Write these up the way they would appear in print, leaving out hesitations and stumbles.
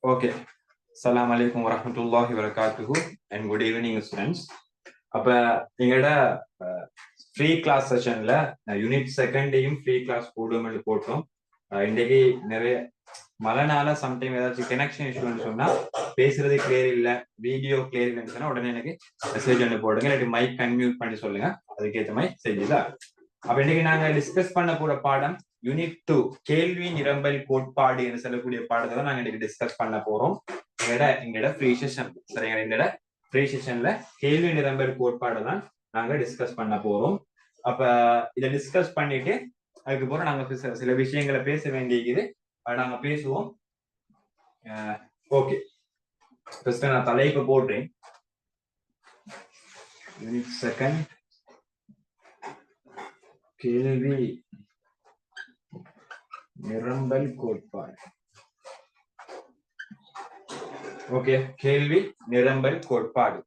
Okay. Assalamu alaikum warahmatullahi wabarakatuh and good evening students. அப்ப எங்களோட free class செஷன்ல unit செகண்டையும் ஃப்ரீ கிளாஸ் போடுவோம்னு போட்டோம். இன்னைக்கு நிறைய மழைனால சம்டைம் ஏதாச்சும் கனெக்ஷன் இஷ்யூன்னு சொன்னா பேசுறது கிளியர் இல்ல, வீடியோ கிளியர் இல்லைன்னு சொன்னா உடனே எனக்கு மெசேஜ் ஒன்று போடுங்க, இல்லாட்டி மைக் அன்மியூட் பண்ணி சொல்லுங்க, அதுக்கேற்ற மாதிரி செய்யுதா. அப்ப இன்னைக்கு நாங்க டிஸ்கஸ் பண்ண போற பாடம் யூனிட் 2 கேள்வி நிரம்பல் கோட்பாடு என்று சொல்லக்கூடிய பாடத்தை தான் நாங்க இன்னைக்கு டிஸ்கஸ் பண்ண போறோம். எங்களோட ஃப்ரீ செஷன் சரிங்களா, எங்களோட ஃப்ரீ செஷன்ல கேள்வி நிரம்பல் கோட்பாடு தான் நாங்க டிஸ்கஸ் பண்ண போறோம். அப்ப இதை டிஸ்கஸ் பண்ணிட்டு அதுக்கப்புறம் நாங்க சில விஷயங்களை பேச வேண்டியது நாங்க பேசுவோம். ஓகே, ஃபர்ஸ்ட் நான் தலைப்பு போடுறேன். யூனிட் செகண்ட் கேள்வி நிரம்பல் கோட்பாடு. ஓகே, கேள்வி நிரம்பல் கோட்பாடு.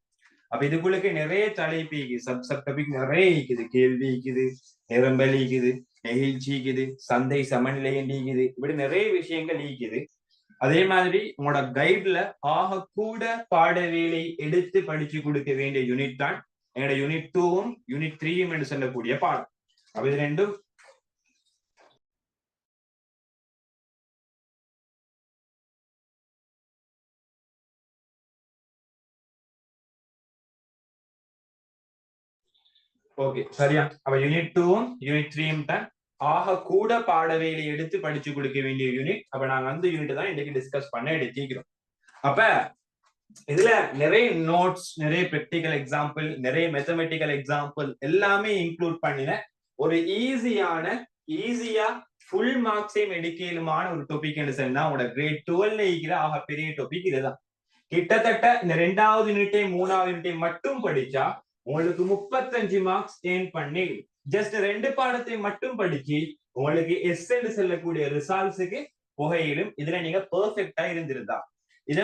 அப்ப இதுக்குள்ளுக்கு நிறைய தலைப்பு சப் டாபிக் நிறைய இருக்குது. கேள்வி இருக்குது, நிரம்பல் இருக்குது, நெகிழ்ச்சி இருக்குது, சந்தை சமநிலை இருக்குது, இப்படி நிறைய விஷயங்கள் இருக்குது. அதே மாதிரி உங்களோட கைட்ல ஆக கூட பாட வேலை எடுத்து படிச்சு கொடுக்க வேண்டிய யூனிட் தான் எங்களோட யூனிட் 2வும் யூனிட் 3யும் என்று சொல்லக்கூடிய பாடம். அப்ப இது ரெண்டும் ஓகே சரியா. அப்ப யூனிட் 2வும் யூனிட் 3யும் தான் ஆக கூட பாட வேலை எடுத்து படிச்சு கொடுக்க வேண்டிய யூனிட். அப்ப நாங்க அந்த யூனிட் தான் இன்னைக்கு டிஸ்கஸ் பண்ண எடுத்திக்கிறோம். அப்ப இதுல நிறைய நோட்ஸ், நிறைய பிராக்டிகல் எக்ஸாம்பிள், நிறைய மேத்தமெட்டிக்கல் எக்ஸாம்பிள் எல்லாமே இன்க்ளூட் பண்ணின ஒரு ஈஸியா ஃபுல் மார்க்ஸையும் எடுக்கலுமான ஒரு டாபிக் என்று சொன்னா உங்களோட கிரேட் 12ல இருக்கிற ஆக பெரிய டாபிக் இதுதான். கிட்டத்தட்ட இந்த 2வது யூனிட்டையும் 3வது யூனிட்டையும் மட்டும் படிச்சா உங்களுக்கு 35 மார்க்ஸ் ஏர்ன் பண்ணி ஜஸ்ட் 2 பாடத்தை மட்டும் படிச்சு உங்களுக்கு எஸ்என்னு சொல்லக்கூடிய ரிசல்ட்ஸுக்கு புகையிலும் இதுல நீங்க பெர்ஃபெக்டா இருந்திருந்தா. இந்த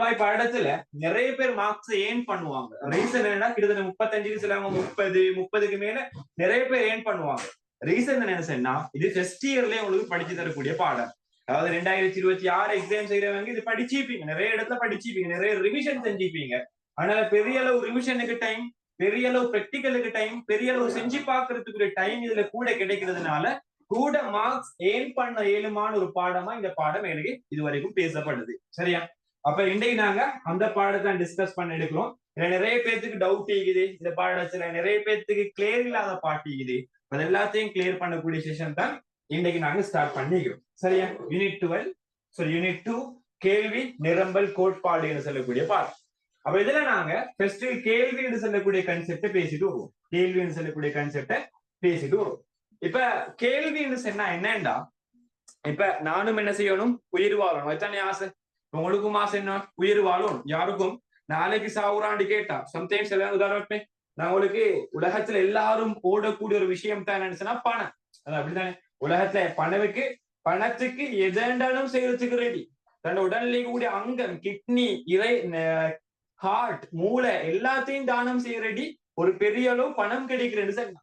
மாதிரி பாடத்துல நிறைய பேர் மார்க்ஸ் ஏர்ன் பண்ணுவாங்க. ரீசன் என்னன்னா கிட்டத்தட்ட 35 சிலவங்க 30க்கு மேல நிறைய பேர் ஏர்ன் பண்ணுவாங்க. ரீசன் என்ன சொன்னா இது ஃபர்ஸ்ட் இயர்லயே உங்களுக்கு படிச்சு தரக்கூடிய பாடம். அதாவது 2026 எக்ஸாம் செய்யறவங்க இது படிச்சுப்பீங்க, நிறைய இடத்துல படிச்சுப்பீங்க, நிறைய ரிவிஷன் செஞ்சுப்பீங்க. அதனால பெரிய அளவு ரிவிஷனுக்கு டைம், பெரிய அளவு பிராக்டிகலுக்கு டைம், பெரிய அளவு செஞ்சு பாக்குறதுக்கு டைம் இதுல கூட கிடைக்கிறதுனால கூட மார்க்ஸ் ஏர்ன் பண்ண இயலுமான ஒரு பாடமா இந்த பாடம் எனக்கு இதுவரைக்கும் பேசப்படுது. சரியா. அப்ப இன்றைக்கு நாங்க அந்த பாடத்தை டிஸ்கஸ் பண்ண எடுக்கிறோம். நிறைய பேர்த்துக்கு டவுட் இருக்குது இந்த பாடத்துல, நிறைய பேர்த்துக்கு கிளியர் இல்லாத பாட்டு இருக்குது. அது எல்லாத்தையும் கிளியர் பண்ணக்கூடிய செஷன் தான் இன்றைக்கு நாங்க ஸ்டார்ட் பண்ணிக்கிறோம். சரியா. யூனிட் 2 கேள்வி நிரம்பல் கோட்பாடு என்று சொல்லக்கூடிய பாடம். அப்ப இதுல நாங்க ஃபர்ஸ்ட் கேள்வி என்று சொல்லக்கூடிய கான்செப்டை பேசிட்டு வருவோம். கேள்வி என்று சொல்லக்கூடிய கான்செப்டை பேசிட்டு வருவோம். இப்ப கேள்வின்னு சொன்னா என்னண்டா, இப்ப நானும் என்ன செய்யணும், உயிர் வாழணும். அதுதானே ஆசை. உங்களுக்கும் ஆசை என்ன, உயிர் வாழணும். யாருக்கும் நாளைக்கு சாவுறாண்டு கேட்டா சம்டைம்ஸ் எல்லாம் உதாரணமே நான் உங்களுக்கு உலகத்துல எல்லாரும் ஓடக்கூடிய ஒரு விஷயம் தான் என்னன்னு பணம். அது அப்படித்தானே. உலகத்துல பணத்துக்கு எதெண்டாலும் செய்யறதுக்கு ரெடி. தன்னோட உடல்ல கூடிய அங்கம், கிட்னி, ஹார்ட், மூளை எல்லாத்தையும் தானம் செய்ய ரெடி. ஒரு பெரிய அளவு பணம் கிடைக்கிறது சொன்னா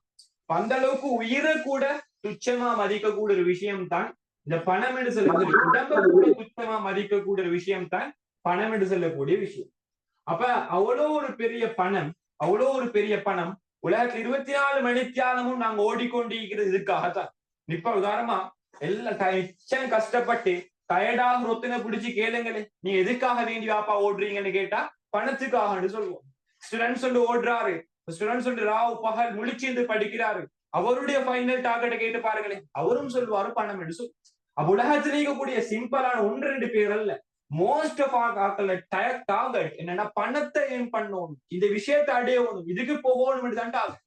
அந்த அளவுக்கு உயிரை கூட துச்சமா மதிக்கக்கூடிய ஒரு விஷயம் தான் இந்த பணம் என்று சொல்லக்கூடிய, உடம்ப கூட துச்சமா மதிக்கக்கூடிய ஒரு விஷயம் தான் பணம் என்று சொல்லக்கூடிய விஷயம். அப்ப அவ்வளோ ஒரு பெரிய பணம் உலகத்துல 24 மணித்தியாலமும் நாங்க ஓடிக்கொண்டிருக்கிறது இதுக்காகத்தான். இப்ப உதாரணமா எல்லாம் கஷ்டப்பட்டு டயர்டாக ரொத்தின பிடிச்சு கேளுங்களே, நீ எதுக்காக வேண்டி வாப்பா ஓடுறீங்கன்னு கேட்டா பணத்துக்காக சொல்லுவோம். ஸ்டூடெண்ட்ஸ் வந்து ஓடுறாரு, ஸ்டூடெண்ட்ஸ் வந்து ராவ் பகல் முழிச்சிருந்து படிக்கிறாரு, அவருடைய ஃபைனல் டார்கெட்டை கேட்டு பாருங்களேன், அவரும் சொல்லுவாரு பணம் என்று சொல்லி. அப்ப உலகத்தில் இருக்கக்கூடிய சிம்பிளான 1-2 பேர் அல்ல, மோஸ்ட் ஆஃப் ஆக்கள் டார்கெட் என்னன்னா பணத்தை ஏன் பண்ணணும், இந்த விஷயத்தை அடையணும், இதுக்கு போகணும் தான் டார்கெட்.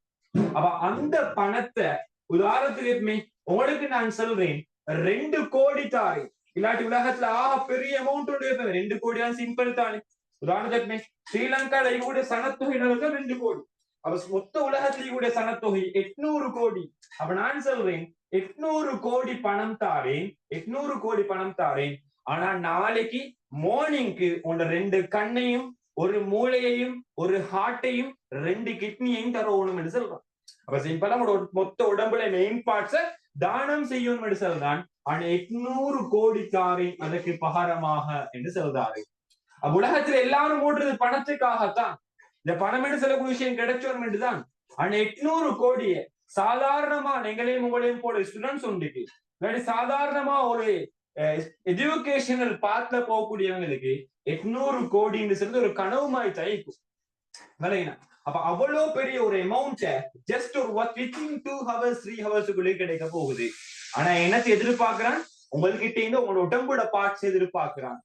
அப்ப அந்த பணத்தை உதாரணத்துக்கு உங்களுக்கு நான் சொல்றேன் 2 கோடி தாரேன், இல்லாட்டி உலகத்துல பெரிய அமௌண்ட் 2 கோடி தான் சிம்பிள் தானே. உதாரணத்துக்கு ஸ்ரீலங்கால இருக்கக்கூடிய சனத்தொகை 2 கோடி. அப்ப மொத்த உலகத்திலே கூடிய சனத்தொகை 800 கோடி. அப்ப நான் சொல்றேன் 800 கோடி பணம் தாரேன், 800 கோடி பணம் தாரேன். ஆனா நாளைக்கு மார்னிங்க்கு உங்க 2 கண்ணையும், ஒரு மூளையையும், ஒரு ஹார்ட்டையும், 2 கிட்னியையும் தரணும் என்று சொல்றோம். அப்ப சிம்பிளா மொத்த உடம்புல மெயின் பார்ட்ஸ தானம் செய்யும் என்று சொல்றான். 800 கோடிக்காரை அதற்கு பகரமாக என்று சொல்றாரு. உலகத்துல எல்லாரும் ஓடுறது பணத்துக்காகத்தான். இந்த பணம் என்று சொல்லக்கூடிய விஷயம் கிடைச்சோம் என்றுதான். 800 கோடிய சாதாரணமா எங்களையும் உங்களையும் போல ஸ்டூடெண்ட்ஸ் உண்டுக்கு சாதாரணமா ஒரு எஜுகேஷனல் பாத்ல போகக்கூடியவங்களுக்கு 800 கோடின்னு சொல்லி ஒரு கனவு மாதிரி தயக்கும். அப்ப அவ்வளவு பெரிய ஒரு அமௌண்ட் ஜஸ்ட் ஒரு வித்தின் 2 hours 3 ஹவர்ஸுக்குள்ளே கிடைக்க போகுது. ஆனா என்னத்தை எதிர்பார்க்கிறான்? உங்ககிட்ட இருந்து உங்களோட உடம்போட பார்ட்ஸ் எதிர்பார்க்கிறான்.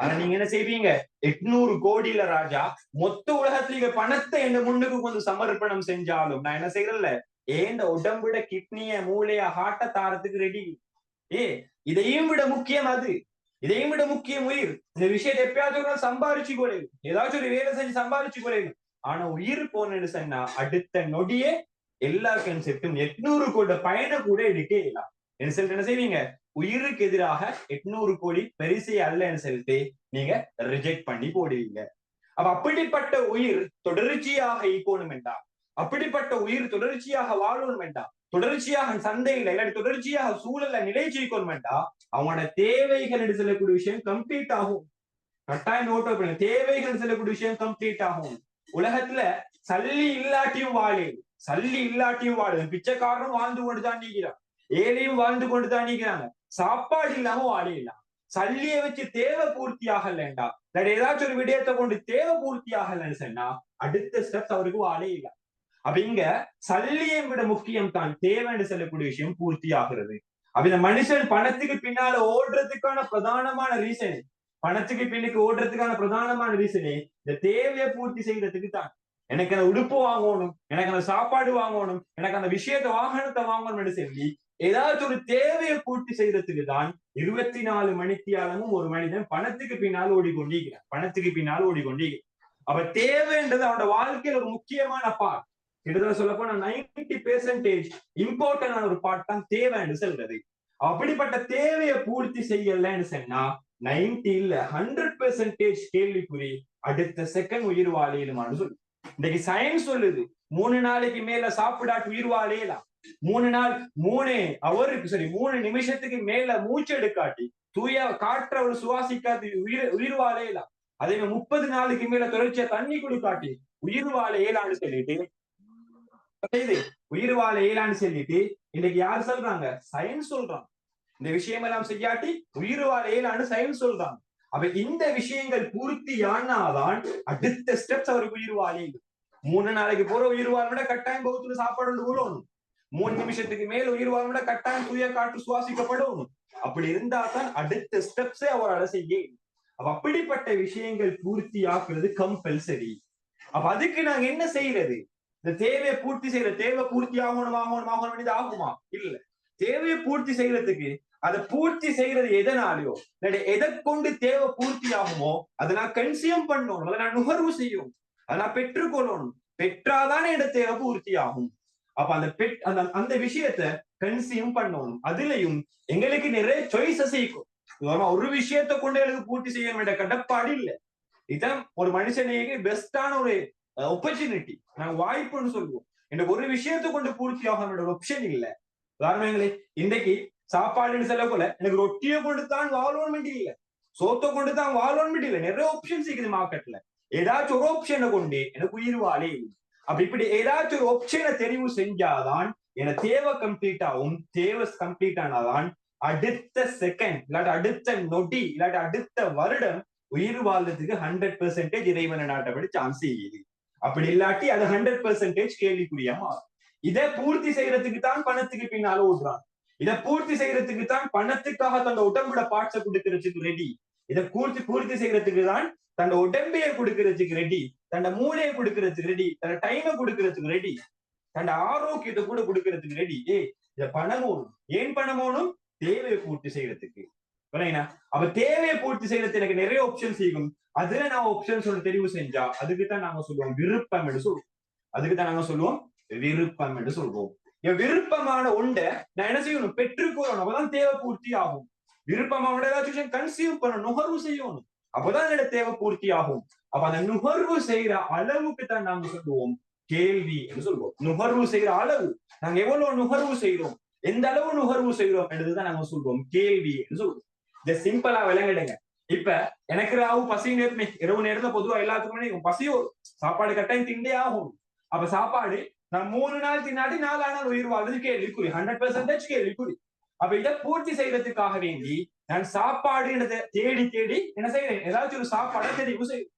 ஆனா நீங்க என்ன செய்வீங்க? 800 கோடியில ராஜா மொத்த உலகத்துல பணத்தை என்ன முன்னுக்கு கொஞ்சம் சமர்ப்பணம் செஞ்சாலும் நான் என்ன செய்யறேன்ல ஏண்ட உடம்புட கிட்னிய மூளைய ஹார்ட்ட தாரத்துக்கு ரெடி. இதையும் விட முக்கியம் அது. இதையும் விட முக்கியம் உயிர். இந்த விஷயத்தை எப்பயாச்சும் சம்பாரிச்சு கொள்ளையும் ஏதாச்சும் ஒரு வேலை செஞ்சு சம்பாரிச்சு கொள்ளையும். ஆனா உயிர் போனேன்னு சொன்னா அடுத்த நொடியே எல்லா கன்செப்டும் 800 கோடி பயணம் கூட எடுக்க இயலாம். என்ன சொல்லிட்டு என்ன செய்வீங்க? உயிருக்கு எதிராக 800 கோடி பெரிசை அல்லன்னு சொல்லிட்டு நீங்க ரிஜெக்ட் பண்ணி போடுவீங்க. அப்ப அப்படிப்பட்ட உயிர் தொடர்ச்சியாக ஈக்கணும் வேண்டாம். அப்படிப்பட்ட உயிர் தொடர்ச்சியாக வாழணும் வேண்டாம். தொடர்ச்சியாக சந்தையில இல்லாட்டி தொடர்ச்சியாக சூழல்ல நிலைச்சிக்கணும் வேண்டாம். அவங்களோட தேவைகள் என்று சொல்லக்கூடிய விஷயம் கம்ப்ளீட் ஆகும். கட்டாயம் நோட் பண்ணுங்க. தேவைகள் சொல்லக்கூடிய விஷயம் கம்ப்ளீட் ஆகும். உலகத்துல சல்லி இல்லாட்டியும் வாழு, சல்லி இல்லாட்டியும் வாழு. பிச்சைக்காரனும் வாழ்ந்து கொண்டுதான் நீக்கிறான், ஏழையும் வாழ்ந்து கொண்டுதான் நீக்கிறாங்க. சாப்பாடு இல்லாம வாழையில்லாம். சல்லியை வச்சு தேவை பூர்த்தி ஆகலண்டா ஏதாச்சும் ஒரு விடயத்தை கொண்டு தேவை பூர்த்தி ஆகலன்னு சொன்னா அடுத்த ஸ்டெப்ஸ் அவருக்கு வாழை இல்ல. அப்ப இங்க சல்லியை விட முக்கியம் தான் தேவைன்னு சொல்லக்கூடிய விஷயம் பூர்த்தி ஆகிறது. அப்ப இந்த மனுஷன் பணத்துக்கு பின்னால ஓடுறதுக்கான பிரதானமான ரீசன், பணத்துக்கு பின்னுக்கு ஓடுறதுக்கான பிரதானமான ரீசனே இந்த தேவையை பூர்த்தி செய்யறதுக்கு தான். எனக்கு அந்த உடுப்பு வாங்கணும், எனக்கு அந்த சாப்பாடு வாங்கணும், எனக்கு அந்த விஷயத்த வாகனத்தை வாங்கணும்னு சொல்லி ஏதாச்சும் ஒரு தேவையை பூர்த்தி செய்யறதுக்கு தான் 24 மணித்தியாலமும் ஒரு மனிதன் பணத்துக்கு பின்னால் ஓடிக்கொண்டிருக்கிறான். பணத்துக்கு பின்னால் ஓடிக்கொண்டிருக்கிறான். அப்ப தேவைன்றது அவனோட வாழ்க்கையில ஒரு முக்கியமான பார்ட். கிட்டத்தட்ட சொல்ல போனா 90% இம்பார்ட்டன்டான ஒரு பார்ட் தான் தேவைன்னு சொல்றது. அப்படிப்பட்ட தேவையை பூர்த்தி செய்யலன்னு சொன்னா 90 இல்ல 100% கேள்விக்குறி. அடுத்த செகண்ட் உயிர் வாழையிலுமான்னு சொல்லு. இன்னைக்கு சயின்ஸ் சொல்லுது 3 நாளைக்கு மேல சாப்பிடாட்டு உயிர் வாழையலாம். 3 நிமிஷத்துக்கு மேல மூச்சு எடுக்காட்டி தூய காற்ற ஒரு சுவாசிக்காது உயிர் வாழையலாம். அதே 30 நாளுக்கு மேல தொடர்ச்சியா தண்ணி கொடுக்காட்டி உயிர் வாழையலான்னு சொல்லிட்டு உயிர் வாழையலான்னு சொல்லிட்டு இன்னைக்கு யாரு சொல்றாங்க? சயின்ஸ் சொல்றாங்க. இந்த விஷயம் எல்லாம் செய்யாட்டி உயிர் வாழையலான்னு சயின்ஸ் சொல்றாங்க. அப்ப இந்த விஷயங்கள் பூர்த்தியானாதான் அடுத்த ஸ்டெப்ஸ் அவருக்கு உயிர் வாழையில். 3 நாளைக்கு போற உயிர் வாழ கட்டாயம் பௌத்துல சாப்பாடு ஊழணும். 3 நிமிஷத்துக்கு மேல் உயிர் வாழ கட்டாயம் தூய காற்று சுவாசிக்கப்படணும். அப்படி இருந்தா தான் அடுத்த ஸ்டெப்ஸே அவரால் செய்ய. அப்ப அப்படிப்பட்ட விஷயங்கள் பூர்த்தி ஆக்குறது கம்பல்சரி. அப்ப அதுக்கு நாங்க என்ன செய்யறது? இந்த தேவையை பூர்த்தி செய்யற தேவை பூர்த்தி ஆகணும் ஆகுமா? இல்ல. தேவையை பூர்த்தி செய்யறதுக்கு அதை பூர்த்தி செய்யறது எதனாலயோ எதை கொண்டு தேவை பூர்த்தி ஆகுமோ அதை நான் கன்சியூம் பண்ணணும், அதை நான் நுகர்வு செய்யும், அதை நான் பெற்றுக்கொள்ளணும். பெற்றாதானே என்னோட தேவை பூர்த்தி ஆகும். அப்ப அந்த விஷயத்த கன்சியூம் பண்ணணும். அதுலயும் எங்களுக்கு நிறைய சாய்ஸஸ் இருக்கும். ஒரு விஷயத்தை கொண்டு எனக்கு பூர்த்தி செய்ய வேண்டிய கடப்பாடு இல்லை. இதான் ஒரு மனுஷனுக்கு பெஸ்டான ஒரு ஆப்பர்ச்சுனிட்டி, நாங்க வாய்ப்புன்னு சொல்லுவோம். எனக்கு ஒரு விஷயத்தை கொண்டு பூர்த்தி ஆக ஒரு ஆப்ஷன் இல்லை. உதாரணங்களே இன்றைக்கு சாப்பாடுன்னு சொல்ல போல எனக்கு ரொட்டியை கொண்டு தான் வாழணும் இல்லை, சோத்தை கொண்டு தான் வாழணும் இல்லை. நிறைய ஆப்ஷன்ஸ் இருக்குது மார்க்கெட்ல. ஏதாச்சும் ஒரு ஆப்ஷனை கொண்டு எனக்கு உயிர் வாழே இல்லை. அப்படி இப்படி ஏதாச்சும் ஒரு ஆப்ஷனை தெரிவு செஞ்சாதான் என தேவை கம்ப்ளீட் ஆகும். தேவை கம்ப்ளீட் ஆனாதான் அடுத்த செகண்ட் இல்லாட்டி அடுத்த நொடி இல்லாட்டி அடுத்த வருடம் உயிர் வாழ்றதுக்கு 100% இறைவனை நாட்டப்படி சான்ஸ் செய்யுது. அப்படி இல்லாட்டி அது 100% கேள்விக்குரிய மாறும். இதை பூர்த்தி செய்யறதுக்கு தான் பணத்துக்கு பின்னால ஓடுறாங்க. இதை பூர்த்தி செய்யறதுக்கு தான் பணத்துக்காக தன்னோட உடம்போட பார்ட்ஸை கொடுக்கறதுக்கு ரெடி. இதை பூர்த்தி செய்யறதுக்கு தான் தன்னோட உடம்பையை கொடுக்கறதுக்கு ரெடி, தன்னோட மூளையை கொடுக்கறதுக்கு ரெடி, தன்னோட டைமை கொடுக்கறதுக்கு ரெடி, தன்னோட ஆரோக்கியத்தை கூட கொடுக்கறதுக்கு ரெடி. இத பணம் ஓடும். ஏன் பணம் ஓடும்? தேவையை பூர்த்தி செய்யறதுக்கு. அப்ப தேவையை பூர்த்தி செய்யறது எனக்கு நிறைய ஆப்ஷன்ஸ் இருக்கும். அதுல நான் ஆப்ஷன்ஸ் ஒன்று தெரிவு செஞ்சா அதுக்குத்தான் நாங்க சொல்லுவோம் விருப்பம் என்று சொல்லுவோம். அதுக்குத்தான் நாங்க சொல்லுவோம் விருப்பம் என்று சொல்றோம். என் விருப்பமான ஒன்றை நான் என்ன செய்யணும்? பெற்றுக்கொள்ளணும். அப்பதான் தேவை பூர்த்தி ஆகும். விருப்பமான ஏதாச்சும் கன்சியூம் பண்ணணும், நுகர்வு செய்யணும். அப்பதான் என்னோட தேவை பூர்த்தி ஆகும். அப்ப அந்த நுகர்வு செய்யற அளவுக்கு தான் நாங்க சொல்லுவோம் கேள்வி என்று சொல்லுவோம். நுகர்வு செய்யற அளவு, நாங்க எவ்வளவு நுகர்வு செய்யறோம், எந்த அளவு நுகர்வு செய்கிறோம் என்றதுதான் நாங்க சொல்றோம் கேள்வி சொல்றோம். இதை சிம்பிளா விளங்கிடுங்க. இப்ப எனக்கு ராவு பசி நேரமே இரவு நேரத்துல பொதுவா எல்லாத்துக்குமே பசியோ சாப்பாடு கட்டாயம் திண்டே ஆகும். அப்ப சாப்பாடு நான் 3 நாள் தின்னாடி 4 நாள் உயிர் வாழ்றது கேள்விக்குறி, 100% கேள்விக்குறி. அப்ப இதை பூர்த்தி செய்யறதுக்காக வேண்டி நான் சாப்பாடு தேடி தேடி என்ன செய்யறேன், ஏதாச்சும் ஒரு சாப்பாடை தெரிவு செய்யும்.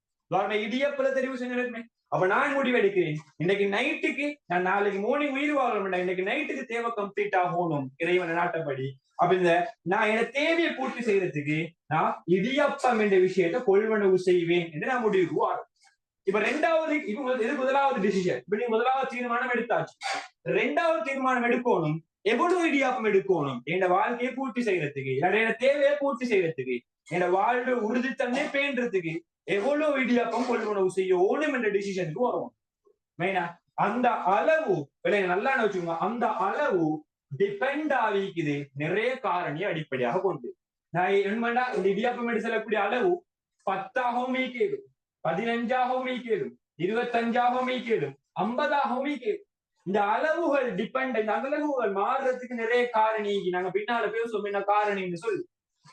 இடியப்பல தெரிவு செஞ்சிருக்கேன். அப்ப நான் முடிவெடுக்கிறேன், இன்னைக்கு நைட்டுக்கு நான் நாளைக்கு மார்னிங் உயிர் வாழணும், இன்னைக்கு நைட்டுக்கு தேவை கம்ப்ளீட் ஆகணும் இறைவன் நாட்டப்படி. அப்ப இந்த நான் என்ன தேவையை பூர்த்தி செய்யறதுக்கு நான் இடியப்பம் என்ற விஷயத்தை கொள்வனவு செய்வேன் என்று நான் முடிவுக்கு வாழும். இப்ப ரெண்டாவது இது முதலாவது டிசிஷன். இப்ப நீங்க முதலாவது தீர்மானம் எடுத்தாச்சு. ரெண்டாவது தீர்மானம் எடுக்கணும், எவ்வளவு இடியாப்பம் எடுக்கணும் என் வாழ்க்கையை பூர்த்தி செய்யறதுக்கு, என்னோட தேவையை பூர்த்தி செய்யறதுக்கு, என் வாழ்வு உறுதித்தன்மை பேன்றதுக்கு எவ்வளவு இடியாப்பம் கொள்வனவு செய்யணும் என்ற டிசிஷனுக்கு வரும். மெயினா அந்த அளவு நல்லா வச்சுக்கோங்க, அந்த அளவு டிபெண்ட் ஆகிக்குது நிறைய காரணியை அடிப்படையாக கொண்டு. நான் என்னடா இந்த இடியாப்பம் எடுத்து செல்லக்கூடிய அளவு 10ஆகவும் கேடும், 15ஆகவும் கேடும், 25ஆகவும் கேடும், 50ஆகவும் கேடும். இந்த அளவுகள் டிபெண்ட், இந்த அளவுகள் மாறுறதுக்கு நிறைய காரணி நாங்க பின்னால பேசுவோம் என்ன காரணின்னு சொல்லி.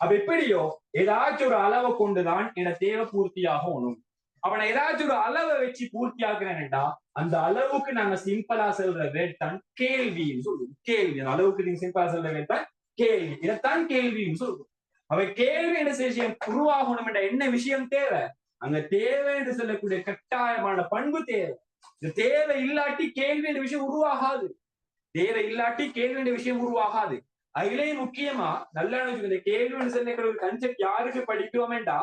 அப்ப எப்படியோ ஏதாச்சும் ஒரு அளவை கொண்டுதான் என தேவை பூர்த்தியாகணும். அப்ப நான் ஏதாச்சும் ஒரு அளவை வச்சு பூர்த்தி ஆக்குறேன்டா அந்த அளவுக்கு நாங்க சிம்பிளா சொல்ற வேட் தான் கேள்வின்னு சொல்லுவோம். கேள்வி அந்த அளவுக்கு நீங்க சிம்பிளா சொல்ற வேட் தான் கேள்வி, இதைத்தான் கேள்வின்னு சொல்லுவோம். அவ கேள்வி என்ன விஷயம் உருவாகணும் என்ற என்ன விஷயம் தேவை, அங்க தேவை என்று சொல்லக்கூடிய கட்டாயமான பண்பு தேவை. இந்த தேவை இல்லாட்டி கேள்வி என்ற விஷயம் உருவாகாது. தேவை இல்லாட்டி கேள்வி என்ற விஷயம் உருவாகாது. அதுலயே முக்கியமா நல்லா இந்த கேள்வி சொல்லக்கூடிய கன்செப்ட் யாருக்கு படிக்கிறோமேண்டா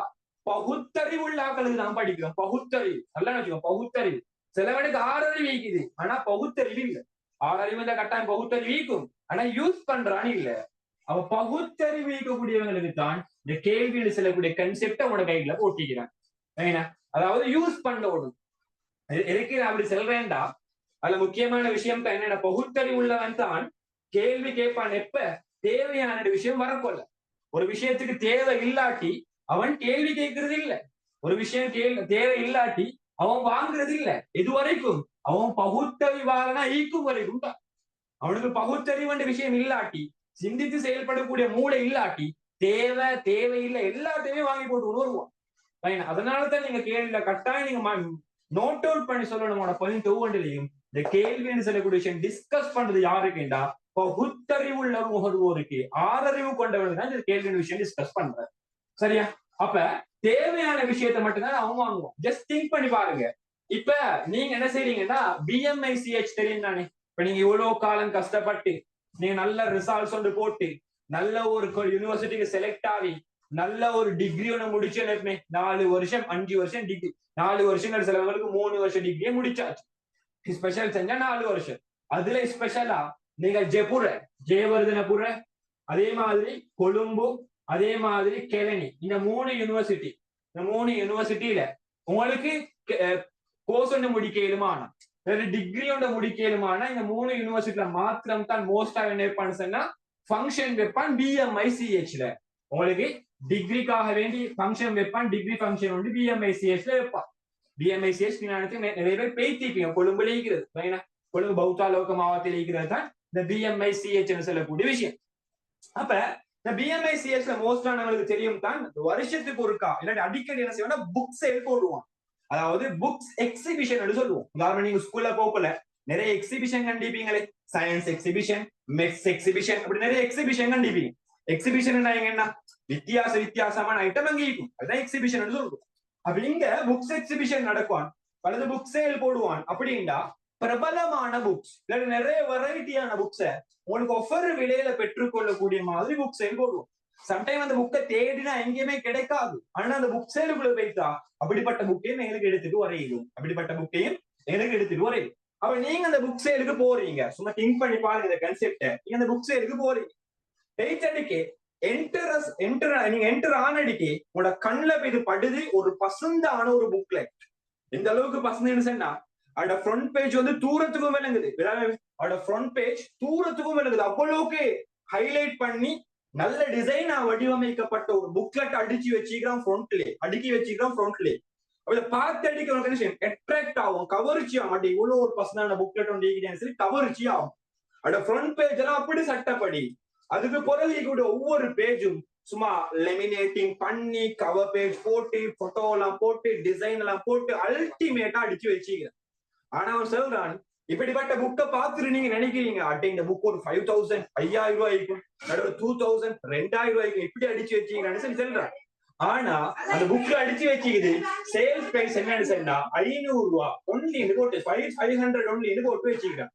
பகுத்தறிவு உள்ள ஆக்களுக்கு தான் படிக்கிறோம். பகுத்தறிவு நல்லா வச்சுக்கோங்க. பகுத்தறிவு சிலவனுக்கு 6 அறிவு வீக்குது, ஆனா பகுத்தறிவு இல்லை. 6 அறிவு இந்த கட்டாயம் பகுத்தறிவு வீக்கும், ஆனா யூஸ் பண்றான்னு இல்ல. அவ பகுத்தறிவு வீக்கக்கூடியவங்களுக்கு தான் இந்த கேள்வியில் செல்லக்கூடிய கன்செப்ட உங்களோட கையில போட்டிக்கிறான். அதாவது யூஸ் பண்ணோடும். எதுக்கு நான் அப்படி சொல்றேன்டா, அதுல முக்கியமான விஷயம் என்னென்ன, பகுத்தறிவு உள்ளவன் தான் கேள்வி கேட்பான் எப்ப தேவையான விஷயம் வரக்கொள்ள. ஒரு விஷயத்துக்கு தேவை இல்லாட்டி அவன் கேள்வி கேட்கறது இல்ல. ஒரு விஷயம் தேவை இல்லாட்டி அவன் வாங்குறது இல்ல. எது வரைக்கும் அவன் பகுத்தறிவாளனா ஈக்கும் வரைக்கும் தான். அவனுக்கு பகுத்தறிவு விஷயம் இல்லாட்டி, சிந்தித்து செயல்படக்கூடிய மூளை இல்லாட்டி தேவையில்லை எல்லாத்தையுமே வாங்கி போட்டு உணர்வான். அதனாலதான் நீங்க கேள்வியில கட்டாயம் நீங்க நோட் அவுட் பண்ணி சொல்லணும். பாயிண்ட் ஒவ்வொன்றிலையும் இந்த கேள்வின்னு சொல்லக்கூடிய விஷயம் டிஸ்கஸ் பண்றது யாருக்குண்டா பகுத்தறிவு உள்ள நுகர்வோருக்கு, 6 அறிவு கொண்டவர்கள் தான் இந்த கேள்வியின் விஷயம் டிஸ்கஸ் பண்ற. சரியா? அப்ப தேவையான விஷயத்த மட்டும்தான் அவன் வாங்குவோம். ஜஸ்ட் திங்க் பண்ணி பாருங்க. இப்ப நீங்க என்ன செய்றீங்கன்னா BMICH தெரியும் தானே. இப்ப நீங்க இவ்வளவு காலம் கஷ்டப்பட்டு நீங்க நல்ல ரிசல்ட்ஸ் ஒன்று போட்டு நல்ல ஒரு யூனிவர்சிட்டிக்கு செலக்ட் ஆகி நல்ல ஒரு டிகிரி ஒன்று முடிச்சு 4 வருஷம் 5 வருஷம் டிகிரி, 4 வருஷங்கள் சிலவங்களுக்கு 3 வருஷம் டிகிரியை முடிச்சாச்சு. ஸ்பெஷல் செஞ்சா 4 வருஷம். அதுல ஸ்பெஷலா நீங்க ஜெயவர்தனபுர, அதே மாதிரி கொழும்பு, அதே மாதிரி கெலனி, இந்த 3 யூனிவர்சிட்டி, இந்த 3 யூனிவர்சிட்டியில உங்களுக்கு கோர்ஸ் ஒன்று முடிக்கலுமான டிகிரி ஒன்று முடிக்கலுமான இந்த 3 யூனிவர்சிட்டியில மாத்திரம் தான் மோஸ்டா என்ன வைப்பான்னு சொன்னா ஃபங்க்ஷன் வைப்பான் BMICHல. உங்களுக்கு டிகிரிக்காக வேண்டி ஃபங்க்ஷன் வைப்பான், டிகிரி ஃபங்க்ஷன் வந்து BMICHல வைப்பான். BMICH நிறைய பேர் பேய்த்திப்பீங்க. கொழும்புல இருக்கிறது, கொழும்பு பௌத்தாலோக மாவட்டத்தில் இருக்கிறது தான் இந்த BMICH சொல்லக்கூடிய விஷயம். அப்ப இந்த BMICHல மோஸ்டானவங்களுக்கு தெரியும் தான் வருஷத்துக்கு ஒருக்கா இல்லாட்டி அடிக்கடி என்ன செய்வோம்னா புக் சேல் போடுவான். அதாவது புக்ஸ் எக்ஸிபிஷன் சொல்லுவோம். உதாரணம் நீங்க ஸ்கூல்ல போகல நிறைய எக்ஸிபிஷன் கண்டிப்பீங்களே, சயின்ஸ் எக்ஸிபிஷன், மெக்ஸ் எக்ஸிபிஷன், அப்படி நிறைய எக்ஸிபிஷன் கண்டிப்பீங்க. எக்ஸிபிஷன் என்ன வித்தியாசமான ஐட்டம் அங்கே இருக்கும், அதுதான் எக்ஸிபிஷன் சொல்லுவோம். அப்படி இங்க புக்ஸ் எக்ஸிபிஷன் நடக்குவான், பலது புக் சேல் போடுவான். அப்படின்னா பிரபலமான புக்ஸ் நிறைய வெரைட்டியான புக்ஸ உங்களுக்கு ஒவ்வொரு விலையில பெற்றுக்கொள்ளக்கூடிய மாதிரி புக் சேல் போடுவோம். சம்டைம் அந்த புக்கை தேடினா எங்கேயுமே கிடைக்காது, ஆனா அந்த புக் சேலுக்குள்ள வைத்தா அப்படிப்பட்ட புக்கையும் எங்களுக்கு எடுத்துட்டு வரையிடும், அப்படிப்பட்ட புக்கையும் எங்களுக்கு எடுத்துட்டு வரையும். அப்ப நீங்க அந்த புக் சேலுக்கு போறீங்க, சும்மா திங்க் பண்ணி பாருங்க இந்த கன்செப்ட. நீங்க அந்த புக் சேலுக்கு போறீங்க, நீங்க என்டர் ஆனடிக்கு உங்களோட கண்ணுல இது படுது ஒரு பசந்தான ஒரு புக்லெட். எந்த அளவுக்கு பசந்தா அதோட ஃப்ரண்ட் பேஜ் வந்து தூரத்துக்கும் விளங்குது, அதோட ஃப்ரண்ட் பேஜ் தூரத்துக்கும் விளங்குது. அவ்வளவுக்கு ஹைலைட் பண்ணி நல்ல டிசைனா வடிவமைக்கப்பட்ட ஒரு புக்லெட் அடிச்சு வச்சுக்கிறான் ஃப்ரண்ட்லே, அடுக்கி வச்சுக்கிறான் ஃப்ரண்ட்லே. அவளை பார்த்து அடிக்க ஒரு அட்ராக்ட் ஆகும், கவர்ச்சி ஆகும். இவ்வளவு ஒரு பர்சனான புக்லெட் ஒன்று சொல்லி கவர்ச்சி ஆகும். அதோட ஃப்ரண்ட் பேஜ் எல்லாம் அப்படி சட்டப்படி. அதுக்கு பிறகு கூட ஒவ்வொரு பேஜும் சும்மா லெமினேட்டிங் பண்ணி கவர் பேஜ் போட்டு போட்டோ எல்லாம் போட்டு டிசைன் எல்லாம் போட்டு அல்டிமேட்டா அடிச்சு வச்சுக்கிறேன். ஆனா அவன் சொல்றான், இப்படிப்பட்ட புக்கை பார்த்துட்டு நீங்க நினைக்கிறீங்க அட்டை இந்த புக் ஒரு 5000 5000 ரூபாய்க்கும் 2000 2000 ரூபாய்க்கும் இப்படி அடிச்சு வச்சீங்கன்னு சொல்லி சொல்றான். ஆனா அந்த புக்ல அடிச்சு வச்சுக்குது சேல்ஸ் பிரைஸ் என்னன்னு சொன்னா 500 ரூபாய் ஒன்லி போட்டு 500 ஒன்லி போட்டு வச்சுக்கிறான்.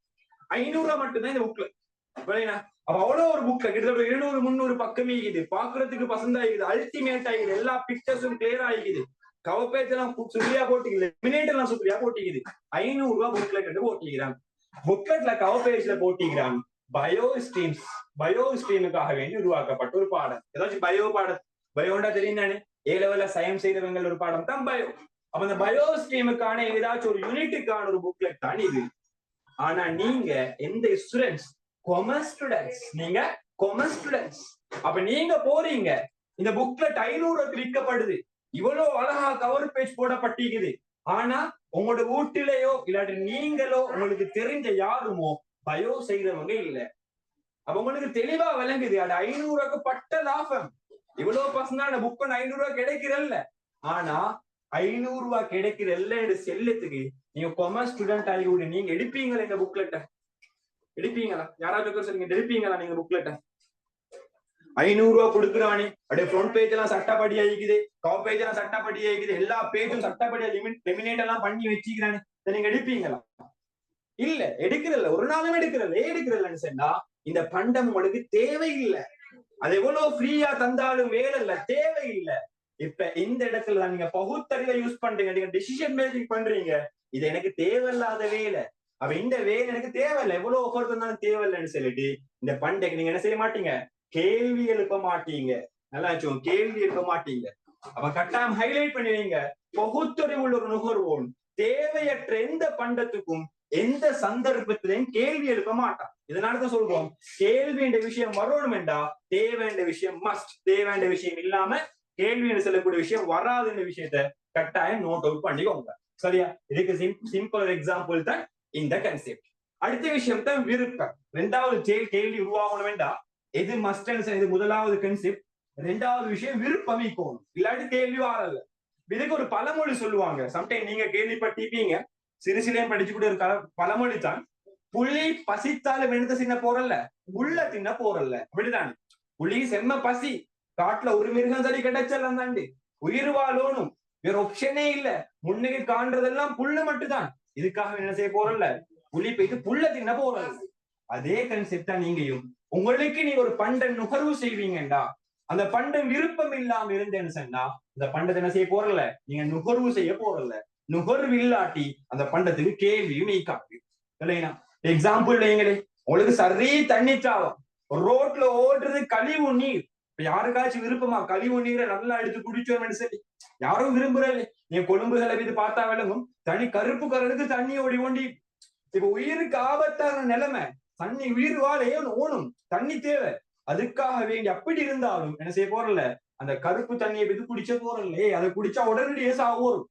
500 ரூபாய் மட்டும்தான் இந்த புக்ல. அப்ப அவ்வளவு ஒரு புக்ல கிட்டத்தட்ட 200 300 பக்கமே இருக்குது. பாக்குறதுக்கு பசந்தா இருக்குது, அல்டிமேட் ஆகிக்குது, எல்லா பிக்சர்ஸும் கிளியர் ஆகிக்குது, கவர் பேஜ் எல்லாம் சுப்ரியா போட்டிக்குது, லேமினேட் எல்லாம் சுப்ரியா போட்டிக்குது. 500 ரூபாய் புக்லெட் எடுத்து போட்டிக்கிறான். புக்லெட்ல கவர் பேஜ்ல போட்டிக்கிறான் பயோ ஸ்ட்ரீமுக்காக வேண்டி உருவாக்கப்பட்ட ஒரு பாடம். ஏதாச்சும் பயோ பாடம், பயோண்டா தெரியும் தானே, ஏ லெவல்ல சயின்ஸ் செய்தவங்க ஒரு பாடம் தான் பயோ. அப்ப அந்த பயோ ஸ்ட்ரீமுக்கான ஏதாச்சும் ஒரு யூனிட்டுக்கான ஒரு புக்லெட் தான் இது. ஆனா நீங்க எந்த ஸ்டூடெண்ட்ஸ்? Commerce students. நீங்க காமர்ஸ் ஸ்டூடெண்ட்ஸ். அப்ப நீங்க போறீங்க, இந்த புக்லெட் 500 விற்கப்படுது, இவ்வளவு அழகா கவர் பேஜ் போடப்பட்டிருக்குது. ஆனா உங்களோட வீட்டிலேயோ இல்லாட்டி நீங்களோ உங்களுக்கு தெரிஞ்ச யாருமோ பயோ செய்தவங்க இல்ல. அப்ப உங்களுக்கு தெளிவா விளங்குது அது 500 ரூபாய்க்கு பட்ட லாபம். இவ்வளவு பர்சன்டான புக் 500 ரூபாய் கிடைக்கிறல்ல. ஆனா 500 ரூபாய் கிடைக்கிறல்ல செல்லத்துக்கு நீங்க காமர்ஸ் ஸ்டூடெண்ட் ஆகி கூட நீங்க எடுப்பீங்களா இந்த புக்லெட்ட? எடுப்பீங்களா? யாராவது சொல்லுங்க, எடுப்பீங்களா நீங்க புக்லெட்ட? 500 ரூபாய் கொடுக்குறானே, அப்படியே ஃப்ரண்ட் பேஜ் எல்லாம் சட்டப்படி ஆகிக்குது, கவர் பேஜ் எல்லாம் சட்டப்படி ஆகிக்குது, எல்லா பேஜும் சட்டப்படியா லெமினேட் எல்லாம் பண்ணி வச்சுக்கிறானே, நீங்க எடுப்பீங்களா? இல்ல, எடுக்கிறல்ல, ஒரு நாளும் எடுக்கிறல்ல. எடுக்கிறல்லன்னு சொன்னா இந்த பண்டம் உங்களுக்கு தேவையில்லை. அது எவ்வளவு ஃப்ரீயா தந்தாலும் வேலை இல்ல, தேவையில்லை. இப்ப இந்த இடத்துல நீங்க பகுத்தறிவை யூஸ் பண்றீங்க, நீங்க டிசிஷன் மேக்கிங் பண்றீங்க, இது எனக்கு தேவையில்லாத வேலை. அப்ப இந்த வேலை எனக்கு தேவையில்லை, எவ்வளவு ஆஃபர் தந்தாலும் தேவையில்லைன்னு சொல்லிட்டு இந்த பண்டைக்கு நீங்க என்ன செய்ய மாட்டீங்க? கேள்வி எழுப்ப மாட்டீங்க. நல்லா கேள்வி எழுப்ப மாட்டீங்க. அப்ப கட்டாயம் ஹைலைட் பண்ணுவீங்க, பகுத்தறிவு உள்ள ஒரு நுகர்வோன் தேவையற்ற எந்த பண்டத்துக்கும் எந்த சந்தர்ப்பத்திலையும் கேள்வி எழுப்ப மாட்டான். இதனாலதான் சொல்றோம், கேள்வி என்ற விஷயம் வரணும் என்றா தேவை என்ற விஷயம் மஸ்ட். தேவை என்ற விஷயம் இல்லாம கேள்வி என்று சொல்லக்கூடிய விஷயம் வராது என்ற விஷயத்த கட்டாயம் நோட் அவுட் பண்ணிக்கோங்க. சரியா? இதுக்கு சிம்பிள் எக்ஸாம்பிள் தான் இந்த கன்செப்ட். அடுத்த விஷயம் தான் விருப்பம். ரெண்டாவது கேள்வி உருவாகணும் வேண்டாம், எது மஸ்ட், இது முதலாவது கன்செப்ட். ரெண்டாவது விஷயம் விருப்பம் ஈக்கணும், இல்லாட்டி கேள்வி வரல. இதுக்கு ஒரு பழமொழி சொல்லுவாங்க, சம்டைம் நீங்க கேள்விப்பட்டிருப்பீங்க, சிறுசிலையும் படிச்சு கூட ஒரு பழமொழி தான், புலி பசித்தாலும் எடுத்து தின்ன போறல்ல, உள்ள தின்ன போறல்ல. அப்படித்தானே? புலி செம்ம பசி, காட்டுல ஒரு மிருகம் சரி கிடைச்சலாம் தாண்டி உயிர் வாழணும், வேற ஆப்ஷனே இல்ல, முன்னுக்கு காண்றதெல்லாம் புல்லு மட்டும்தான். இதுக்காக என்ன செய்ய போறல்ல, புலி போயிட்டு புல்ல தின்ன போறல்ல. அதே கன்செப்டா நீங்கையும் உங்களுக்கு நீங்க ஒரு பண்டம் நுகர்வு செய்வீங்கடா, அந்த பண்டம் விருப்பம் இல்லாம இருந்தேன்னு சொன்னா இந்த பண்டத்தை என்ன செய்ய போறல, நீங்க நுகர்வு செய்ய போறல. நுகர்வு இல்லாட்டி அந்த பண்டத்துக்கு கேள்வியும் நீக்காது இல்லையா? எக்ஸாம்பிள் நீங்களே, உங்களுக்கு சரி தண்ணி தாவம், ரோட்ல ஓடுறது கழிவு நீர். இப்ப யாருக்காச்சும் விருப்பமா கழிவு நீரை நல்லா எடுத்து குடிச்சோம்னு சொல்லி? யாரும் விரும்புறல. நீங்க கொழும்புகளை இது பார்த்தா விளங்கும், தனி கருப்பு கரலுக்கு தண்ணி ஓடி ஓண்டி. இப்ப உயிருக்கு ஆபத்தான நிலைமை, தண்ணி உயிர் வாழ ஓணும், தண்ணி தேவை. அதுக்காக வேண்டி அப்படி இருந்தாலும் என்ன செய்ய போறல, அந்த கருப்பு தண்ணியை விது குடிச்ச போறல, அதை குடிச்சா உடனடியே சாவோரும்.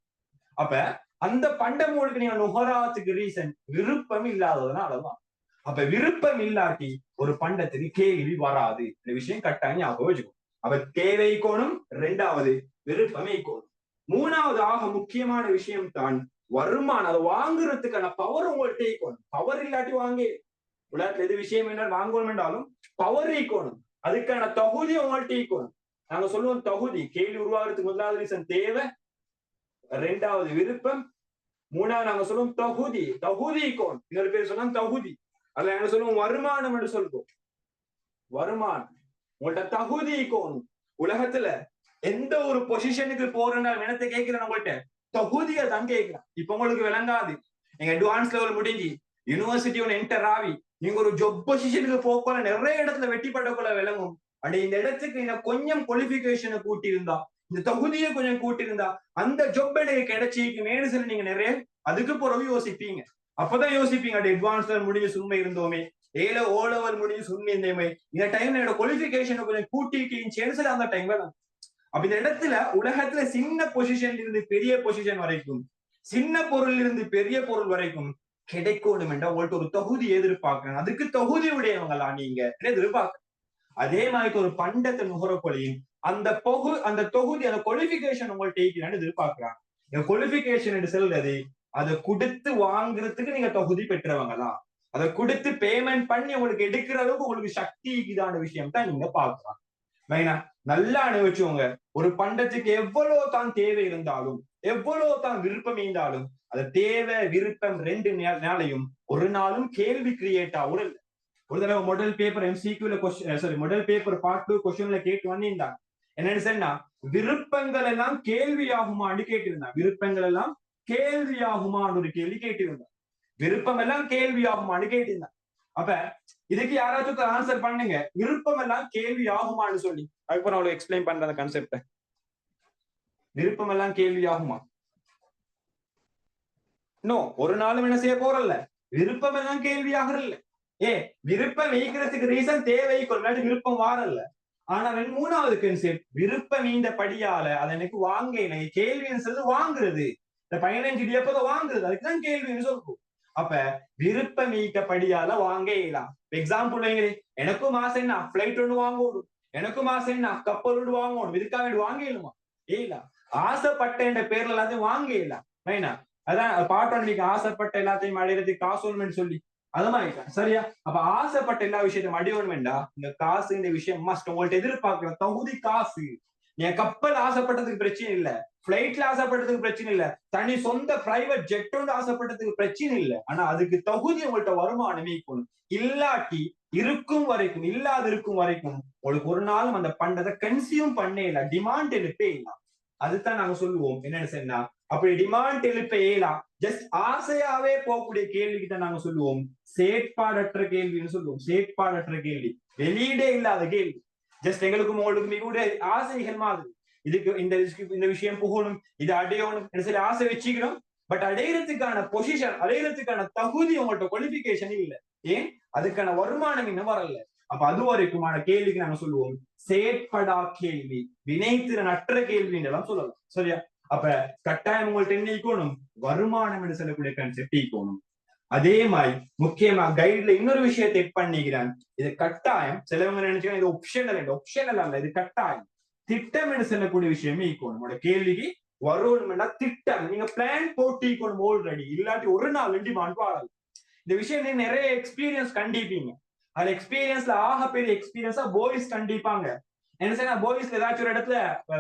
அப்ப அந்த பண்டம் உங்களுக்கு நீங்க நுகராத்துக்கு ரீசன் விருப்பம் இல்லாததுனாலதான். அப்ப விருப்பம் இல்லாட்டி ஒரு பண்டத்துக்கு கேள்வி வராது. இந்த விஷயம் கட்டாயம் ஞாபகம் வச்சுக்கும். அப்ப தேவை கோணும், ரெண்டாவது விருப்பமே கோணும், மூணாவது ஆக முக்கியமான விஷயம் தான் வருமானம். அதை வாங்குறதுக்கான பவர் உங்கள்கிட்ட ஈக்கணும். பவர் இல்லாட்டி வாங்க உலகத்துல எது விஷயம் என்ன வாங்கணும் என்றாலும் பவர் ஈக்கணும், அதுக்கான தகுதி உங்கள்கிட்ட ஈக்கணும். நாங்க சொல்லுவோம் தகுதி. கேள்வி உருவாகிறதுக்கு முதலாவது ரீசன் தேவை, ரெண்டாவது விருப்பம், மூணாவது நாங்க சொல்லுவோம் தகுதி. தகுதி ஈக்கணும். இன்னொரு பேர் சொன்னா தகுதி. அதுல நாங்க சொல்லுவோம் வருமானம் என்று சொல்லுவோம். வருமானம் உங்கள்கிட்ட தகுதி ஈக்கணும். உலகத்துல எந்த ஒரு பொசிஷனுக்கு போறேன்னா என்னத்தை கேட்கிறேன், உங்கள்கிட்ட தகுதியை தான் கேட்கிறேன். இப்ப உங்களுக்கு விளங்காது, நீங்க அட்வான்ஸ் லெவல் முடிஞ்சு யூனிவர்சிட்டி ஒன்று என்டர் ஆகி நீங்க ஒரு ஜாப் பொசிஷனுக்கு போகல நிறைய இடத்துல வெட்டி படக்குள்ள விளங்கும். அப்படி இந்த இடத்துக்கு நீங்க கொஞ்சம் குவாலிபிகேஷனை கூட்டி இருந்தா, இந்த தகுதியை கொஞ்சம் கூட்டி இருந்தா அந்த ஜாப் எனக்கு கிடைச்சிக்கு மேனு சொல்லி நீங்க நிறைய அதுக்கு பிறகு யோசிப்பீங்க. அப்பதான் யோசிப்பீங்க, அப்படி அட்வான்ஸ் லெவல் முடிஞ்சு சும்மா இருந்தோமே, ஓ லெவல் முடிஞ்சு சும்மா இருந்தோமே, இந்த டைம்ல என்னோட குவாலிபிகேஷனை கொஞ்சம் கூட்டிட்டீங்கன்னு சொல்லி அந்த டைம்ல. அப்ப இந்த இடத்துல உலகத்துல சின்ன பொசிஷன்ல இருந்து பெரிய பொசிஷன் வரைக்கும், சின்ன பொருள் இருந்து பெரிய பொருள் வரைக்கும் கிடைக்கணும் என்ற உங்கள்ட்ட ஒரு தொகுதி எதிர்பார்க்கிறேன், அதுக்கு தொகுதி உடையவங்களா நீங்க எதிர்பார்க்க. அதே மாதிரி ஒரு பண்டத்தை நுகரப்பொழியும் அந்த தொகுதி அந்த குவாலிபிகேஷன் உங்கள்ட்ட எதிர்பார்க்கிறாங்க. இந்த குவாலிபிகேஷன் சொல்றது அதை கொடுத்து வாங்குறதுக்கு நீங்க தொகுதி பெற்றவங்களா, அதை கொடுத்து பேமெண்ட் பண்ணி உங்களுக்கு எடுக்கிற அளவுக்கு உங்களுக்கு சக்தி இதான விஷயம் தான் நீங்க பாக்குறாங்க. நல்லா அனுபவிச்சவங்க ஒரு பண்டத்துக்கு எவ்வளவு தான் தேவை இருந்தாலும் எவ்வளவு தான் விருப்பம் இருந்தாலும் அது தேவை விருப்பம் ரெண்டு நாளையும் ஒரு நாளும் கேள்வி கிரியேட் ஆகும். ஒரு தடவை மாடல் பேப்பர் எம்சிக்யூல மாடல் பேப்பர் பார்ட் 2 கொஸ்டின்ல கேட்டு வந்திருந்தாங்க. என்னன்னு சொன்னா விருப்பங்கள் எல்லாம் கேள்வியாகுமான்னு கேட்டிருந்தாங்க. விருப்பங்கள் எல்லாம் கேள்வியாகுமான்னு ஒரு கேள்வி கேட்டிருந்தாங்க. விருப்பம் எல்லாம் கேள்வியாகுமான்னு கேட்டிருந்தாங்க. அப்ப இதுக்கு யாராச்சும் ஆன்சர் பண்ணுங்க, விருப்பம் எல்லாம் கேள்வி ஆகுமான்னு சொல்லி. அதுக்கப்புறம் அவ்வளவு எக்ஸ்பிளைன் பண்ற அந்த கான்செப்ட. விருப்பம் எல்லாம் கேள்வி ஆகுமா? நோ, ஒரு நாளும் என்ன செய்ய போறல்ல, விருப்பம் எல்லாம் கேள்வி ஆகுறல்ல. விருப்பம் வைக்கிறதுக்கு ரீசன் தேவை கொள்ளாட்டி விருப்பம் வாரல்ல. ஆனா மூணாவது கான்செப்ட் விருப்பம் இந்த படியால அதை எனக்கு வாங்க கேள்வின்னு சொல்லி வாங்குறது. இந்த 15 எப்போதோ வாங்குறது, அதுக்குதான் கேள்வின்னு சொல்லுவோம். அப்ப விருப்பம் நீக்கப்படியால வாங்க இயலாம். எக்ஸாம்பிள் எனக்கும் ஆசை என்ன பிளைட் ஒன்று வாங்கணும், எனக்கும் ஆசை என்ன கப்பல் ஒன்று வாங்கணும், இதுக்காக வேண்டி வாங்க இயலுமா? இல்ல. ஆசைப்பட்ட என்ற பேர்ல எல்லாத்தையும் வாங்க இயலாம். ரைனா? அதான் பாட்டு ஆசைப்பட்ட எல்லாத்தையும் அடையிறதுக்கு காசு ஒண்ணுன்னு சொல்லி அது மாதிரி சரியா? அப்ப ஆசைப்பட்ட எல்லா விஷயத்தையும் அடையணும் வேண்டாம். இந்த காசு இந்த விஷயம் மஸ்ட் உங்கள்ட்ட எதிர்பார்க்கிற தகுதி காசு. என் கப்பல் ஆசைப்பட்டதுக்கு பிரச்சனை இல்ல, பிளைட்ல ஆசைப்பட்டதுக்கு பிரச்சனை இல்ல, தனி சொந்த பிரைவேட் ஜெட் ஒன்று ஆசைப்பட்டதுக்கு பிரச்சனை இல்லை. ஆனா அதுக்கு தகுதி உங்கள்ட்ட வருமானம் இருக்கணும். இல்லாட்டி இருக்கும் வரைக்கும் இல்லாத இருக்கும் வரைக்கும் உங்களுக்கு ஒரு நாளும் அந்த பண்டத்தை கன்சியூம் பண்ணே இல்லை, டிமாண்ட் எழுப்பே இல்லை. அதுதான் நாங்க சொல்லுவோம். என்னன்னு சொன்னா அப்படி டிமாண்ட் எழுப்ப இயலாம், ஜஸ்ட் ஆசையாவே போகக்கூடிய கேள்விக்கு தான் நாங்க சொல்லுவோம் செயற்பாடற்ற கேள்வின்னு சொல்லுவோம். செயற்பாடற்ற கேள்வி, வெளியீடே இல்லாத கேள்வி. ஜஸ்ட் எங்களுக்கும் உங்களுக்கு கூட ஆசைகள் மாதிரி இதுக்கு இந்த விஷயம் புகழும், இது அடையணும் சரி ஆசை வச்சுக்கிறோம். பட் அடையிறதுக்கான பொசிஷன், அடையிறதுக்கான தகுதி உங்கள்ட்ட குவாலிபிகேஷன் இல்லை. ஏன்? அதுக்கான வருமானம் இன்னும் வரல. அப்ப அது வரைக்குமான கேள்விக்கு நாங்க சொல்லுவோம் செயற்படா கேள்வி, வினைத்திறன் அற்ற கேள்வின்னு எல்லாம் சொல்லலாம். சரியா? அப்ப கட்டாயம் உங்கள்ட்ட என்ன ஈக்கணும், வருமானம் என்று சொல்லக்கூடிய கான்செப்ட் ஈக்கணும். அதே மாதிரி முக்கியமா கைட்ல இன்னொரு விஷயத்தை எட் பண்ணிக்கிறான். இது கட்டாயம். சிலவங்க நினைச்சுக்கணும் இது ஒப்ஷனல் அல்ல, இது கட்டாயம். திட்டம் என்று சொல்லக்கூடிய விஷயமே ஈக்கணும். உங்களோட கேள்விக்கு வரும்னா திட்டம், நீங்க பிளான் போட்டு ஈக்கணும் ஆல்ரெடி. இல்லாட்டி ஒரு நாள் டிமாண்ட் வாழலாம். இந்த விஷயம் நீங்க நிறைய எக்ஸ்பீரியன்ஸ் கண்டிப்பீங்க. அது எக்ஸ்பீரியன்ஸ்ல ஆக பெரிய எக்ஸ்பீரியன்ஸா பாய்ஸ் கண்டிப்பாங்க. என்ன சொன்னா பாய்ஸ்ல ஏதாச்சும் ஒரு இடத்துல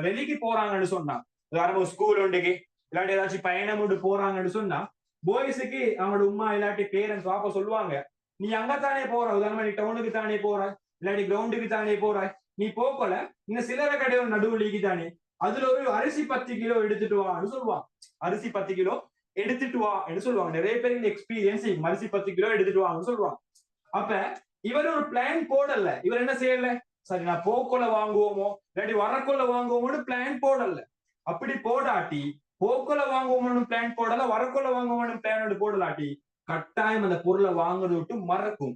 வெளிக்கு போறாங்கன்னு சொன்னா, உதாரணம் ஸ்கூல் ஒன்றுக்கு இல்லாட்டி ஏதாச்சும் பயணம் ஒன்று போறாங்கன்னு சொன்னா பாய்ஸுக்கு அவங்களோட உமா இல்லாட்டி பேரண்ட்ஸ் பாப்பா சொல்லுவாங்க, நீ அங்கத்தானே போற, உதாரணமா நீ டவுனுக்கு தானே போற இல்லாட்டி கிரவுண்டுக்கு தானே போற, நீ போக்கல இந்த சிலரை கடையோட நடுவுலிக்கு தானே, அதுல ஒரு அரிசி 10 கிலோ எடுத்துட்டு வான்னு சொல்லுவாங்க. அரிசி 10 கிலோ எடுத்துட்டு வா என்று சொல்லுவாங்க. நிறைய பேர் இந்த எக்ஸ்பீரியன்ஸ் அரிசி 10 கிலோ எடுத்துட்டு வாங்கன்னு சொல்லுவாங்க. அப்ப இவர் ஒரு பிளான் போடல. இவர் என்ன செய்யல, சரி நான் போக்கொள்ள வாங்குவோமோ இல்லாட்டி வரக்கொள்ள வாங்குவோமோன்னு பிளான் போடல. அப்படி போடாட்டி போக்கொள்ள வாங்குவோம்னு பிளான் போடல, வரக்கொள்ள வாங்குவோம்னு பிளான் போடலாட்டி கட்டாயம் அந்த பொருளை வாங்குறது விட்டு மறக்கும்.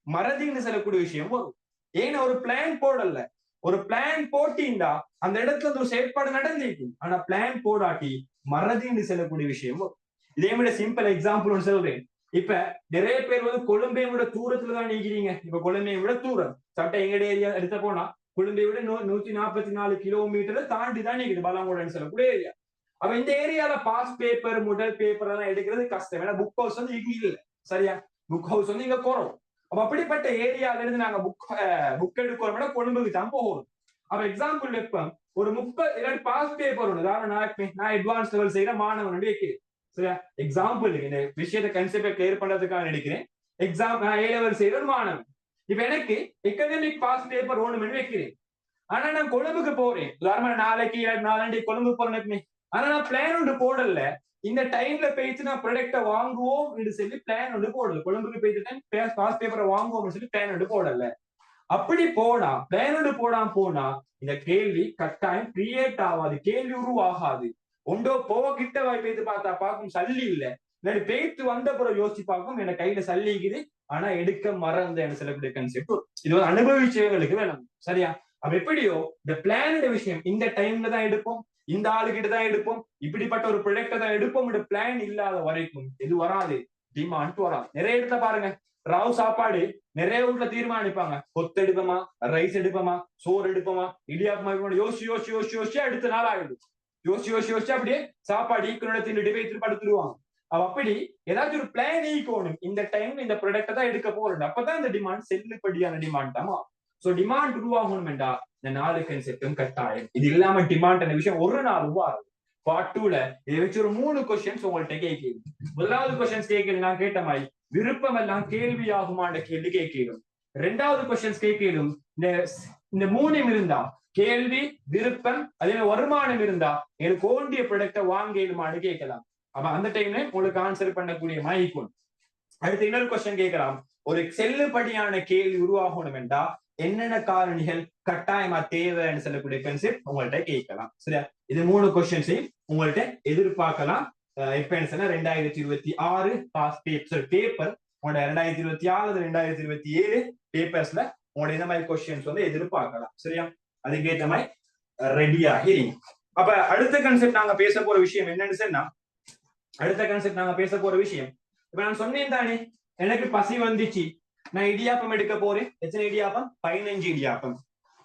மறதின்னு சொல்லக்கூடிய விஷயம் வரும். ஏன்னா ஒரு பிளான் போடல. ஒரு பிளான் போட்டீங்கன்னா அந்த இடத்துல ஒரு செயற்பாடு நடந்திருக்கும். ஆனா பிளான் போடாட்டி மறதின்னு சொல்லக்கூடிய விஷயம் வரும். இதே மாதிரி சிம்பிள் எக்ஸாம்பிள் ஒன்று சொல்றேன். இப்ப நிறைய பேர் கொழும்பை விட தூரத்துலதான் நீக்கிறீங்க. இப்ப கொழும்பை விட தூரம் சட்ட எங்கட ஏரியா எடுத்த போனா கொழும்பை விட 144 கிலோமீட்டர் தாண்டி தான் நீக்குது பலாங்கோடன்னு சொல்லக்கூடிய ஏரியா. அப்ப இந்த ஏரியால பாஸ் பேப்பர் முதல் பேப்பர் எல்லாம் எடுக்கிறது கஷ்டம். ஏன்னா புக் ஹவுஸ் இங்க இல்ல. சரியா? புக் ஹவுஸ் இங்க குறவும். அப்ப அப்படிப்பட்ட ஏரியால இருந்து நாங்க புக் எடுக்கிறோம் கொழும்புக்கு தான் போகணும். அப்ப எக்ஸாம்பிள் வைப்போம், ஒரு 30 பாஸ் பேப்பர் ஒன்று நான் அட்வான்ஸ் லெவல் செய்யற மாணவன் வைக்கிறேன். சரியா? எக்ஸாம்பிள் இந்த விஷயத்தை கன்செப்டை கிளியர் பண்றதுக்காக நினைக்கிறேன். நான் A லெவல் செய்யற ஒரு மாணவன். இப்ப எனக்கு எக்கனாமிக் பாஸ் பேப்பர் ஒண்ணு வைக்கிறேன். ஆனா நான் கொழும்புக்கு போறேன். உதாரணமா நாளைக்கு நாளாண்டி கொழும்பு போறேன். ஆனா நான் பிளான் ஒன்று போடல. இந்த டைம்ல போயிட்டு நான் ப்ராடக்ட வாங்குவோம் என்று சொல்லி பிளான் ஒன்று போடல. கொழும்புக்கு போயிட்டு பாஸ் பேப்பரை வாங்குவோம்னு சொல்லி பிளான் ஒன்று போடல. அப்படி போனா பிளான் ஒன்று போடாம போனா இந்த கேள்வி கட்டாயம் கிரியேட் ஆகாது, கேள்வி உருவாகாது. ஒன்றோ போகிட்ட பேத்து பார்த்தா பார்க்கும் சல்லி இல்ல, இல்லாட்டி பேத்து வந்த பிறகு யோசிச்சு பார்க்கும் என்ன கையில சல்லிக்குது ஆனா எடுக்க மறந்த சொல்லக்கூடிய கான்செப்ட். இது வந்து அனுபவிச்சவங்களுக்கு வேணும். சரியா? அப்ப எப்படியோ இந்த பிளான் விஷயம் இந்த டைம்ல தான் எடுப்போம், இந்த ஆளுகிட்ட தான் எடுப்போம், இப்படிப்பட்ட ஒரு ப்ராடக்ட தான் எடுப்போம். பிளான் இல்லாத வரைக்கும் எது வராது. டிமாண்ட் வராது. நிறைய இடத்துல பாருங்க, ராவ் சாப்பாடு நிறைய வீட்டுல தீர்மானிப்பாங்க, கொத்து எடுப்போமா, ரைஸ் எடுப்போமா, சோறு எடுப்போமா, இடியாப்பமா, யோசிச்சு யோசிச்சு யோசிச்சு யோசிச்சு அடுத்த நாள் ஆயிடுது. யோசிச்சு யோசிச்சு யோசிச்சு அப்படியே சாப்பாடு ஈக்குவலத்தின் டிபேட் படுத்துருவாங்க. அப்படி ஏதாச்சும் ஒரு பிளான் ஈக்கணும், இந்த டைம் இந்த ப்ராடக்ட் தான் எடுக்க போறது, அப்பதான் இந்த டிமாண்ட் செல்லுபடியான டிமாண்ட் தான். சோ டிமாண்ட் உருவாகணும்டா இந்த 4 கான்செப்டும் கட்டாயம். இது இல்லாம டிமாண்ட் விஷயம் ஒரு நாள் உருவாகும். பார்ட் 2ல இதை வச்சு ஒரு 3 क्वेश्चंस உங்கள்ட்ட கேட்கிறேன். முதலாவது क्वेश्चंस கேட்கிறேன் நான் கேட்ட மாதிரி விருப்பம் எல்லாம் கேள்வியாகுமான்ற கேள்வி கேட்கிறோம். இரண்டாவது क्वेश्चंस கேட்கிறோம் இந்த மூணும் இருந்தா கேள்வி, விருப்பம், அதே வருமானம் இருந்தா எனக்கு ஓண்டிய ப்ராடக்ட வாங்கலுமான்னு கேட்கலாம். அப்ப அந்த டைம்ல உங்களுக்கு ஆன்சர் பண்ணக்கூடிய மாய்க்கும். அடுத்து இன்னொரு क्वेश्चन கேட்கலாம், ஒரு செல்லுபடியான கேள்வி உருவாகணும் என்றா என்னென்ன காரணிகள் கட்டாயமா தேவைன்னு சொல்லக்கூடிய கான்செப்ட் உங்கள்ட்ட கேட்கலாம். சரியா? இது 3 क्वेश्चंஸையும் உங்கள்ட்ட எதிர்பார்க்கலாம். இப்ப என்ன சொன்னா 2026 பாஸ் பேப்பர் உங்களோட 2026 2027 பேப்பர்ஸ்ல உங்களோட இந்த மாதிரி क्वेश्चंस வந்து எதிர்பார்க்கலாம். சரியா? அதுக்கேற்ற மாதிரி ரெடியாகி. அப்ப அடுத்த கான்செப்ட் நாங்க பேச போற விஷயம் என்னன்னு சொன்னா, அடுத்த கான்செப்ட் நாங்க பேச போற விஷயம், இப்ப நான் சொன்னேன் தானே எனக்கு பசி வந்துச்சு, நான் இடியாப்பம் எடுக்க போறேன். எத்தனை இடியாப்பம்? 15 இடியாப்பம்.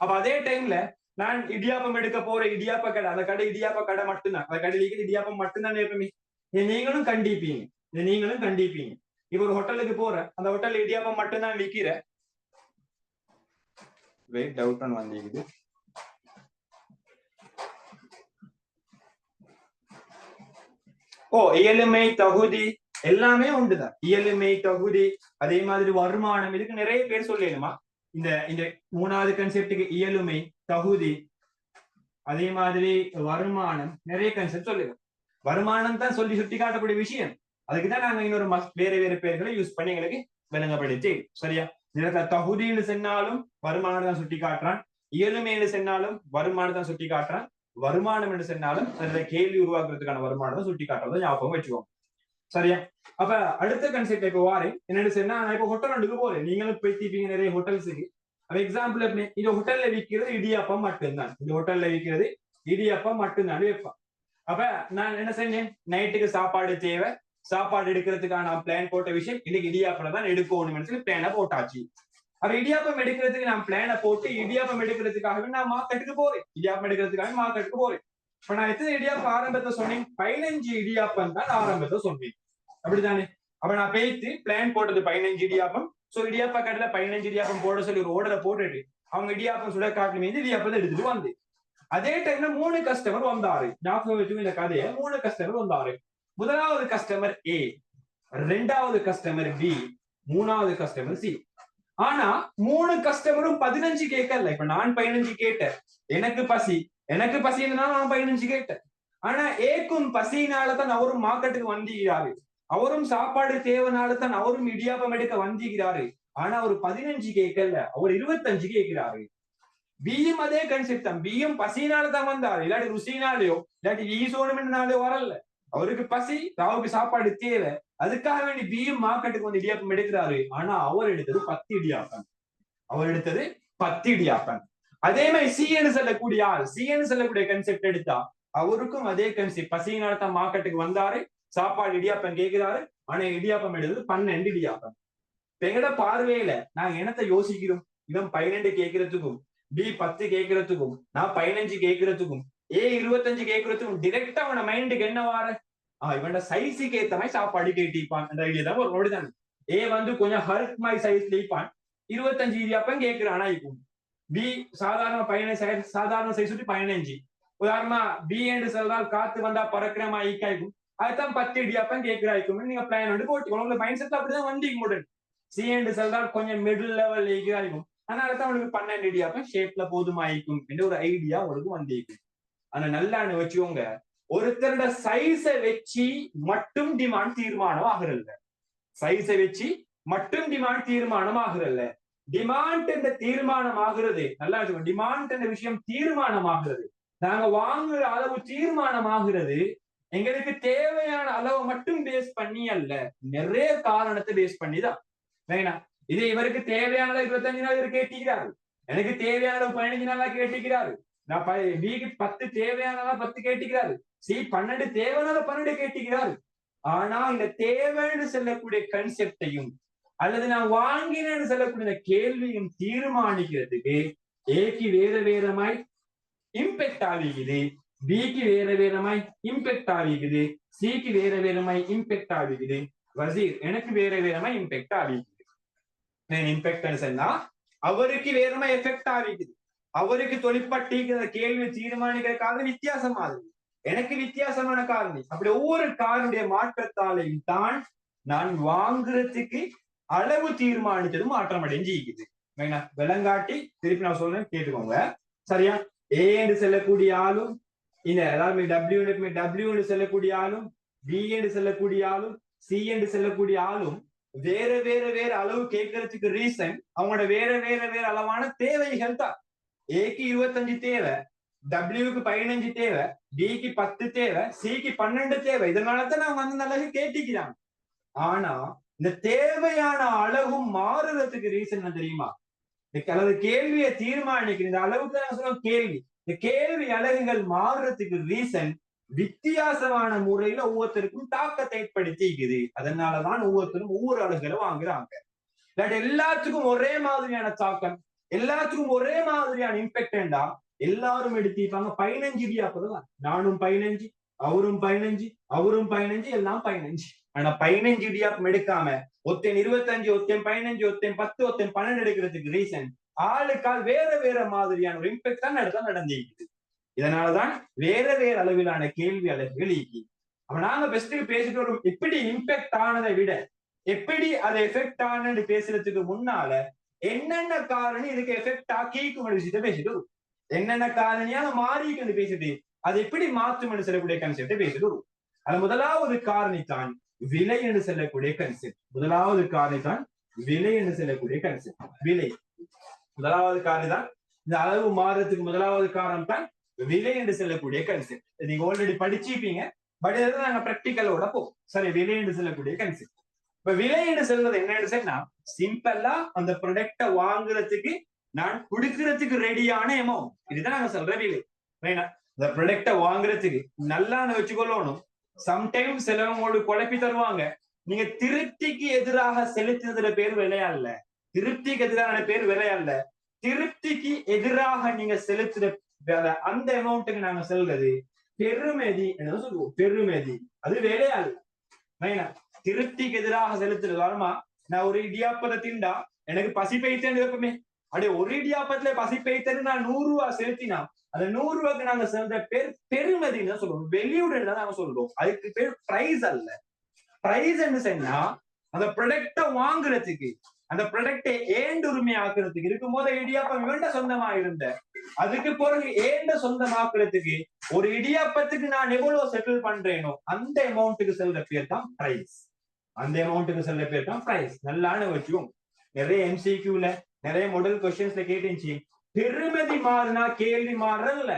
அப்ப அதே டைம்ல நான் இடியாப்பம் எடுக்க போறேன், இடியாப்ப கடை, அந்த கடை இடியாப்ப கடை மட்டும்தான், அந்த கடையில இடியாப்பம் மட்டும்தான் எப்பவுமே. நீங்களும் கண்டிப்பீங்க, நீங்களும் கண்டிப்பீங்க. இப்ப ஒரு ஹோட்டலுக்கு போற, அந்த ஹோட்டல்ல இடியாப்பம் மட்டும்தான் விற்கிற. வெயிட் டவுட் ஒன் வந்தீங்க. ஓ, இயலுமை, தகுதி எல்லாமே உண்டுதான். இயலுமை, தகுதி, அதே மாதிரி வருமானம், இதுக்கு நிறைய பேர் சொல்லணுமா? இந்த இந்த 3வது கான்செப்டுக்கு இயலுமை, தகுதி, அதே மாதிரி வருமானம், நிறைய கான்செப்ட் சொல்லுங்க. வருமானம் தான் சொல்லி சுட்டி காட்டக்கூடிய விஷயம். அதுக்குதான் நாங்க இன்னொரு வேற வேற பேர்களை யூஸ் பண்ணி எங்களுக்கு விளங்கப்படுத்தி. சரியா? இதுல தகுதின்னு சொன்னாலும் வருமானம் தான் சுட்டி காட்டுறான், இயலுமைன்னு சொன்னாலும் வருமானம் தான் சுட்டி காட்டுறான், வருமானம் என்று சொன்னாலும் கேள்வி உருவாக்குறதுக்கான வருமானம் தான் சுட்டி காட்டுறதை ஞாபகம் வச்சுக்கோங்க. சரியா? அப்ப அடுத்த கான்செப்ட் இப்ப வாரேன் என்னன்னு சொன்னா, நான் இப்ப ஹோட்டல் ஒன்றுக்கு போறேன், நீங்களும் போய்த்தீங்க நிறைய ஹோட்டல்ஸுக்கு. அப்ப எக்ஸாம்பிள் இந்த ஹோட்டல்ல விற்கிறது இடியாப்பம் மட்டும்தான், இந்த ஹோட்டல்ல விற்கிறது இடியாப்பம் மட்டும்தான் வைப்பான். அப்ப நான் என்ன செஞ்சேன், நைட்டுக்கு சாப்பாடு தேவை, சாப்பாடு எடுக்கிறதுக்கான பிளான் போட்ட விஷயம் இன்னைக்கு இடியாப்பம் தான் எடுக்கணும்னு சொல்லி பிளான போட்டாச்சு. அப்ப இடியாப்பம் எடுக்கிறதுக்கு நான் பிளான போட்டு இடியாப்பம் எடுக்கிறதுக்காகவே நான் மார்க்கெட்டுக்கு போறேன், இடியாப்பம் எடுக்கிறதுக்காக மார்க்கெட்டுக்கு போறேன். இப்ப நான் எத்தனை இடியாப்பம் ஆரம்பத்தை சொன்னேன்? 15 இடியாப்பம் தான் ஆரம்பத்தை சொன்னேன், அப்படித்தானே? அப்ப நான் பேசி பிளான் போட்டது 15 இடியாப்பம். சோ இடியாப்பா கடையில 15 இடியாப்பம் போட சொல்லி ஒரு ஓர்டரை போட்டுட்டு அவங்க இடியாப்பம் சுட காட்டு மீது இடியாப்பத்தை எடுத்துட்டு வந்து, அதே டைம்ல 3 கஸ்டமர் வந்தாரு. ஞாபகம் வச்சுக்கோங்க இந்த கதையை. 3 கஸ்டமர் வந்தாரு. முதலாவது கஸ்டமர் ஏ, 2வது கஸ்டமர் பி, 3வது கஸ்டமர் சி. ஆனா 3 கஸ்டமரும் 15 கேட்கல. இப்ப நான் 15 கேட்டேன், எனக்கு பசின்னு நான் 15 கேட்டேன். ஆனா ஏக்கும் பசியினாலதான் அவரும் மார்க்கெட்டுக்கு வந்திருக்கிறாரு, அவரும் சாப்பாடு தேவைனாலதான் அவரும் இடியாப்பம் எடுக்க வந்திருக்கிறாரு. ஆனா அவர் 15 கேட்கல, அவர் 25 கேட்கிறாரு. பியும் அதே கான்செப்ட் தான், பியும் பசினாலதான் வந்தாரு, இல்லாட்டி ருசினாலேயோ இல்லாட்டி ஈசோனுனாலேயோ வரல. அவருக்கு பசி, ராவுக்கு சாப்பாடு தேவை, அதுக்காக வேண்டி பியும் மார்க்கெட்டுக்கு வந்து இடியாப்பம் எடுக்கிறாரு. ஆனா அவர் எடுத்தது 10 இடியாப்பம், அவர் எடுத்தது 10 இடியாப்பம். அதே மாதிரி சின்னு சொல்லக்கூடிய ஆள், சின்னு சொல்லக்கூடிய கான்செப்ட் எடுத்தா அவருக்கும் அதே கான்செப்ட், பசியினால தான் மார்க்கெட்டுக்கு வந்தாரு, சாப்பாடு இடியாப்பம் கேட்கிறாரு, ஆனா இடியாப்பம் எடுத்தது 12 இடியாப்பம். எங்கட பார்வையில நாங்க என்னத்தை யோசிக்கிறோம், இவன் 12 கேட்கறதுக்கும் பி 10 கேட்கறதுக்கும் நான் 15 கேட்கறதுக்கும் ஏ 25 கேட்கறதுக்கும் டிரெக்டா அவன மைண்டுக்கு என்ன வார, இவன் சைஸுக்கு ஏத்த மாதிரி சாப்பாடு கேட்டிப்பான் அந்த ஐடியா தான் ஒரு நோடிதானே. ஏ வந்து கொஞ்சம் ஹர்க் மாதிரி சைஸ்ல இருப்பான், 25 இடியாப்பம் கேட்கிறானா இருக்கும். பி சாதாரண 15 சாதாரண சைஸ் 15. உதாரணமா பி என்று சொல்றால் காத்து வந்தா பறக்கிற மாதிரி ஈக்காய்க்கும், அதுதான் 10 இடியாப்பம் கேட்கிறாய்க்கும். நீங்க பிளான் வந்து போட்டு உங்களோட மைண்ட் செட் அப்படிதான் வண்டிக்கு முடியும். சி என்று சொல்றால் கொஞ்சம் மிடில் லெவல் ஈக்காய்க்கும், அதனாலதான் உங்களுக்கு 12 இடியாப்பம் ஷேப்ல போதுமாயிக்கும் என்று ஒரு ஐடியா உங்களுக்கு வந்திருக்கும். ஆனா நல்லா வச்சுக்கோங்க, ஒருத்தரோட சைஸை வச்சு மட்டும் டிமாண்ட் தீர்மானம் ஆகுறல்ல, சைஸை வச்சு மட்டும் டிமாண்ட் தீர்மானம் ஆகுறல்ல. டிமாண்ட் என்ற தீர்மானம் ஆகுறது, நல்லா வச்சுக்கோங்க, டிமாண்ட் என்ற விஷயம் தீர்மானம் ஆகுறது, நாங்க வாங்குற அளவு தீர்மானம் ஆகுறது எங்களுக்கு தேவையான அளவு மட்டும் பேஸ் பண்ணி அல்ல, நிறைய காரணத்தை பேஸ் பண்ணிதான். வேணா இது இவருக்கு தேவையானதை 25 நாள் இவர் கேட்டிக்கிறாரு, எனக்கு தேவையான 15 நாளா கேட்டிக்கிறாரு, நான் பிக்கு 10 தேவையானதா 10 கேட்டிக்கிறாரு, சி 12 தேவையானத 12 கேட்டிக்கிறாரு. ஆனா இந்த தேவைன்னு சொல்லக்கூடிய கன்செப்டையும் அல்லது நான் வாங்கினேன்னு சொல்லக்கூடிய இந்த கேள்வியும் தீர்மானிக்கிறதுக்கு ஏக்கு வேற வேறமாய் இம்பெக்ட் ஆகிக்குது, பிக்கு வேற வேறமாய் இம்பெக்ட் ஆகிக்குது, சிக்கு வேற வேறமாய் இம்பெக்ட் ஆகிக்குது, வசீர் எனக்கு வேற வேறமாய் இம்பெக்ட் ஆகிக்குது. இம்பெக்ட் சொன்னா அவருக்கு வேறமா எஃபெக்ட் ஆகிக்குது, அவருக்கு தொழிற்பட்டிருக்கிற கேள்வி தீர்மானிக்கிற காரணம் வித்தியாசமா இருக்கு, எனக்கு வித்தியாசமான காரணம். அப்படி ஒவ்வொரு காரனுடைய மாற்றத்தாலையும் தான் நான் வாங்குறதுக்கு அளவு தீர்மானித்தது மாற்றம் அடைஞ்சிக்குது. விலங்காட்டி திருப்பி நான் சொல்றேன் கேட்டுக்கோங்க சரியா. ஏ என்று செல்லக்கூடிய ஆளும் இந்த அதாவது டபிள்யூ என்று செல்லக்கூடிய ஆளும், பி என்று செல்லக்கூடிய ஆளும், சி என்று செல்லக்கூடிய ஆளும் வேற வேற வேற அளவு கேட்கறதுக்கு ரீசன் அவங்களோட வேற வேற வேற அளவான தேவைகள் தான். ஏக்கு 25 தேவை, டபிள்யூக்கு 15 தேவை, டிக்கு 10 தேவை, சிக்கு 12 தேவை. இதனாலதான் அவங்க அந்த அளவு கேட்டிக்கிறாங்க. ஆனா இந்த தேவையான அளவும் மாறுறதுக்கு ரீசன் என்ன தெரியுமா? அல்லது கேள்வியை தீர்மானிக்கிற இந்த அளவுக்கு நான் சொல்ல கேள்வி, இந்த கேள்வி அலகுகள் மாறுறதுக்கு ரீசன் வித்தியாசமான முறையில ஒவ்வொருத்தருக்கும் தாக்கத்தை ஏற்படுத்திக்குது. அதனாலதான் ஒவ்வொருத்தரும் ஒவ்வொரு அலகுகளை வாங்குறாங்க. இல்லாட்டி எல்லாத்துக்கும் ஒரே மாதிரியான தாக்கம், எல்லாத்துக்கும் ஒரே மாதிரியான இம்பெக்டா எல்லாரும் எடுத்திருப்பாங்க 15 இடியாப்பதான். நானும் 15, அவரும் 15, அவரும் 15, எல்லாம் 15. ஆனா 15 இடியாப்பம் எடுக்காம ஒத்தன் 25, ஒத்தன் 15, ஒத்தன் 10, ஒத்தன் 12 எடுக்கிறதுக்கு ரீசன் ஆளுக்கால் வேற வேற மாதிரியான ஒரு இம்பெக்ட் தான் நடந்திருக்குது. இதனாலதான் வேற வேற அளவிலான கேள்வி அலகுகள் ஈக்கி. அப்ப நாங்க பெஸ்ட்டுக்கு பேசிட்டு வரும் எப்படி இம்பெக்ட் ஆனதை விட எப்படி அது எஃபெக்ட் ஆனது பேசுறதுக்கு முன்னால என்னென்ன காரணம் இதுக்கு எஃபெக்ட் ஆக்கிக்கும் விஷயத்த பேசிட்டு வரும். என்னென்ன காரணியான மாறிக்கு பேசிட்டு அது எப்படி மாற்றும் என்று சொல்லக்கூடிய கன்செப்டை பேசிட்டு வரும். அது முதலாவது காரணித்தான் விலை என்று சொல்லக்கூடிய கன்செப்ட். முதலாவது காரணித்தான் விலை என்று சொல்லக்கூடிய கன்செப்ட். விலை முதலாவது காரணம் தான். இந்த அளவு மாறுறதுக்கு முதலாவது காரணம் தான் விலை என்று சொல்லக்கூடிய கன்செப்ட். நீங்க ஆல்ரெடி படிச்சிருப்பீங்க, பட் இதை நாங்க பிராக்டிக்கலோட போவோம். சரி, விலை என்று சொல்லக்கூடிய கன்செப்ட். இப்ப விலை என்று சொல்றது என்ன சொன்னா சிம்பிளா அந்த ப்ராடக்ட வாங்குறதுக்கு நான் கொடுக்கறதுக்கு ரெடியான அமௌண்ட். இதுதான் நாங்க சொல்ற விலை. இந்த ப்ராடக்ட வாங்குறதுக்கு நல்லா வச்சுக்கொள்ளணும். சம்டைம்ஸ் சிலவங்களோடு குழப்பி தருவாங்க. நீங்க திருப்திக்கு எதிராக செலுத்துறதுல பேர் விலையா இல்ல, திருப்திக்கு எதிரான பேர் விலையா இல்ல. திருப்திக்கு எதிராக நீங்க செலுத்துற அந்த அமௌண்ட்டுக்கு நாங்க சொல்றது பெருமதி என்ன சொல்லுவோம், பெருமதி. அது விலையா இல்ல. திருப்திக்கு எதிராக செலுத்துறது வருமா? நான் ஒரு இடியாப்பத்தை திண்டா எனக்கு பசி பைத்தேன்னு வைப்பமே, அப்படியே ஒரு இடியாப்பத்துல பசி பைத்தேன்னு நான் 100 ரூபாய் செலுத்தினா அந்த 100 ரூபாய்க்கு நாங்க சொல்ற பேர் பெருமதின்னு தான் சொல்லுவோம், வெளியுடன் தான் நாங்க சொல்றோம். அதுக்கு பேர் பிரைஸ் அல்ல. பிரைஸ் என்ன சொன்னா அந்த ப்ராடக்ட வாங்குறதுக்கு, அந்த ப்ராடக்டை ஏண்ட உரிமை ஆக்குறதுக்கு இருக்கும் போது இடியாப்பம் இவன்ட சொந்தமா இருந்த அதுக்கு பிறகு ஏண்ட சொந்தமாக்குறதுக்கு ஒரு இடியாப்பத்துக்கு நான் எவ்வளவு செட்டில் பண்றேனோ அந்த அமௌண்ட்டுக்கு செல்ற பேர் தான் பிரைஸ். அந்த அமௌண்ட்டுக்கு செல்ற பேர் தான் பிரைஸ். நல்லான வச்சுக்கோங்க. நிறைய எம்சிக்யூல நிறைய மாடல் கொஸ்டின்ஸ்ல கேட்டுச்சு, பெருமதி மாறினா கேள்வி மாறுறதில்ல,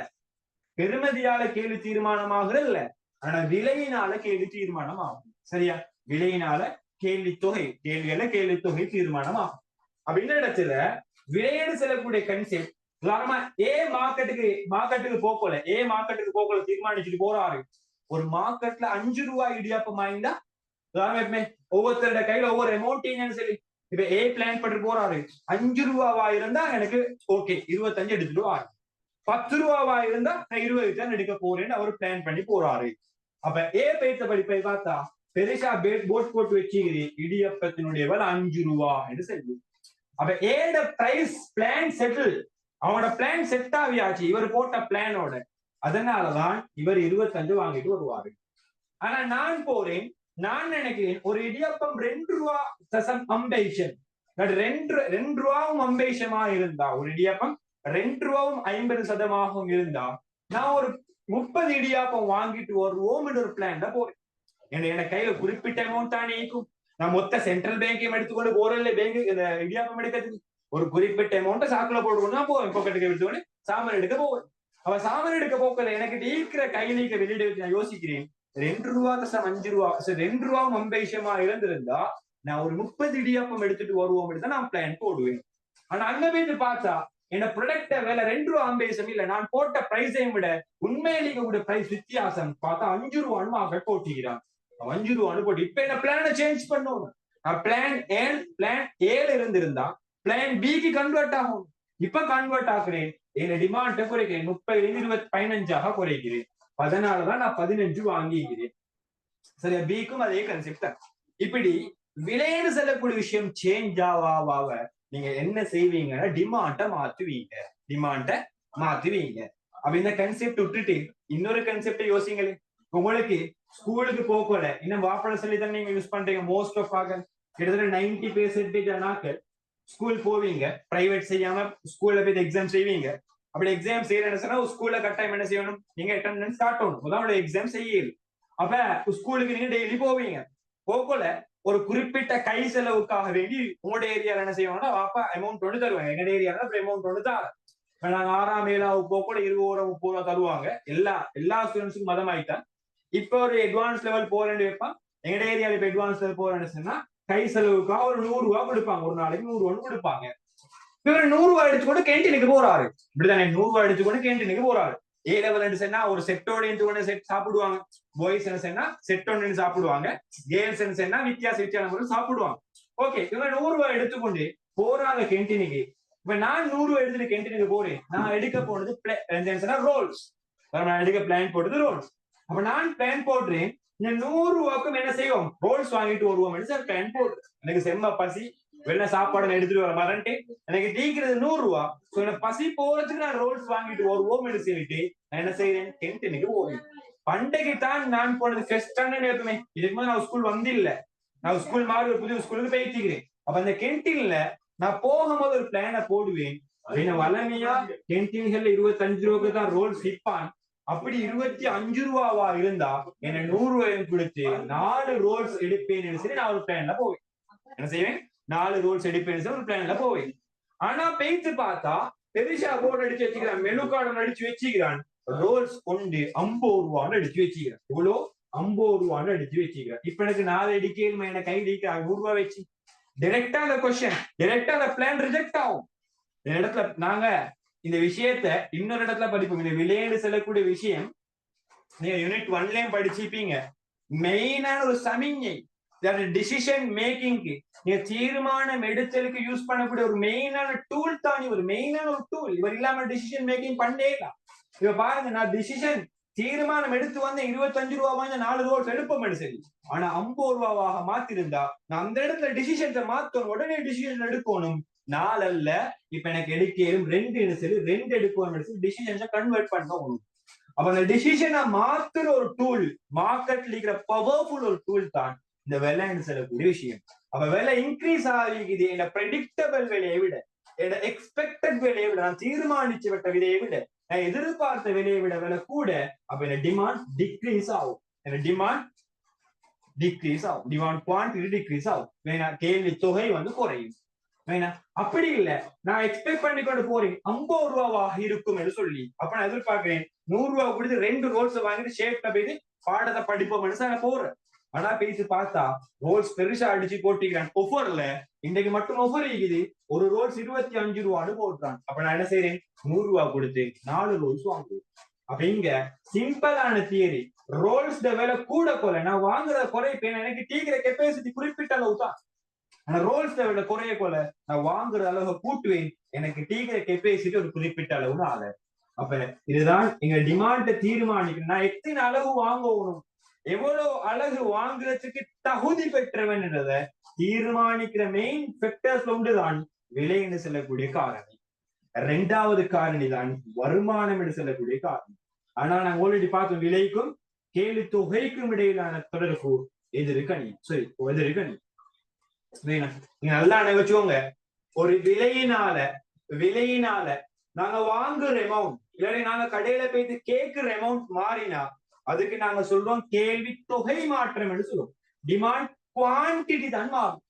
பெருமதியால கேள்வி தீர்மானமாகறதில்ல, ஆனா விலையினால கேள்வி தீர்மானம் ஆகும். சரியா? விலையினால கேள்வி தொகை, கேள்வியில கேள்வி தொகை தீர்மானம் ஆகும். அப்படின்ற இடத்துல விலையேடு செல்லக்கூடிய கன்செப்ட் உதாரணமா ஏ மார்க்கெட்டுக்கு போக்கல, ஏ மார்க்கெட்டுக்கு போக்கல தீர்மானிச்சுட்டு போறாரு. ஒரு மார்க்கெட்ல 5 ரூபாய் இடியாப்பம் வாங்கினா உதாரணமே ஒவ்வொருத்தருடைய கையில ஒவ்வொரு அமௌண்ட் சொல்லி இப்ப ஏ பிளான் பண்ணி போறாரு. 5 ரூபாவா இருந்தா எனக்கு ஓகே 25 எடுத்துட்டு வாரு, 10 ரூபாவா இருந்தா நான் 20 தான் எடுக்க போறேன்னு அவர் பிளான் பண்ணி போறாரு. அப்ப ஏ பேத்த படிப்பை பார்த்தா பெருசா போட் போட்டு வச்சுக்கிறீ இடியப்பத்தினுடைய விலை 5 ரூபா என்று சொல்லி. அப்ப ஏட பிரைஸ் பிளான் செட்டில், அவனோட பிளான் செட் ஆகியாச்சு இவர் போட்ட பிளானோட. அதனாலதான் இவர் 25 வாங்கிட்டு வருவாரு. ஆனா நான் போறேன், நான் நினைக்கிறேன் ஒரு இடியப்பம் 2 ரூபா தசம் அம்பேஷன், 2 ரூபாவும் அம்பேஷமா இருந்தா, ஒரு இடியப்பம் 2 ரூபாவும் 50% இருந்தா நான் ஒரு 30 இடியாப்பம் வாங்கிட்டு வருவோம் என்று ஒரு பிளான்ல போறேன். என் கையில குறிப்பிட்ட அமௌண்ட் தானே இருக்கும். நான் மொத்த சென்ட்ரல் பேங்கையும் எடுத்துக்கொண்டு போறேன் பேங்க் இந்த இடியாப்பம் எடுக்கிறதுக்கு ஒரு குறிப்பிட்ட அமௌண்ட் சாக்குல போடுவோம் தான் போவேன். பாக்கெட்டுக்கு எடுத்துக்கொண்டு சாமான் எடுக்க போவேன். அவ சாமான் எடுக்க போக்கல எனக்கு இருக்கிற கையில வெளியிட வச்சு நான் யோசிக்கிறேன் 2 ரூபா தசம் 5 ரூபா 2 ரூபாவும் அம்பேஷமா இருந்திருந்தா நான் ஒரு 30 இடியாப்பம் எடுத்துட்டு வருவோம் தான் நான் பிளான் போடுவேன். ஆனா அங்க போய் பார்த்தா என்ன ப்ராடக்ட வேலை 2 ரூபா அம்பேஷம் இல்ல, நான் போட்ட பிரைஸையும் விட உண்மையிலேயே கூட பிரைஸ் வித்தியாசம் பார்த்தா 5 ரூபான்னு மார்க்கெட் போட்டிக்கிறான். 5 ரூபான்னு போட்டு இப்ப என்ன பிளான சேஞ்ச் பண்ணணும். பிளான் ஏல இருந்திருந்தா பிளான் பிக்கு கன்வெர்ட் ஆகும். இப்ப கன்வெர்ட் ஆகுறேன், என்ன டிமாண்ட குறைக்கிறேன், 30 15 குறைக்கிறேன். அதனாலதான் நான் 15 வாங்கிக்கிறேன். சரியா? பிக்கும் அதே கன்செப்ட் தான். இப்படி விலைன்னு சொல்லக்கூடிய விஷயம் சேஞ்ச் ஆவாவ நீங்க என்ன செய்வீங்கன்னா டிமாண்ட மாத்துவீங்க. அப்ப இந்த கன்செப்ட் விட்டுட்டு இன்னொரு கன்செப்ட யோசிங்களே. உங்களுக்கு ஸ்கூலுக்கு போகல இன்னும் வாப்பட சொல்லி தான் நீங்க யூஸ் பண்றீங்க. மோஸ்ட் ஆஃப் கிட்டத்தட்ட 90% நாட்கள் ஸ்கூல் போவீங்க, பிரைவேட் செய்யாம ஸ்கூல்ல போய் எக்ஸாம் செய்வீங்க. அப்படி எக்ஸாம் செய்யறேன்னு ஸ்கூல்ல கட்டாயம் என்ன செய்யணும், நீங்க அட்டெண்டன்ஸ் காட்டணும். முதல்ல எக்ஸாம் செய்யல. அப்ப ஸ்கூலுக்கு நீங்க டெய்லி போவீங்க. போகல ஒரு குறிப்பிட்ட கை செலவுக்காக வேண்டி உங்களோட ஏரியால என்ன செய்வாங்கன்னா வாப்பா அமௌண்ட் ஒன்று தருவாங்க. எங்க ஏரியால அமௌண்ட் ஒன்று தான். நாங்க 6ஆம் 7ஆம் போக 20 30 தருவாங்க. எல்லா ஸ்டூடெண்ட்ஸுக்கும் மதம் ஆயிட்டா. இப்ப ஒரு அட்வான்ஸ் லெவல் போறேன்னு வைப்பான். எங்க ஏரியால இப்ப அட்வான்ஸ் லெவல் போறேன்னு சொன்னா கை செலவுக்காக ஒரு 100 ரூபாய் கொடுப்பாங்க. ஒரு நாளைக்கு 100 ரூபாய் கொடுப்பாங்க. இவர் 100 ரூபாய் அடிச்சுக்கொண்டு கேன்டீனுக்கு போறாரு. இப்படிதானே 100 ரூபாய் அடிச்சுக்கொண்டு கேன்டீனுக்கு போறாரு. ஏ லெவல் சொன்னா ஒரு செட்டோட செட் சாப்பிடுவாங்க. பாய்ஸ் என்ன செட்டோட சாப்பிடுவாங்க. கேர்ள்ஸ் என்ன வித்தியாசம் சாப்பிடுவாங்க. ஓகே, இவங்க 100 ரூபாய் எடுத்துக்கொண்டு போறாங்க கேன்டீனுக்கு. இப்ப நான் 100 ரூபாய் எடுத்துட்டு கேன்டீனுக்கு போறேன். நான் எடுக்க போனது ரோல்ஸ். நான் எடுக்க பிளான் போட்டது ரோல்ஸ். அப்ப நான் பிளான் போடுறேன், இந்த 100 ரூபாய்க்கும் என்ன செய்வோம், ரோல்ஸ் வாங்கிட்டு வருவோம். பிளான் போடுறேன். எனக்கு செம்ம பசி, வெள்ள சாப்பாடு எடுத்துட்டு வர மறந்துட்டு எனக்கு தீக்கிறது 100 ரூபாய். எனக்கு பசி போறதுக்கு நான் ரோல்ஸ் வாங்கிட்டு வருவோம் சொல்லிட்டு நான் என்ன செய்யறேன், கேன்டீனுக்கு போறேன். பண்டைக்கு தான் நான் போனது ஃபர்ஸ்ட் எப்பவுமே. இதுக்கு மேலே நான் ஸ்கூல் வந்து இல்ல. நான் ஸ்கூல் மாறி ஒரு புதிய ஸ்கூலுக்கு போயிட்டுக்கிறேன். அப்ப அந்த கேன்டீன்ல நான் போகும்போது ஒரு பிளான போடுவேன். வளமையா கேன்டீன்கள்ல 25 ரூபாய்க்கு தான் ரோல்ஸ் விற்பான். அப்படி 25 ரூபாவா இருந்தா என்ன 100 ரூபாயும் கொடுத்து 4 ரோல்ஸ் எடுப்பேன்னு சொல்லி நான் ஒரு பிளான்ல போவேன். என்ன செய்வேன், 4 ரோல்ஸ் எடுப்பேன்னு சொல்லி ஒரு பிளான்ல போவேன். ஆனா பேய்த்து பார்த்தா பெருசா போர்டு அடிச்சு வச்சுக்கிறான், மெனு கார்டு அடிச்சு வச்சுக்கிறான். ரோல்ஸ் கொண்டு 50 ரூபான்னு அடிச்சு வச்சுக்கிறான். இவ்வளோ 50 ரூபான்னு அடிச்சு வச்சுக்கிறான். இப்ப எனக்கு 4 அடிக்கலுமா, என்ன கை அடிக்க 100 ரூபாய் வச்சு டைரக்டா அந்த கொஸ்டின், டைரக்டா அந்த பிளான் ரிஜெக்ட் ஆகும். இந்த இடத்துல நாங்க இந்த விஷயத்த இன்னொரு இடத்துல படிப்போம். இந்த விலையேடு செல்லக்கூடிய விஷயம் நீங்க யூனிட் 1லயும் படிச்சிருப்பீங்க. மெயினான ஒரு சமிஞை, டிசிஷன் மேக்கிங்க்கு, நீங்க தீர்மானம் எடுத்தலுக்கு யூஸ் பண்ணக்கூடிய ஒரு மெயினான டூல் தான் இவர். மெயினான ஒரு டூல் இவர் இல்லாம டிசிஷன் மேக்கிங் பண்ணேலாம். இவ பாருங்க, நான் டிசிஷன் தீர்மானம் எடுத்து வந்து 25 ரூபாய் 4 ரோல்ஸ் எடுப்போம் சரி. ஆனா 50 ரூபாவாக மாத்திருந்தா நான் அந்த இடத்துல டிசிஷன்ஸை மாத்தணும், உடனே டிசிஷன் எடுக்கணும். 4 அல்ல, இப்ப எனக்கு எடுக்கலும் 2 சரி, 2 எடுக்கணும் சொல்லி டிசிஷன்ஸை கன்வெர்ட் பண்ணணும். அப்ப அந்த டிசிஷனை மாத்துற ஒரு டூல், மார்க்கெட்ல இருக்கிற பவர்ஃபுல் ஒரு டூல் தான் இந்த விலைன்னு சொல்லக்கூடிய விஷயம். அப்ப விலை இன்க்ரீஸ் ஆகிக்குது, என்ன ப்ரெடிக்டபிள் விலையை விட, என்ன எக்ஸ்பெக்டட் விலையை விட, நான் தீர்மானிச்சு விட்ட விலையை விட, நான் எதிர்பார்த்த விலையை விட விலை கூட. அப்ப என்ன டிமாண்ட் டிக்ரீஸ் ஆகும். என்ன டிமாண்ட் டிக்ரீஸ் ஆகும், டிமாண்ட் குவான்டிட்டி டிக்ரீஸ் ஆகும். வேணா கேள்வி தொகை வந்து குறையும். வேணா அப்படி இல்ல, நான் எக்ஸ்பெக்ட் பண்ணி கொண்டு போறேன் 50 ரூபாவாக இருக்கும் என்று சொல்லி. அப்ப நான் எதிர்பார்க்கிறேன் 100 ரூபாய் கொடுத்து 2 ரோல்ஸ் வாங்கிட்டு ஷேப்ல போய் பாடத்தை படிப்போம் நான் போறேன். ஆனா பேசி பார்த்தா ரோல்ஸ் பெருசா அடிச்சு போட்டிக்கிறான். ஒஃபர்ல இன்றைக்கு மட்டும் ஒஃபர் இருக்குது, ஒரு ரோல்ஸ் 25 ரூபான்னு போட்டுறான். அப்ப நான் என்ன செய்யறேன், 100 ரூபாய் கொடுத்து 4 ரோல்ஸ் வாங்குவேன். அப்ப இங்க சிம்பிளான தியரி, ரோல்ஸ் விலை கூட போல நான் வாங்குறத குறைப்பேன். எனக்கு டீக்கிற கெப்பாசிட்டி குறிப்பிட்ட அளவு தான். ஆனா ரோல்ஸ் விட குறைய போல நான் வாங்குற அளவு கூட்டுவேன். எனக்கு டீக்கிற கெப்பாசிட்டி ஒரு குறிப்பிட்ட அளவுன்னு ஆக. அப்ப இதுதான் எங்க டிமாண்ட தீர்மானிக்கணும். நான் எத்தனை அளவு வாங்கணும், எவ்வளவு அழகு வாங்குறதுக்கு தகுதி பெற்றவன் என்றதை தீர்மானிக்கிற மெயின் ஃபேக்டர்ஸ் ஒன்றுதான் விலை என்று சொல்லக்கூடிய காரணி. 2வது காரணி தான் வருமானம் என்று சொல்லக்கூடிய காரணி. ஆனா நாங்க ஆல்ரெடி பார்த்தோம், விலைக்கும் கேள்வி தொகைக்கும் இடையிலான தொடர்பு எதிர்கணி. சரி, எதிர்கணி நீங்க நல்லா நினைச்சுக்கோங்க. ஒரு விலையினால நாங்க வாங்குற அமௌண்ட், இல்லாட்டி நாங்க கடையில போயிட்டு கேட்கிற அமௌண்ட் மாறினா அதுக்கு நாங்க சொல்றோம் கேள்வி தொகை மாற்றம் என்று சொல்லுவோம். டிமாண்ட் குவான்டிட்டி தான் மாறும்,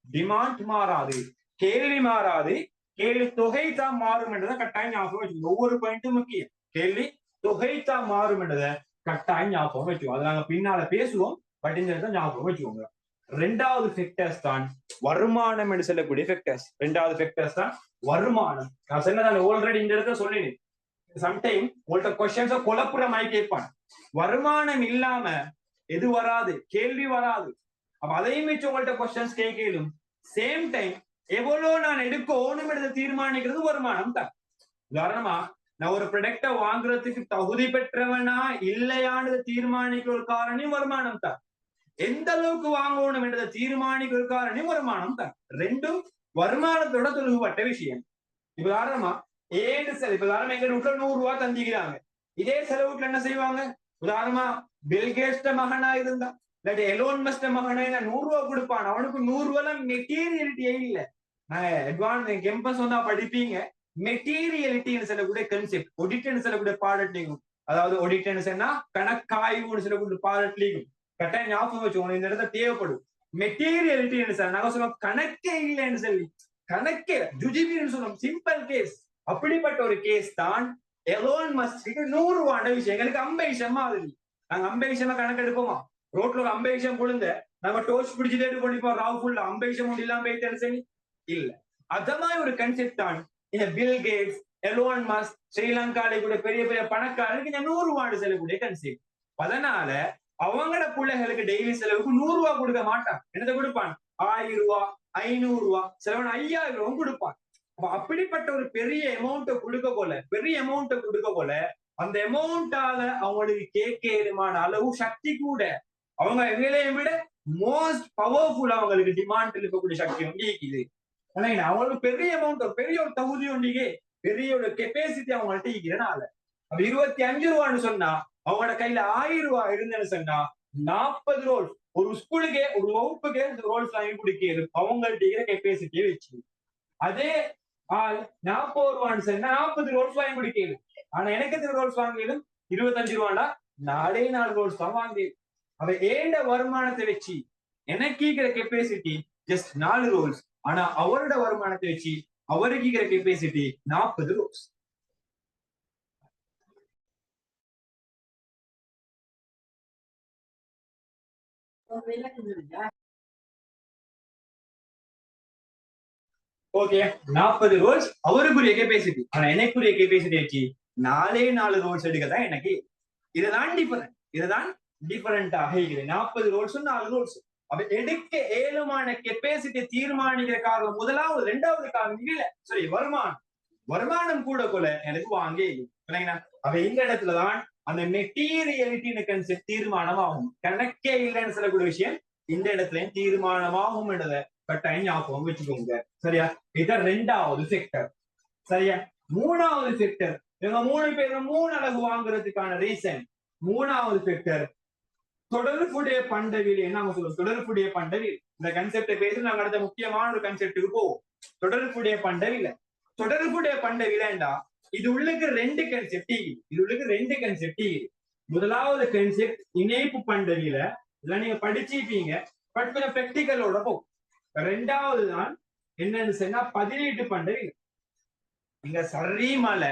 டிமாண்ட் மாறாது, கேள்வி மாறாது, கேள்வி தொகை தான் மாறும் என்றதை கட்டாயம் ஞாபகம் வச்சுக்கோங்க. ஒவ்வொரு பாயிண்ட்டும் முக்கியம். கேள்வி தொகை தான் மாறும் என்றதை கட்டாயம் ஞாபகம் வச்சுக்கோங்க. அதை நாங்க பின்னால பேசுவோம், பட் இந்த இடத்த ஞாபகம் வச்சுக்கோங்க. 2வது ஃபேக்டர்ஸ் தான் வருமானம் என்று சொல்லக்கூடிய ஃபேக்டர்ஸ். 2வது ஃபேக்டர்ஸ் தான் வருமானம். நான் சொன்னதான ஆல்ரெடி இந்த இடத்துல சொல்லினேன். சம்டைம் உங்கள்ட்ட கொஸ்டின்ஸை குழப்புற மாதிரி கேட்பான். வருமானம் இல்லாம எது வராது, கேள்வி வராது. அப்ப அதையும் வச்சு உங்கள்ட்ட கொஸ்டின்ஸ் கேட்கலும். சேம் டைம் எவ்வளவு நான் எடுக்கணும் எடுத்து தீர்மானிக்கிறது வருமானம் தான். உதாரணமா நான் ஒரு ப்ராடக்ட வாங்குறதுக்கு தகுதி பெற்றவனா இல்லையான்னு தீர்மானிக்கிற ஒரு காரணியும் வருமானம் தான். எந்த அளவுக்கு வாங்கணும் என்றதை தீர்மானிக்கிற ஒரு காரணியும் வருமானம் தான். ரெண்டும் வருமானத்தோட தொடர்புபட்ட விஷயம். இப்ப உதாரணமா ஏன்னு செலவு, இப்ப உதாரணம் எங்க வீட்டுல 100 ரூபாய் தந்திக்கிறாங்க. இதே செலவுக்கு என்ன செய்வாங்க? உதாரணமா பில்கேஸ்ட மகனா இருந்தா இல்லாட்டி எலோன் மஸ்ட மகனா 100 ரூபாய் கொடுப்பான். அவனுக்கு 100 ரூபாய் மெட்டீரியலிட்டியே இல்லை. நாங்க அட்வான்ஸ் கேம்பஸ் வந்தா படிப்பீங்க. மெட்டீரியலிட்டின்னு சொல்லக்கூடிய கன்செப்ட், ஒடிட்னு சொல்லக்கூடிய பாடட்லிக்கும், அதாவது ஒடிட்னு சொன்னா கணக்காய்வுன்னு சொல்லக்கூடிய பாடட்லிக்கும் கட்டாயம் ஞாபகம் வச்சுக்கோங்க. இந்த இடத்துல தேவைப்படும். மெட்டீரியலிட்டின்னு சார் நாங்க சொல்லுவோம் கணக்கே இல்லைன்னு சொல்லி, கணக்கே ஜுஜிபின்னு சொல்லுவோம், சிம்பிள் கேஸ். அப்படிப்பட்ட ஒரு கேஸ் தான் எலோன் மஸ்க்கு 100 ரூபாண்ட விஷயம். எங்களுக்கு 50 விஷயமா ஆகுது. நாங்க 50 விஷயமா கணக்கு எடுப்போமா? ரோட்ல ஒரு 50 விஷயம் குழுந்த நாங்க டோஸ்ட் பிடிச்சிட்டு எடுப்போம். ராவ் ஃபுல்லா 50 விஷயம் ஒன்று இல்லாம போயிட்டு சரி இல்ல. அத மாதிரி ஒரு கன்செப்ட் தான் இந்த பில் கேட்ஸ், எலோன் மஸ்க், ஸ்ரீலங்கால கூட பெரிய பெரிய பணக்காரருக்கு இந்த 100 ரூபாண்டு செல்லக்கூடிய கன்செப்ட். அதனால அவங்களோட பிள்ளைகளுக்கு டெய்லி செலவுக்கு 100 ரூபாய் கொடுக்க மாட்டான். என்னத்தை கொடுப்பான்? 1000 ரூபாய், 500 ரூபாய், சிலவன் 5000 ரூபாய் கொடுப்பான். அப்படிப்பட்ட ஒரு பெரிய அமௌண்ட்டை கொடுக்க போல அந்த அமௌண்டால அவங்களுக்கு கேட்கமான அளவு சக்தி கூட அவங்க எங்களையும் விட மோஸ்ட் பவர்ஃபுல் அவங்களுக்கு டிமாண்ட் இருக்கக்கூடிய சக்தி வந்து இருக்குது. அவங்களுக்கு பெரிய அமௌண்ட், பெரிய ஒரு தகுதி ஒன்றிಗೆ பெரிய ஒரு கெப்பாசிட்டி அவங்கள்ட்ட இருக்கிறனால அப்ப 25 ரூபான்னு சொன்னா அவங்களோட கையில 1000 ரூபாய் இருந்தேன்னு சொன்னா 40 ரோல்ஸ் ஒரு ஸ்கூலுக்கே ஒரு வகுப்புக்கே ரோல்ஸ் வாங்கி குடிக்கிறது அவங்கள்ட்ட இருக்கிற கெப்பாசிட்டியை வச்சு. அதே 40 ரூபான்னு சொன்னா 40 ரோல்ஸ் வாங்கி குடிக்கிறது. ஆனா எனக்கு எத்தனை ரோல்ஸ் வாங்கியதும் 25 ரூபாண்டா 4 ரோல்ஸ் தான் வாங்கி. அவ ஏண்ட வருமானத்தை வச்சு எனக்கு இருக்கிற கெப்பாசிட்டி ஜஸ்ட் 4 ரோல்ஸ். ஆனா அவரோட வருமானத்தை வச்சு அவருக்கு இருக்கிற கெப்பாசிட்டி 40 ரோல்ஸ். ஓகே, 40 ரோல்ஸ் அவருக்குரிய கெப்பாசிட்டி. ஆனா எனக்குரிய கெப்பாசிட்டி வச்சு 4 ரோல்ஸ் எடுக்கதான் எனக்கு. இதுதான் டிஃபரெண்டாக இருக்குது. 40 ரோல்ஸ் 4 ரோல்ஸ். அப்ப எடுக்க ஏழுமான கெப்பாசிட்டி தீர்மானிக்கிற காரணம் முதலாவது. 2வது காரணம் இல்ல, சரி வருமானம் கூட கொள்ள எனக்கு வாங்க இல்லைங்களா? அப்ப இந்த இடத்துலதான் அந்த மெட்டீரியலிட்டி கன்செப்ட் தீர்மானம் ஆகும். கணக்கே இல்லைன்னு சொல்லக்கூடிய விஷயம் இந்த இடத்துலயும் தீர்மானமாகும் என்றதை கட்டாயம் ஞாபகம் வச்சுக்கோங்க. சரியா? இதுதான் 2வது செக்டர். சரியா? 3வது செக்டர், இவங்க 3 பேரும் 3 அலகு வாங்குறதுக்கான ரீசன். 3வது செக்டர் தொடர்புடைய பண்டவியல். என்ன சொல்லுவோம்? தொடர்புடைய பண்டவியல். இந்த கன்செப்டை பேசி நாங்க அடுத்த முக்கியமான ஒரு கன்செப்டுக்கு போவோம். தொடர்புடைய பண்டவியலா இது உள்ளுக்கு 2 கன்செப்ட். முதலாவது கன்செப்ட் இணைப்பு பண்டவியல, இதெல்லாம் நீங்க படிச்சிருப்பீங்க, பட் கொஞ்சம் பிராக்டிகலோட போகும். 2வது தான் என்னன்னு சொன்னா பதிலீட்டு பண்டவியல். நீங்க சரி மலை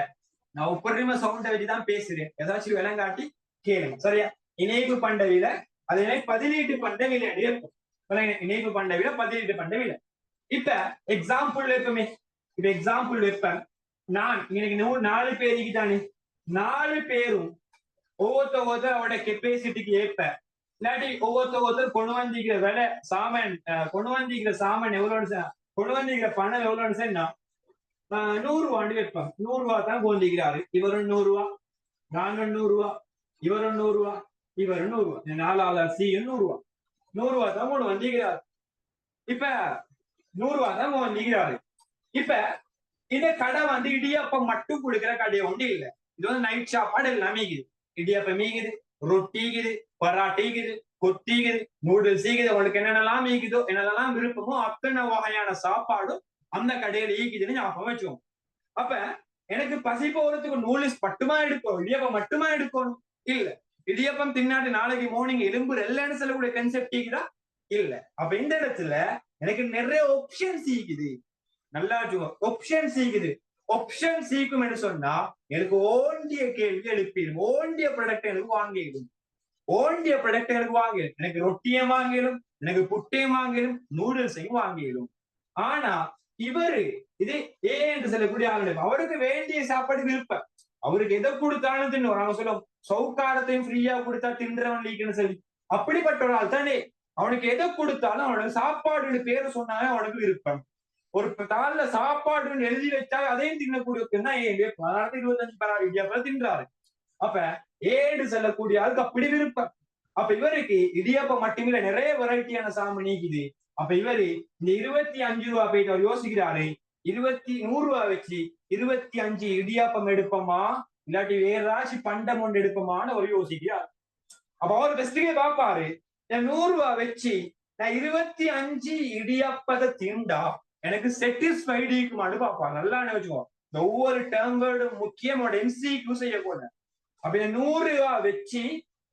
நான் உப்பரிம சவுண்டை வச்சுதான் பேசுறேன், ஏதாச்சும் விளங்காட்டி கேளுங்க. சரியா? இணைப்பு பண்டவியல, அதே பதிலீட்டு பண்டவியல இருக்கும். இணைப்பு பண்டவியல, பதிலீட்டு பண்டவியல. இப்ப எக்ஸாம்பிள் வைப்பேன். நான் இன்னைக்கு 4 பேருக்கு தானே, 4 பேரும் ஒவ்வொருத்தர் அவரோட கெப்பாசிட்டிக்கு ஏற்ப இல்லாட்டி ஒவ்வொருத்தர் கொண்டு வந்திக்கிற விலை சாமான், கொண்டு வந்திக்கிற சாமான் எவ்வளோன்னு, கொண்டு வந்திக்கிற பணம் எவ்வளோன்னு சொன்னா 100 ரூபாண்டு வைப்பாங்க. 100 ரூபாய் தான் கொண்டிருக்கிறாரு. இவரும் 100 ரூபாய், நானும் 100 ரூபாய், இவரும் 100 ரூபாய், இவரும் 100 ரூபாய், 4வது சியும் 100 ரூபாய். 100 ரூபாய் தான் கொண்டு வந்திருக்கிறாரு. இப்ப 100 ரூபாய் தான் வந்திருக்கிறாரு. இப்ப இந்த கடை வந்து இடியாப்பம் மட்டும் கொடுக்கிற கடை ஒன்று இல்லை. இது வந்து நைட் சாப்பாடு எல்லாமே இருக்குது. இடியாப்பம் மீக்குது, ரொட்டிக்குது, பராட்டிக்குது, கொத்திக்குது, நூடுல்ஸ் ஈக்குது. உங்களுக்கு என்னென்னலாம் மீக்குதோ, என்னென்னலாம் விருப்பமோ அத்தனை வகையான சாப்பாடும் அந்த கடையில ஈக்குதுன்னு ஞாபகம் வச்சுக்கோங்க. அப்ப எனக்கு பசி போறதுக்கு நூடுல்ஸ் மட்டுமா எடுக்கணும், இடியாப்பம் மட்டுமா எடுக்கணும்? இல்ல. இடியாப்பம் தின்னாட்டு நாளைக்கு மார்னிங் எலும்பு இல்லைன்னு சொல்லக்கூடிய கன்செப்ட் ஈக்குதா? இல்ல. அப்ப இந்த இடத்துல எனக்கு நிறைய ஆப்ஷன்ஸ் ஈக்குது. நல்லா ஆப்ஷன் சீக்குது. ஆப்ஷன் சீக்கும் என்று சொன்னா எனக்கு ஓண்டிய கேள்வி எழுப்பிடும். ஓண்டிய ப்ராடக்ட் எனக்கு வாங்கிடும். எனக்கு ரொட்டியும் வாங்கிடும், எனக்கு புட்டையும் வாங்கிடும், நூடுல்ஸையும் வாங்கிடும். ஆனா இவரு இது என்று சொல்லக்கூடிய ஆளுநர் அவருக்கு வேண்டிய சாப்பாடு விருப்பம். அவருக்கு எதை கொடுத்தாலும் தின்னு. நாங்க சொல்லுவோம் சவுக்காரத்தையும் ஃப்ரீயா கொடுத்தா தின்றவன் லீக்குன்னு சொல்லி. அப்படிப்பட்ட ஒரு ஆள் தானே அவனுக்கு எதை கொடுத்தாலும் அவனுக்கு சாப்பாடுன்னு பேரை சொன்னாலே அவனுக்கு விருப்பம். ஒரு தாள்ல சாப்பாடுன்னு எழுதி வச்சா அதையும் தின்னக்கூடிய 25 இடியாப்பம் தின்றாரு. அப்ப ஏடு செல்லக்கூடிய ஆளுக்கு அப்படி விருப்பம். அப்ப இவருக்கு இடியாப்பம் மட்டுமே நிறைய வெரைட்டியான சாமி நீக்குது. அப்ப இவரு இந்த 25 ரூபாய் போயிட்டு அவர் யோசிக்கிறாரு, 100 ரூபாய் வச்சு 25 இடியாப்பம் எடுப்போமா இல்லாட்டி வேற ஏதாச்சும் பண்டம் ஒன்று எடுப்போமான்னு அவர் யோசிக்கிறார். அப்ப அவர் பெஸ்ட்டுக்கே பாப்பாரு, 100 ரூபாய் வச்சு நான் 25 இடியாப்பத்தை திண்டா எனக்கு சாட்டிஸ்ஃபைடு இருக்குமான்னு பாப்பாரு. நல்லா வச்சுக்கோ, இந்த ஒவ்வொரு டேர்ம் வேர்டும் முக்கியமோட MCQ செய்ய போல. அப்ப 100 ரூபாய் வச்சு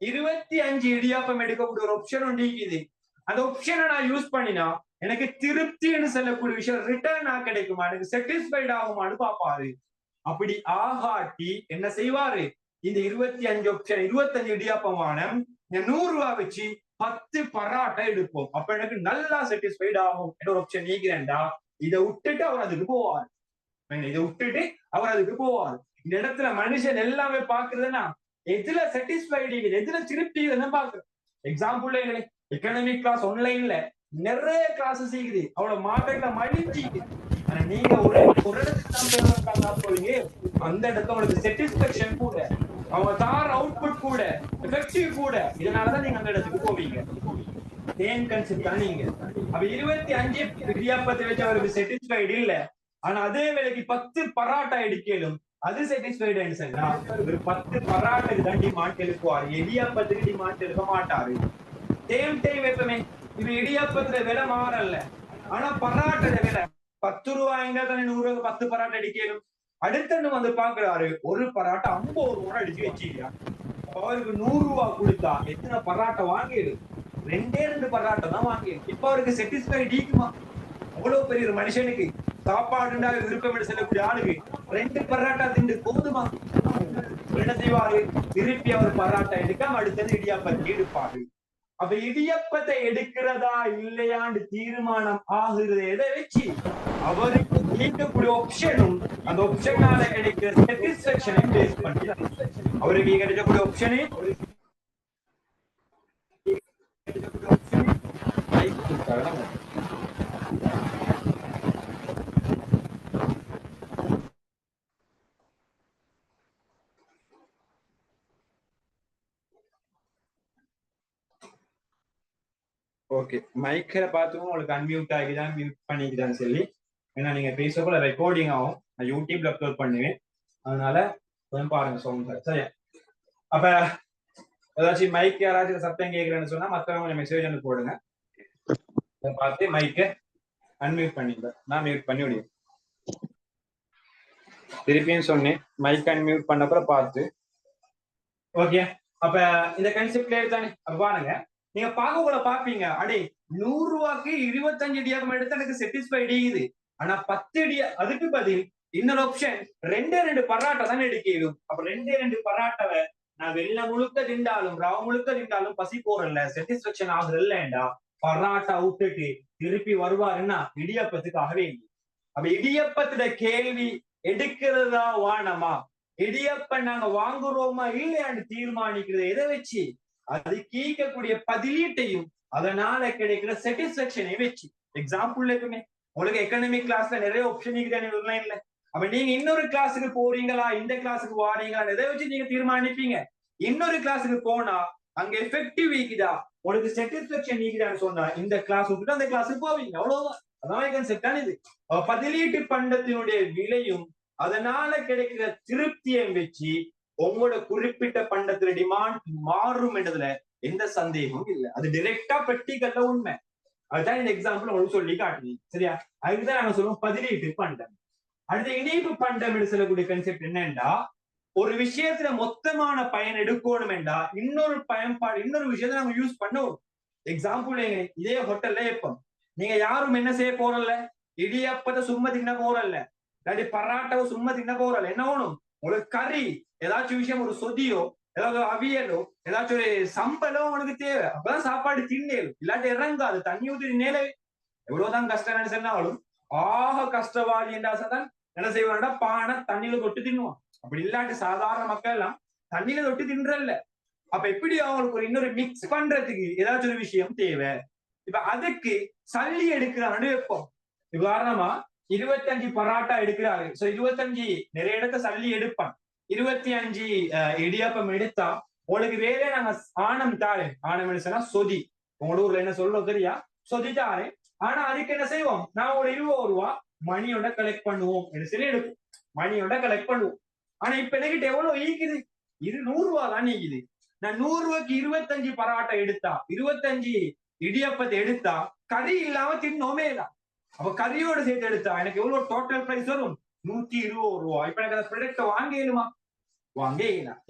25 இடியாப்பம் எடுக்கக்கூடிய ஒரு ஆப்ஷன் ஒன்று இருக்குது. அந்த ஆப்ஷனை நான் யூஸ் பண்ணினா எனக்கு திருப்தின்னு சொல்லக்கூடிய விஷயம் ரிட்டர்னா கிடைக்குமா, எனக்கு சாட்டிஸ்ஃபைடு ஆகுமான்னு பாப்பாரு. அப்படி ஆகாட்டி என்ன செய்வாரு, இந்த 25 ஆப்ஷன் 25 இடியாப்பமான 100 ரூபாய் வச்சு 10 பராட்டா எடுப்போம், அப்ப எனக்கு நல்லா சாட்டிஸ்ஃபைடு ஆகும் ஒரு ஆப்ஷன் நீக்கிறேன்டா. இதை விட்டுட்டு அவர் அதுக்கு போவார். இதை விட்டுட்டு அவர் அதுக்கு போவார். இந்த இடத்துல மனுஷன் எல்லாமே பாக்குறதுன்னா எதுல சாட்டிஸ்ஃபைடு எதுல திருப்தி பாக்குறேன். எக்ஸாம்பிள் எக்கனாமிக் கிளாஸ் ஆன்லைன்ல நிறைய கிளாஸஸ் இருக்குது, அவ்வளவு மார்க்கெட்ல மலிஞ்சி. ஆனா நீங்க ஒரு இடத்துல போறீங்க, அந்த இடத்துல உங்களுக்கு சாட்டிஸ்பேக்ஷன் கூட, அவங்க தார அவுட்புட் கூட, எஃபெக்டிவ் கூட, இதனாலதான் நீங்க அந்த இடத்துக்கு போவீங்க. சேம் கான்செப்ட் தான் நீங்க. அப்ப 25 இடியாப்பத்தை வச்சு அவருக்கு சாட்டிஸ்ஃபைடு இல்ல, ஆனா அதே வேலைக்கு 10 பராட்டா எடுக்கலும் அது சாட்டிஸ்ஃபைடு சொன்னா ஒரு 10 பராட்டுக்கு தான் டிமாண்ட் எழுப்புவாரு, இடியாப்பத்துக்கு டிமாண்ட் எழுப்ப மாட்டாரு. சேம் டைம் எப்பவுமே இது இடியாப்பத்துல விலை மாறல, ஆனா பராட்டோட விலை 10 ரூபாய்ங்க தானே 100 ரூபாய் 10 பராட்டா அடிக்கலும். அடுத்தன்னு வந்து பாக்குறாரு, ஒரு பராட்டா 50 ரூபாய் அடிச்சு வச்சிருக்கா. அவருக்கு 100 ரூபாய் கொடுத்தா எத்தனை பராட்டா வாங்கிடு, 2 பராட்டா தான் வாங்கிடு. இப்ப அவருக்கு சாட்டிஸ்ஃபைடு இருக்குமா? அவ்வளவு பெரிய ஒரு மனுஷனுக்கு சாப்பாடுண்டா விருப்பம் செல்லக்கூடிய ஆளுக்கு 2 பராட்டா திண்டு போதுமா? என்ன செய்வாரு, திருப்பி அவர் பராட்டா எடுக்காம அடுத்தது இடியாப்பத்தை எடுப்பாரு. அப்ப இடியப்பத்தை எடுக்கிறதா இல்லையான்னு தீர்மானம் ஆகுறது எதை வச்சு, அவருக்கு கேட்கக்கூடிய ஆப்ஷனும் அந்த ஆப்ஷனால கிடைக்கிற சாட்டிஸ்ஃபேக்ஷனை பேஸ் பண்ணி அவருக்கு கிடைக்கக்கூடிய ஆப்ஷனே ஓகே. மைக்ல பார்த்துக்கோங்க, உங்களுக்கு அன்மியூட் ஆகிதான் மியூட் பண்ணிக்கிட்டான்னு சொல்லி. ஏன்னா நீங்க பேசக்கூட ரெக்கார்டிங் ஆகும், நான் யூடியூப்ல அப்லோட் பண்ணுவேன், அதனால கொஞ்சம் பாருங்க சவுண்ட். சரி, அப்ப ஏதாச்சும் மைக் யாராச்சும் சத்தம் கேட்கறேன்னு சொன்னா மற்றவங்க கொஞ்சம் மெசேஜ் வந்து போடுங்க, பார்த்து மைக்கை அன்மியூட் பண்ணிங்க. நான் மியூட் பண்ணி விடுவேன். திருப்பியும் சொன்னேன், மைக் அன்மியூட் பண்ணப்பறம் பார்த்து. ஓகே, அப்ப இந்த கான்செப்ட்ல தானே பாருங்க, நீங்க பார்க்க கூட பாப்பீங்க, அடே 100 ரூபாய்க்கு 25 இடியாப்பம் எடுத்து எனக்கு சாட்டிஸ்ஃபைடு இது, ஆனா 10 அதுக்கு பதில் இன்னொரு ஆப்ஷன் 2 பராட்டா தான் எடுக்கணும். அப்ப 2 பராட்டாவை நான் வெள்ள முழுக்க திண்டாலும் ரவ முழுக்க திண்டாலும் பசி போறல, சாட்டிஸ்பேக்ஷன் ஆகுறல்லடா. பராட்டா விட்டுட்டு திருப்பி வருவாருன்னா இடியாப்பத்துக்காகவே இல்லை. அப்ப இடியப்பத்துல கேள்வி எடுக்கிறதா வானமா, இடியப்ப நாங்க வாங்குறோமா இல்லையான்னு தீர்மானிக்கிறது எதை வச்சு, அது கேட்கக்கூடிய பதிலீட்டையும் அதனால கிடைக்கிற சாட்டிஸ்பேக்ஷனை வச்சு. எக்ஸாம்பிள் இருக்குமே, உங்களுக்கு எக்கனாமிக் கிளாஸ்ல நிறைய ஆப்ஷன் இருக்குதானே இல்ல. அப்ப நீங்க இன்னொரு கிளாஸுக்கு போறீங்களா, இந்த கிளாஸுக்கு வாரீங்களா, எதை வச்சு நீங்க தீர்மானிப்பீங்க. இன்னொரு கிளாஸுக்கு போனா அங்க எஃபெக்டிவ் இருக்குதா, உங்களுக்கு சாட்டிஸ்பேக்ஷன் இருக்குதான்னு சொன்னா இந்த கிளாஸ் விட்டுட்டு அந்த கிளாஸுக்கு போவீங்க, அவ்வளவுதான். அதான் கான்செப்ட் தான் இது. பதிலீட்டு பண்டத்தினுடைய விலையும் அதனால கிடைக்கிற திருப்தியை வச்சு உங்களோட குறிப்பிட்ட பண்டத்துல டிமாண்ட் மாறும் என்றதுல எந்த சந்தேகமும் இல்லை. அது டைரக்டா பிராக்டிகல்ல உண்மை. அதுதான் இந்த எக்ஸாம்பிள் உங்களுக்கு சொல்லி காட்டுவீங்க. சரியா? அதுக்குதான் நாங்க சொல்லுவோம் பதிலீட்டு பண்டம். அடுத்த இணைப்பு பண்டம் என்று சொல்லக்கூடிய கான்செப்ட் என்னன்னா, ஒரு விஷயத்துல மொத்தமான பயன் எடுக்கணும் என்றா இன்னொரு பயன்பாடு இன்னொரு விஷயத்த நம்ம யூஸ் பண்ணுவோம். எக்ஸாம்பிள் இதே ஹோட்டல்ல எப்போம் நீங்க யாரும் என்ன செய்ய போறல்ல, இடியப்பத்தை சும்மா தின்ன போறல்ல, இல்லாட்டி பராட்டாவை சும்மா தின்ன போறல்ல, என்ன வேணும் உங்களுக்கு கறி, ஏதாச்சும் விஷயம், ஒரு சொதியோ, ஏதாவது அவியலோ, ஏதாச்சும் ஒரு சம்பளோ உனக்கு தேவை. அப்பதான் சாப்பாடு தின்னேலும், இல்லாட்டி இறங்காது. தண்ணி ஊற்றி நேலே எவ்வளவுதான் கஷ்டம் சொன்னாலும் ஆக கஷ்டவாதி என்றாசதான் என்ன செய்வான்டா, பானை தண்ணியில தொட்டு தின்னுவான். அப்படி இல்லாட்டி சாதாரண மக்கள் எல்லாம் தண்ணியில தொட்டு தின்றல்ல. அப்ப எப்படி அவங்களுக்கு ஒரு இன்னொரு மிக்ஸ் பண்றதுக்கு ஏதாச்சும் ஒரு விஷயம் தேவை. இப்ப அதுக்கு சல்லி எடுக்கிறான்னு வைப்போம். உதாரணமா 25 பராட்டா எடுக்கிறாரு. சோ 25 நிறைய இடத்த சல்லி எடுப்பான். 25 இடியாப்பம் எடுத்தா உங்களுக்கு வேற நாங்க ஆணம் தாரேன். ஆணம் சொன்னா சொதி. உங்க ஊர்ல என்ன சொல்றோம் தெரியா? சொதி தாரேன். ஆனா அதுக்கு என்ன செய்வோம்? நான் ஒரு 20 ரூபா மணியோட கலெக்ட் பண்ணுவோம் என்று சொல்லி எடுப்போம். மணியோட கலெக்ட் பண்ணுவோம். ஆனா இப்ப என்கிட்ட எவ்வளவு ஈக்குது? இது 100 ரூபா தான் ஈக்குது. நான் 100 ரூபாய்க்கு 25 பராட்டா எடுத்தா 25 இடியப்பத்தை எடுத்தா கறி இல்லாம தின்னோமே தான். அப்ப கறியோட சேர்த்து எடுத்தா எனக்கு எவ்வளவு டோட்டல் பிரைஸ் வரும்? 120 ரூபா. இப்ப எனக்கு அந்த ப்ராடக்ட் வாங்கலுமா? வாங்கலாம்.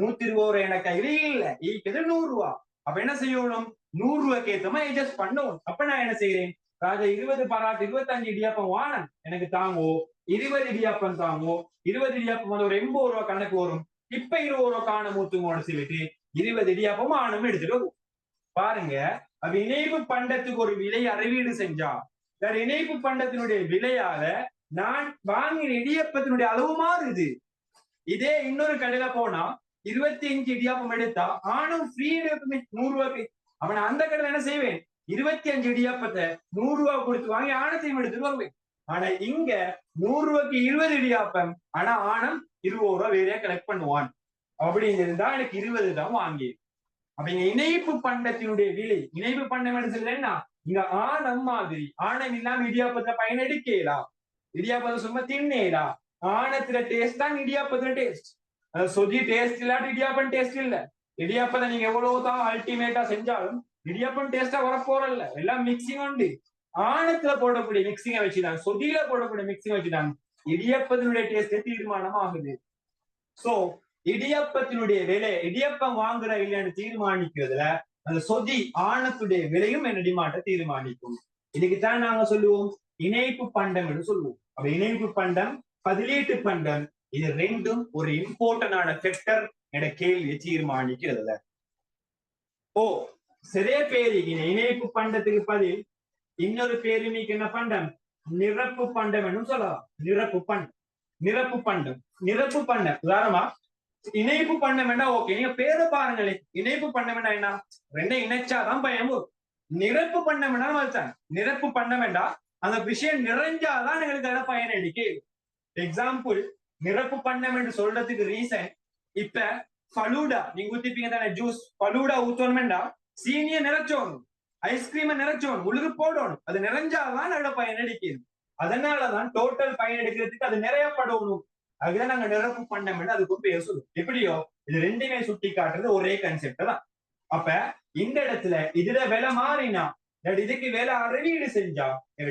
120 ரூபா எனக்கு இது இல்ல, ஈக்குது 100 ரூபா. அப்ப என்ன செய்யணும்? 100 ரூபாய்க்கு ஏத்த மாதிரி அட்ஜஸ்ட் பண்ணணும். அப்ப நான் என்ன செய்யறேன்? ராஜா 20 பராட்டு 25 இடியாப்பம் வானம் எனக்கு தாங்கோ, 20 இடியாப்பம் தாங்கோ, 20 இடியாப்பம் வந்து ஒரு 80 ரூபா கணக்கு வரும். இப்ப 20 ரூபா காண மூத்துங்கோன்னு சொல்லிட்டு 20 இடியாப்பம் ஆணும் எடுத்துட்டு வரும். பாருங்க, அப்ப இணைப்பு பண்டத்துக்கு ஒரு விலை அறிவீடு செஞ்சா இணைப்பு பண்டத்தினுடைய விலையால நான் வாங்கின இடியப்பத்தினுடைய அளவு மாறுது. இதே இன்னொரு கடையில போனா 25 இடியாப்பம் எடுத்தா ஆணும் ஃப்ரீ 100 ரூபாய்க்கு. அவன் அந்த கடையில என்ன செய்வேன்? 25 இடியாப்பத்தை 100 ரூபாய் கொடுத்து வாங்கி ஆணத்தையும் எடுத்துட்டு வருவேன். ஆனா இங்க 100 ரூபாய்க்கு 20 இடியாப்பம், ஆனா ஆணம் 20 ரூபாய் வேறையா கலெக்ட் பண்ணுவான். அப்படின்னு இருந்தா எனக்கு 20 தான் வாங்கி. அப்ப இங்க இணைப்பு பண்டத்தினுடைய விலை, இணைப்பு பண்டம் சொல்லுன்னா இங்க ஆணம் மாதிரி ஆணம் இல்லாம இடியாப்பத்தை பயனெடுக்கலாம். இடியாப்பத்தை சும்மா தின்னேடா. ஆணத்துல டேஸ்ட் தான் இடியாப்பத்துல டேஸ்ட். சொதி டேஸ்ட் இல்லாட்டி இடியாப்பம் டேஸ்ட் இல்ல. இடியாப்பத்தை நீங்க எவ்வளவுதான் அல்டிமேட்டா செஞ்சாலும் இடியாப்பம் டேஸ்டா வரப்போறல்ல. எல்லாம் மிக்சிங் உண்டு. ஆணத்துல போடக்கூடிய மிக்சிங்கை வச்சுதான், சொதியில போடக்கூடிய மிக்சிங் வச்சுதான் இடியாப்பத்தினுடைய டேஸ்ட் தீர்மானம் ஆகுது. சோ இடியப்பத்தினுடைய விலை, இடியப்பம் வாங்குற இல்லைன்னு தீர்மானிக்கிறதுல அந்த சொதி ஆணத்துடைய விலையும் என்ன டிமாண்ட தீர்மானிக்கும். இதுக்குத்தான் நாங்க சொல்லுவோம் இணைப்பு பண்டம் என்று சொல்லுவோம். அப்ப இணைப்பு பண்டம், பதிலீட்டு பண்டம், இது ரெண்டும் ஒரு இம்பார்ட்டன்டான ஃபேக்டர் என்ற கேள்வியை தீர்மானிக்கிறதுல. ஓ சிறைய பேரு இணைப்பு பண்டத்துக்கு பதில் இன்னொரு பேரு நீக்கு என்ன பண்டம்? நிரப்பு பண்டம் என்று சொல்லலாம். நிரப்பு பண்டம், நிரப்பு பண்டம், நிரப்பு பண்டம். உதாரணமா இணைப்பு பண்ண வேண்டாம். ஓகே, நீங்க பேரை பாருங்களேன். இணைப்பு பண்ண வேண்டாம் என்ன? ரெண்டை இணைச்சாதான் பயம் வரும். நிரப்பு பண்ண வேண்டாம் வச்சாங்க. நிரப்பு பண்ண வேண்டாம், அந்த விஷயம் நிறைஞ்சாதான் எங்களுக்கு அதை பயனடிக்கு. எக்ஸாம்பிள், நிரப்பு பண்ணம் என்று சொல்றதுக்கு ரீசன், இப்ப ஃபலூடா நீங்க ஊத்திப்பீங்க தானே, ஜூஸ் ஃபலூடா ஊத்தணும்டா சீனிய நிறைச்சோணும், ஐஸ்கிரீமை நிறைச்சோணும், உழுது போடணும். அது நிறைஞ்சாதான் அதோட பயனடிக்குது. அதனாலதான் டோட்டல் பயனெடுக்கிறதுக்கு அது நிறையப்படணும். அதுதான் நாங்க நிரப்பு பண்ணம் அதுக்கு பேர் சொல்லுவோம். எப்படியோ இது ரெண்டுமே சுட்டி காட்டுறது ஒரே கன்செப்ட் தான். அப்ப இந்த இடத்துல இதுல விலை மாறினா இதுக்கு வேலை அறிவீடு செஞ்சா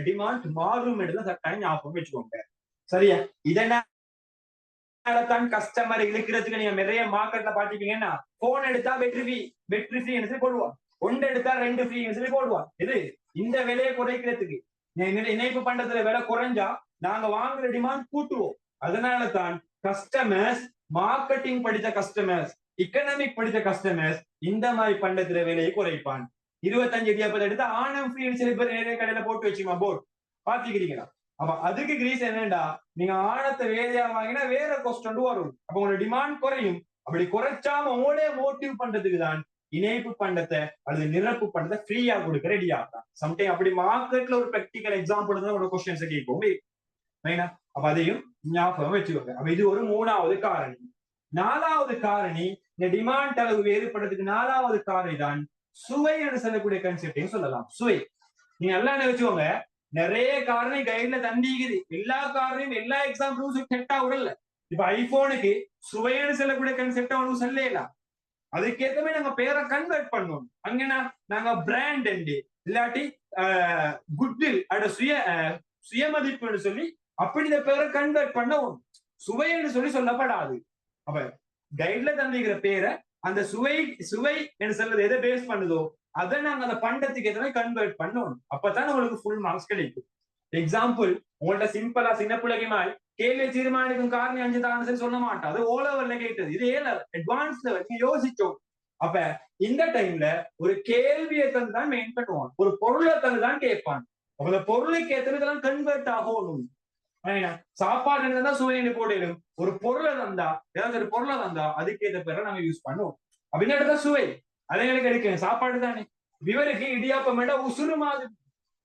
டிமாண்ட் மாறும் சட்டம் ஞாபகம் வச்சுக்கோங்க. சரியா? இதனாலதான் கஸ்டமர் இழுக்கிறதுக்கு நீங்க நிறைய மார்க்கெட்ல பாத்தீங்கன்னா போன் எடுத்தா வெற்றி ஃப்ரீ சொல்லி போடுவான், ஒன்று எடுத்தா 2 ஃப்ரீ சொல்லி போடுவான். இது இந்த விலையை குறைக்கிறதுக்கு. இணைப்பு பண்றதுல விலை குறைஞ்சா நாங்க வாங்குற டிமாண்ட் கூட்டுவோம். அதனால தான் கஸ்டமர்ஸ், மார்க்கெட்டிங் படித்த கஸ்டமர்ஸ், எக்கனாமிக் படித்த கஸ்டமர்ஸ் இந்த மாதிரி பண்டத்துல விலையை குறைப்பான். 25 இடியாப்பத்தை எடுத்து ஆணம் ஃப்ரீ சில பேர் நிறைய கடையில போட்டு வச்சுமா போர்டு பாத்துக்கிறீங்களா? அப்ப அதுக்கு ரீசன் என்னடா, நீங்க ஆணத்தை வேலையா வாங்கினா வேற காஸ்ட் வரும். அப்ப உங்களோட டிமாண்ட் குறையும். அப்படி குறைச்சாம உங்களே மோட்டிவ் பண்றதுக்கு தான் இணைப்பு பண்டத்தை அல்லது நிரப்பு பண்டத்தை ஃப்ரீயா கொடுக்க ரெடி ஆகலாம். சம்டைம் அப்படி மார்க்கெட்ல ஒரு பிராக்டிகல் எக்ஸாம்பிள் தான் உங்களோட கொஸ்டின்ஸ் கேட்கும். அப்ப அதையும் ஞாபகம் வச்சுக்கோங்க. அப்ப இது ஒரு 3வது காரணி. 4வது காரணி, இந்த டிமாண்ட் அளவு வேறுபடுறதுக்கு 4வது காரணி தான் சுவை என்று சொல்லக்கூடிய கன்செப்டையும் சொல்லலாம். சுவை நீங்க எல்லாம் வச்சுக்கோங்க. நிறைய காரணி கைட்ல தந்திக்குது. எல்லா காரணியும் எல்லா எக்ஸாம்பிளும் செட்டா விடல. இப்ப ஐபோனுக்கு சுவைன்னு சொல்லக்கூடிய கன்செப்டா ஒன்றும் சொல்லலாம். அதுக்கேற்றமே நாங்க பேரை கன்வெர்ட் பண்ணுவோம். அங்கன்னா நாங்க பிராண்ட் இல்லாட்டி குட்வில் அட சுயமதிப்புன்னு சொல்லி அப்படி இந்த பேரை கன்வெர்ட் பண்ணவும் சுவைன்னு சொல்லி சொல்லப்படாது. அப்ப கைட்ல தந்திக்கிற பேரை அந்த சுவை என்று சொல்றது எதை பேஸ் பண்ணுதோ அதை நாங்க அந்த பண்டத்துக்கு எதனா கன்வெர்ட் பண்ணணும். அப்பதான் உங்களுக்கு ஃபுல் மார்க்ஸ் கிடைக்கும். எக்ஸாம்பிள், உங்கள்ட்ட சிம்பிளா சின்ன பிள்ளைக்குமாய் கேள்வி தீர்மானிக்கும் காரணி 5 தான் சொல்ல மாட்டோம். அது ஓ லெவல்ல கேட்டது, இது ஏ லெவல் அட்வான்ஸ் லெவல் யோசிச்சோம். அப்ப இந்த டைம்ல ஒரு கேள்வியை தந்துதான் மெயின் பண்ணுவான், ஒரு பொருளை தந்துதான் கேட்பான். அப்ப அந்த பொருளுக்கு ஏற்றதெல்லாம் கன்வெர்ட் ஆகணும். சாப்பாடு இருந்தா சுவைன்னு போட்டிடும். ஒரு பொருளை தந்தா, ஏதாவது ஒரு பொருளை தந்தா அதுக்கேற்ற பேரை நாங்க யூஸ் பண்ணுவோம். அப்படின்னு எடுத்த சுவை அதை எனக்கு எடுக்கணும் சாப்பாடு தானே. இவருக்கு இடியாப்பம் வேண்டாம் உசுறு மாதிரி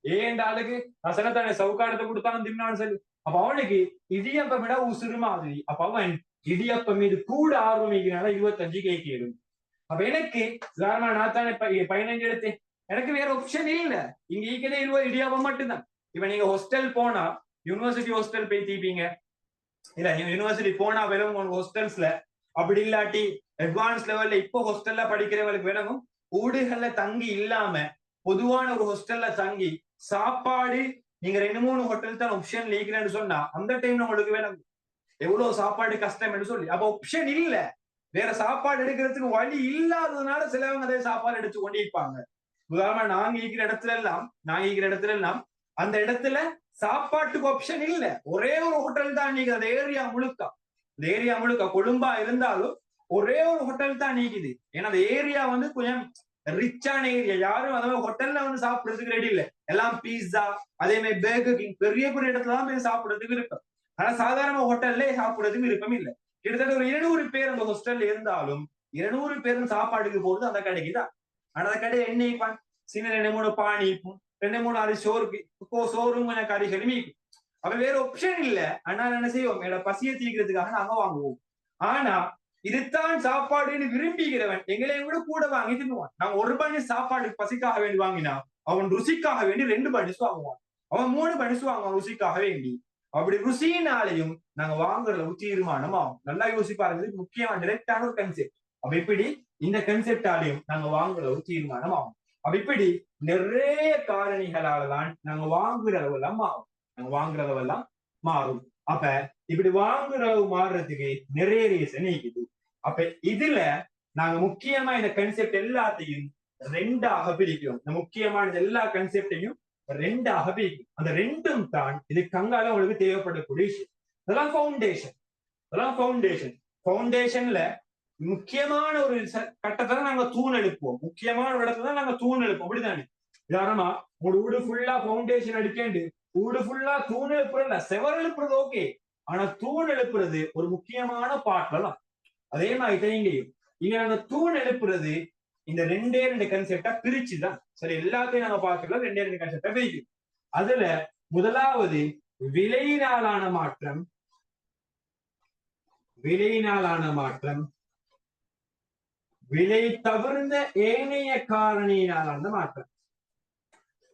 ஏண்ட ஆளுக்கு நான் சொன்னதானே சவுக்காரத்தை கொடுத்தாலும் தின்னான்னு சொல்லி. அப்ப அவனுக்கு இடியப்பம் விட உசுறு மாதிரி. அப்ப அவன் இடியப்பம் மீது கூட ஆர்வம் வைக்கிறாங்க. 25 கேட்கும். அப்ப எனக்கு நான் தானே 15 எடுத்தேன். எனக்கு வேற ஆப்ஷன் இல்ல. இங்க ஈக்கதே 20 இடியாப்பம் மட்டும்தான். இப்ப நீங்க ஹாஸ்டல் போனா யூனிவர்சிட்டி ஹாஸ்டல் போய் தீப்பீங்க இல்ல, யூனிவர்சிட்டி போனா வெறும் ஹாஸ்டல்ஸ்ல அப்படி இல்லாட்டி அட்வான்ஸ் லெவல்ல இப்போ ஹாஸ்டல்ல படிக்கிறவங்களுக்கு வேணும் ஊடுகள்ல தங்கி இல்லாம பொதுவான ஒரு ஹாஸ்டல்ல தங்கி சாப்பாடு நீங்க 2-3 ஹோட்டல் தான் ஆப்ஷன் லீக்கிறேன்னு சொன்னா அந்த டைம்ல உங்களுக்கு வேணும் எவ்வளவு சாப்பாடு கஷ்டம் என்று சொல்லி. அப்ப ஆப்ஷன் இல்ல, வேற சாப்பாடு எடுக்கிறதுக்கு வழி இல்லாததுனால சிலவங்க அதே சாப்பாடு எடுத்து கொண்டு இருப்பாங்க. உதாரணமா நாங்க இருக்கிற இடத்துல எல்லாம் அந்த இடத்துல சாப்பாட்டுக்கு ஆப்ஷன் இல்ல. ஒரே ஒரு ஹோட்டல் தான் நீங்க அந்த ஏரியா முழுக்க கொழும்பா இருந்தாலும் ஒரே ஒரு ஹோட்டல் தான் நீக்குது. ஏன்னா அந்த ஏரியா வந்து கொஞ்சம் ரிச்சான ஏரியா. யாரும் அதாவது ஹோட்டல்ல வந்து சாப்பிடுறதுக்கு ரெடி இல்ல. எல்லாம் பீஸா அதே மாதிரி பேர்கர் கிங் பெரிய பெரிய இடத்துல தான் போய் சாப்பிடுறதுக்கு விருப்பம். ஆனா சாதாரண ஹோட்டல்ல சாப்பிடுறதுக்கு விருப்பம் இல்லை. கிட்டத்தட்ட ஒரு 200 பேர் அந்த ஹோஸ்டல்ல இருந்தாலும் 200 பேரும் சாப்பாடுக்கு போறது அந்த கடைக்கு தான். ஆனா அந்த கடை என்ன சின்ன 2-3 பானி 2-3 சோறும் கொஞ்சம் கறிகளும் இருக்கும். அப்ப வேற ஆப்ஷன் இல்ல. ஆனா என்ன செய்வோம், பசியை தீர்க்கிறதுக்காக நாங்க வாங்குவோம். ஆனா இதுதான் சாப்பாடுன்னு விரும்பிக்கிறவன் எங்களையும் கூட வாங்கி தின்னுவான். நாங்க ஒரு பனிஸ் சாப்பாடு பசிக்காக வேண்டி வாங்கினா அவன் ருசிக்காக வேண்டி 2 பனிஸ் வாங்குவான். அவன் 3 பனிஸ் வாங்குவான் ருசிக்காக வேண்டி. அப்படி ருசியினாலையும் நாங்க வாங்குறதுல தீர்மானம் ஆகும். நல்லா யோசிப்பாருங்க, முக்கியமா டிரெக்டான ஒரு கன்செப்ட். அப்ப இப்படி இந்த கன்செப்டாலையும் நாங்க வாங்குறதுல தீர்மானம் ஆகும். அப்ப இப்படி நிறைய காரணிகளாலதான் நாங்க வாங்குறதெல்லாம் மாறும். அப்ப இப்படி வாங்குறவு மாறுறதுக்கு நிறைய ரீசன் இருக்குது. அப்ப இதுல நாங்க முக்கியமா இந்த கன்செப்ட் எல்லாத்தையும் 2ஆக பிரிக்கிறோம். இந்த முக்கியமான எல்லா கன்செப்டையும் 2ஆக பிரிக்கும். அந்த 2ம் தான் இது கங்கால உங்களுக்கு தேவைப்படக்கூடிய விஷயம். அதெல்லாம் ஃபவுண்டேஷன்ல முக்கியமான ஒரு கட்டத்தை நாங்க தூண் எழுப்புவோம். முக்கியமான ஒரு இடத்துல நாங்க தூண் எழுப்போம். அப்படித்தானே? உதாரணமா ஒரு வீடு ஃபுல்லா ஃபவுண்டேஷன் அடிக்கேண்டு வீடு ஃபுல்லா தூண் எழுப்புறதுல செவர் எழுப்புறது ஓகே. ஆனா தூண் எழுப்புறது ஒரு முக்கியமான பாட்டுல தான். அதே மாதிரி இங்க நாங்க தூண் எழுப்புறது இந்த 2 கன்செப்டா பிரிச்சுதான். சரி, எல்லாத்தையும் நாங்க பார்க்கலாம். 2 கன்செப்டா பிரிக்கும். அதுல முதலாவது விலையினாலான மாற்றம், விலை தவிர்ந்த ஏனைய காரணியினாலான மாற்றம்.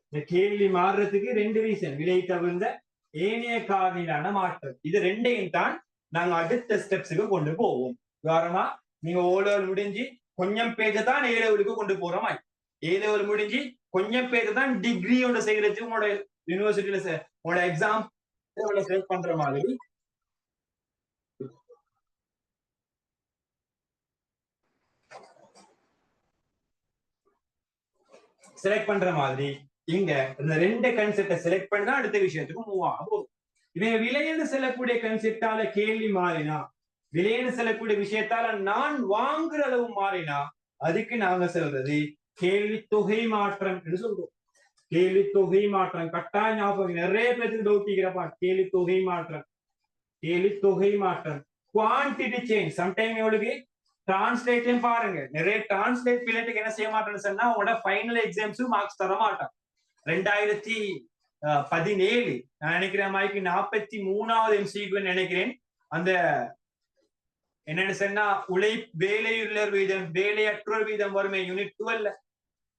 இந்த கேள்வி மாறுறதுக்கு 2 ரீசன். விலை தவிர்ந்த ஏனைய காரணியிலான மாற்றம். இது 2ஐயும் தான் நாங்க அடுத்த ஸ்டெப்ஸுக்கு கொண்டு போவோம். உதாரணமா நீங்க ஓலெவல் முடிஞ்சு கொஞ்சம் பேஜை தான் ஏலெவலுக்கு கொண்டு போற மாதிரி. ஏலெவல் முடிஞ்சு கொஞ்சம் பேஜை தான் டிகிரியோட செய்யறதுக்கு உங்களோட யூனிவர்சிட்டியில உங்களோட எக்ஸாம் செலக்ட் பண்ற மாதிரி இங்க இந்த 2 கன்செப்டை செலக்ட் பண்ணி தான் அடுத்த விஷயத்துக்கு மூவ் ஆகும். இவங்க விலைன்னு செல்லக்கூடிய கன்செப்டால கேள்வி மாறினா, விலைன்னு செல்லக்கூடிய விஷயத்தால நான் வாங்குற அளவு மாறினா அதுக்கு நாங்க சொல்றது கேள்வி தொகை மாற்றம் என்று சொல்றோம். கேள்வி தொகை மாற்றம் கட்டாய ஞாபகம். நிறைய பேருக்கு டவுட் இருக்கிறப்பா. கேள்வி தொகை மாற்றம் குவான்டிட்டி சேஞ்ச். சம்டைம் எவ்வளவு டிரான்ஸ்லேட்லயும் பாருங்க, நிறைய டிரான்ஸ்லேட் பிள்ளைக்கு என்ன செய்ய மாட்டேன்னு சொன்னா உங்களோட ஃபைனல் எக்ஸாம்ஸும் மார்க்ஸ் தர மாட்டான். 2017 நான் நினைக்கிறேன் மாதிரி 43வது MCQ நினைக்கிறேன். அந்த என்னன்னு சொன்னா வேலையுள்ளர் வீதம் வேலையற்றோர் வீதம் வருமே யூனிட் 12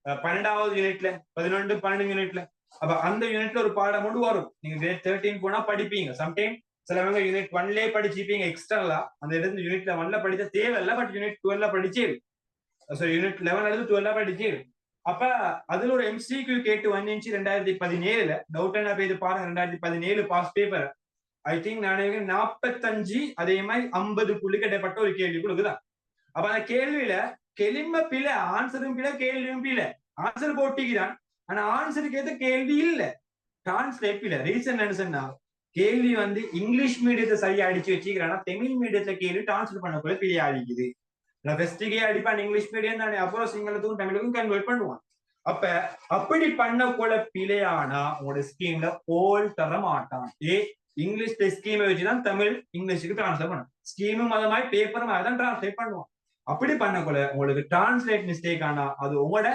12வது யூனிட்ல 11-12 யூனிட்ல. அப்ப அந்த யூனிட்ல ஒரு பாடம் கொண்டு வரும். நீங்க கிரேட் 13 போனா படிப்பீங்க. சம்டைம் சிலவங்க யூனிட் 1லயே படிச்சுப்பீங்க எக்ஸ்ட்ரா. அந்த இடத்துல யூனிட் 1ல படிச்ச தேவையில்ல, பட் யூனிட் 12ல படிச்சு யூனிட் 11 அல்லது 12ல படிச்சு. அப்ப அதுல ஒரு MCQ கேட்டு வந்துச்சு 2017. டவுட் என்ன போய் பாருங்க. 2017 பாஸ் பேப்பர் ஐ திங்க் நான் 45 அதே மாதிரி 50 புள்ளி கட்டப்பட்ட ஒரு கேள்வி கொடுக்குதான். அப்ப அந்த கேள்வியில கெளிம பிழை, ஆன்சரும் பிழை, கேள்வியும் பிழை. ஆன்சர் போட்டிக்கிறான், ஆனா ஆன்சருக்கு ஏத்த கேள்வி இல்ல, டிரான்ஸ்லேட் பிழை. ரீசன் என்ன சொன்னா கேள்வி வந்து இங்கிலீஷ் மீடியத்தை சரியா அடிச்சு வச்சுக்கிறான்னா தமிழ் மீடியத்துல கேள்வி டிரான்ஸ்லேட் பண்ண பிழை அடிக்குது. ஃபெஸ்டிகே அடிப்பான் இங்கிலீஷ் மீடியம் தானே, அப்புறம் சிங்களத்துக்கும் தமிழுக்கும் கன்வெர்ட் பண்ணுவான். அப்ப அப்படி பண்ண போல பிழையானா உங்களோட ஸ்கீம்ல போல் தர மாட்டான். இங்கிலீஷ் ஸ்கீமை வச்சுதான் தமிழ் இங்கிலீஷுக்கு டிரான்ஸ்லேட் பண்ணும். ஸ்கீமும் அது மாதிரி பேப்பரும் அதான் டிரான்ஸ்லேட் பண்ணுவான். அப்படி பண்ணக்குள்ள உங்களுக்கு டிரான்ஸ்லேட் மிஸ்டேக் ஆனா அது உங்களோட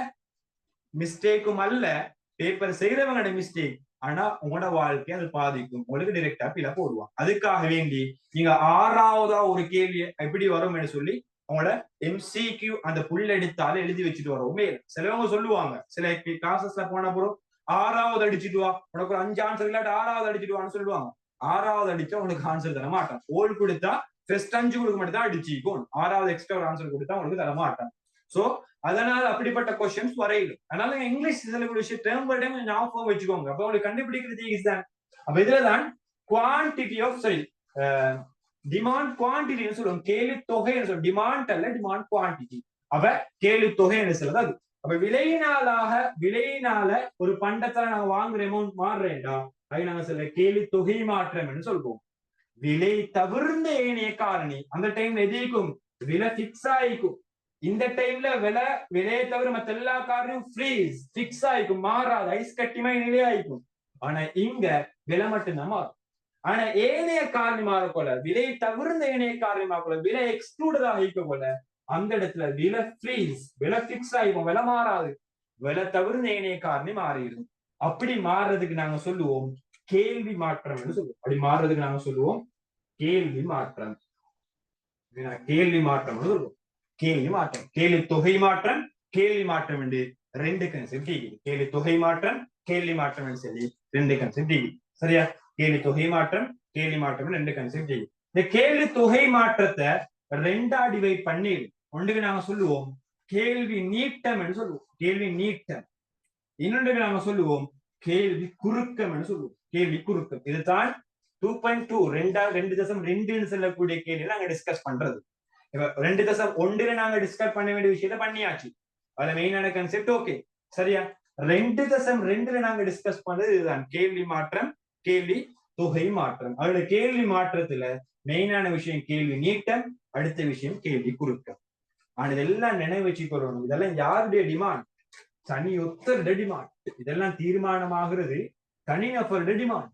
மிஸ்டேக்கும் அல்ல, பேப்பர் செய்யறவங்களோட மிஸ்டேக். ஆனா உங்களோட வாழ்க்கையை அது பாதிக்கும், உங்களுக்கு டிரெக்டா பிழை போடுவாங்க. அதுக்காக வேண்டி நீங்க 6வதா ஒரு கேள்வி எப்படி வரும்னு சொல்லி அவங்களோட MCQ அந்த புல் எடுத்தாலும் எழுதி வச்சுட்டு வரோம். சிலவங்க சொல்லுவாங்க, சில கிளாஸஸ்ல போன போறோம் 6வது அடிச்சுட்டு வா, உனக்கு ஒரு 5 ஆன்சர் இல்லாட்டி 6வது அடிச்சுட்டு வான்னு சொல்லுவாங்க. 6வது அடிச்சா உனக்கு ஆன்சர் தர மாட்டான். ஓல் கொடுத்தா ஃபர்ஸ்ட் 5 கொடுக்க மட்டும் தான் அடிச்சுக்கும், 6வது எக்ஸ்ட்ரா ஒரு ஆன்சர் கொடுத்தா உங்களுக்கு தர மாட்டான். சோ அதனால அப்படிப்பட்ட கொஸ்டின்ஸ் வரையிலும். அதனால இங்கிலீஷ் சில விஷயம் டேர்ம் பை டேர்ம் ஞாபகம் வச்சுக்கோங்க. அப்ப உங்களுக்கு கண்டுபிடிக்கிறது ஈஸி தான். அப்ப இதுலதான் குவான்டிட்டி ஆஃப் சாரி டிமாண்ட் குவான்டிட்டின்னு சொல்லுவோம். கேள்வி தொகைன்னு சொல்லுவோம். டிமாண்ட் அல்ல, டிமாண்ட் குவான்டிட்டி. அப்ப கேள்வி தொகைன்னு சொல்லுது அது. அப்ப விலையினால ஒரு பண்டத்தை நாங்க வாங்குற அமௌண்ட் மாறுறேன்டா, அது நாங்க சொல்ல கேள்வி தொகை மாற்றம்னு சொல்றோம். விலை தவிர்ந்த ஏனைய காரணி அந்த டைம்ல எதிர்க்கும் விலை பிக்ஸ் ஆயிக்கும். இந்த டைம்ல விலையை தவிர மத்த எல்லா காரணியும் ஃப்ரீஸ் பிக்ஸ் ஆயிக்கும், மாறாது, ஐஸ் கட்டிமாய் நிலையாயிக்கும். ஆனா இங்க விலை மட்டும்தான் மாறும். ஆனா ஏனைய காரணி மாறக்கொள்ள, விலை தவிர்ந்த ஏனைய காரணி மாறக்கொள்ள, விலை எக்ஸ்க்ளூடட் ஆகிக்க போல அந்த இடத்துல விலை ஃப்ரீஸ், விலை பிக்ஸ் ஆயிக்கும், விலை மாறாது. விலை தவிர்ந்த ஏனைய காரணி மாறிடும். அப்படி மாறுறதுக்கு நாங்க சொல்லுவோம் கேள்வி மாற்றம் என்று சொல்லுவோம். அப்படி மாறுறதுக்கு நாங்க சொல்லுவோம் கேள்வி மாற்றம். கேள்வி மாற்றம் சொல்லுவோம். கேள்வி மாற்றம், கேள்வி தொகை மாற்றம், கேள்வி மாற்றம் என்று 2 கன்செப்ட் இருக்குது. கேள்வி தொகை மாற்றம், கேள்வி மாற்றம் என்று சொல்லி 2 கன்செப்ட் இருக்குது. சரியா? கேள்வி தொகை மாற்றம், கேள்வி மாற்றம் 2 கன்செப்ட் இருக்குது. இந்த கேள்வி தொகை மாற்றத்தை 2ஆ டிவைட் பண்ணி ஒன்றுக்கு நாங்க சொல்லுவோம் கேள்வி நீட்டம் என்று சொல்லுவோம். கேள்வி நீட்டம். இன்னொன்றுக்கு நாங்க சொல்லுவோம் கேள்வி குறுக்கம் என்று சொல்லுவோம். கேள்வி குறுக்கம். இதுதான் 2.2 2.2 சொல்லக்கூடிய கேள்வி நாங்க டிஸ்கஸ் பண்றது. 2.1 நாங்க டிஸ்கஸ் பண்ண வேண்டிய விஷயத்த பண்ணியாச்சு. அதுல மெயினான கான்செப்ட் ஓகே. சரியா? 2.2 நாங்க டிஸ்கஸ் பண்றது இதுதான் கேள்வி மாற்றம், கேள்வி தொகை மாற்றம். அதுல கேள்வி மாற்றத்துல மெயினான விஷயம் கேள்வி நீட்டம், அடுத்த விஷயம் கேள்வி குறுக்கம். ஆனா இதெல்லாம் நினைவு வச்சுக்கொள்ளணும். இதெல்லாம் யாருடைய டிமாண்ட்? தனியொத்தருடைய டிமாண்ட். இதெல்லாம் தீர்மானமாகிறது தனிநபருடைய டிமாண்ட்.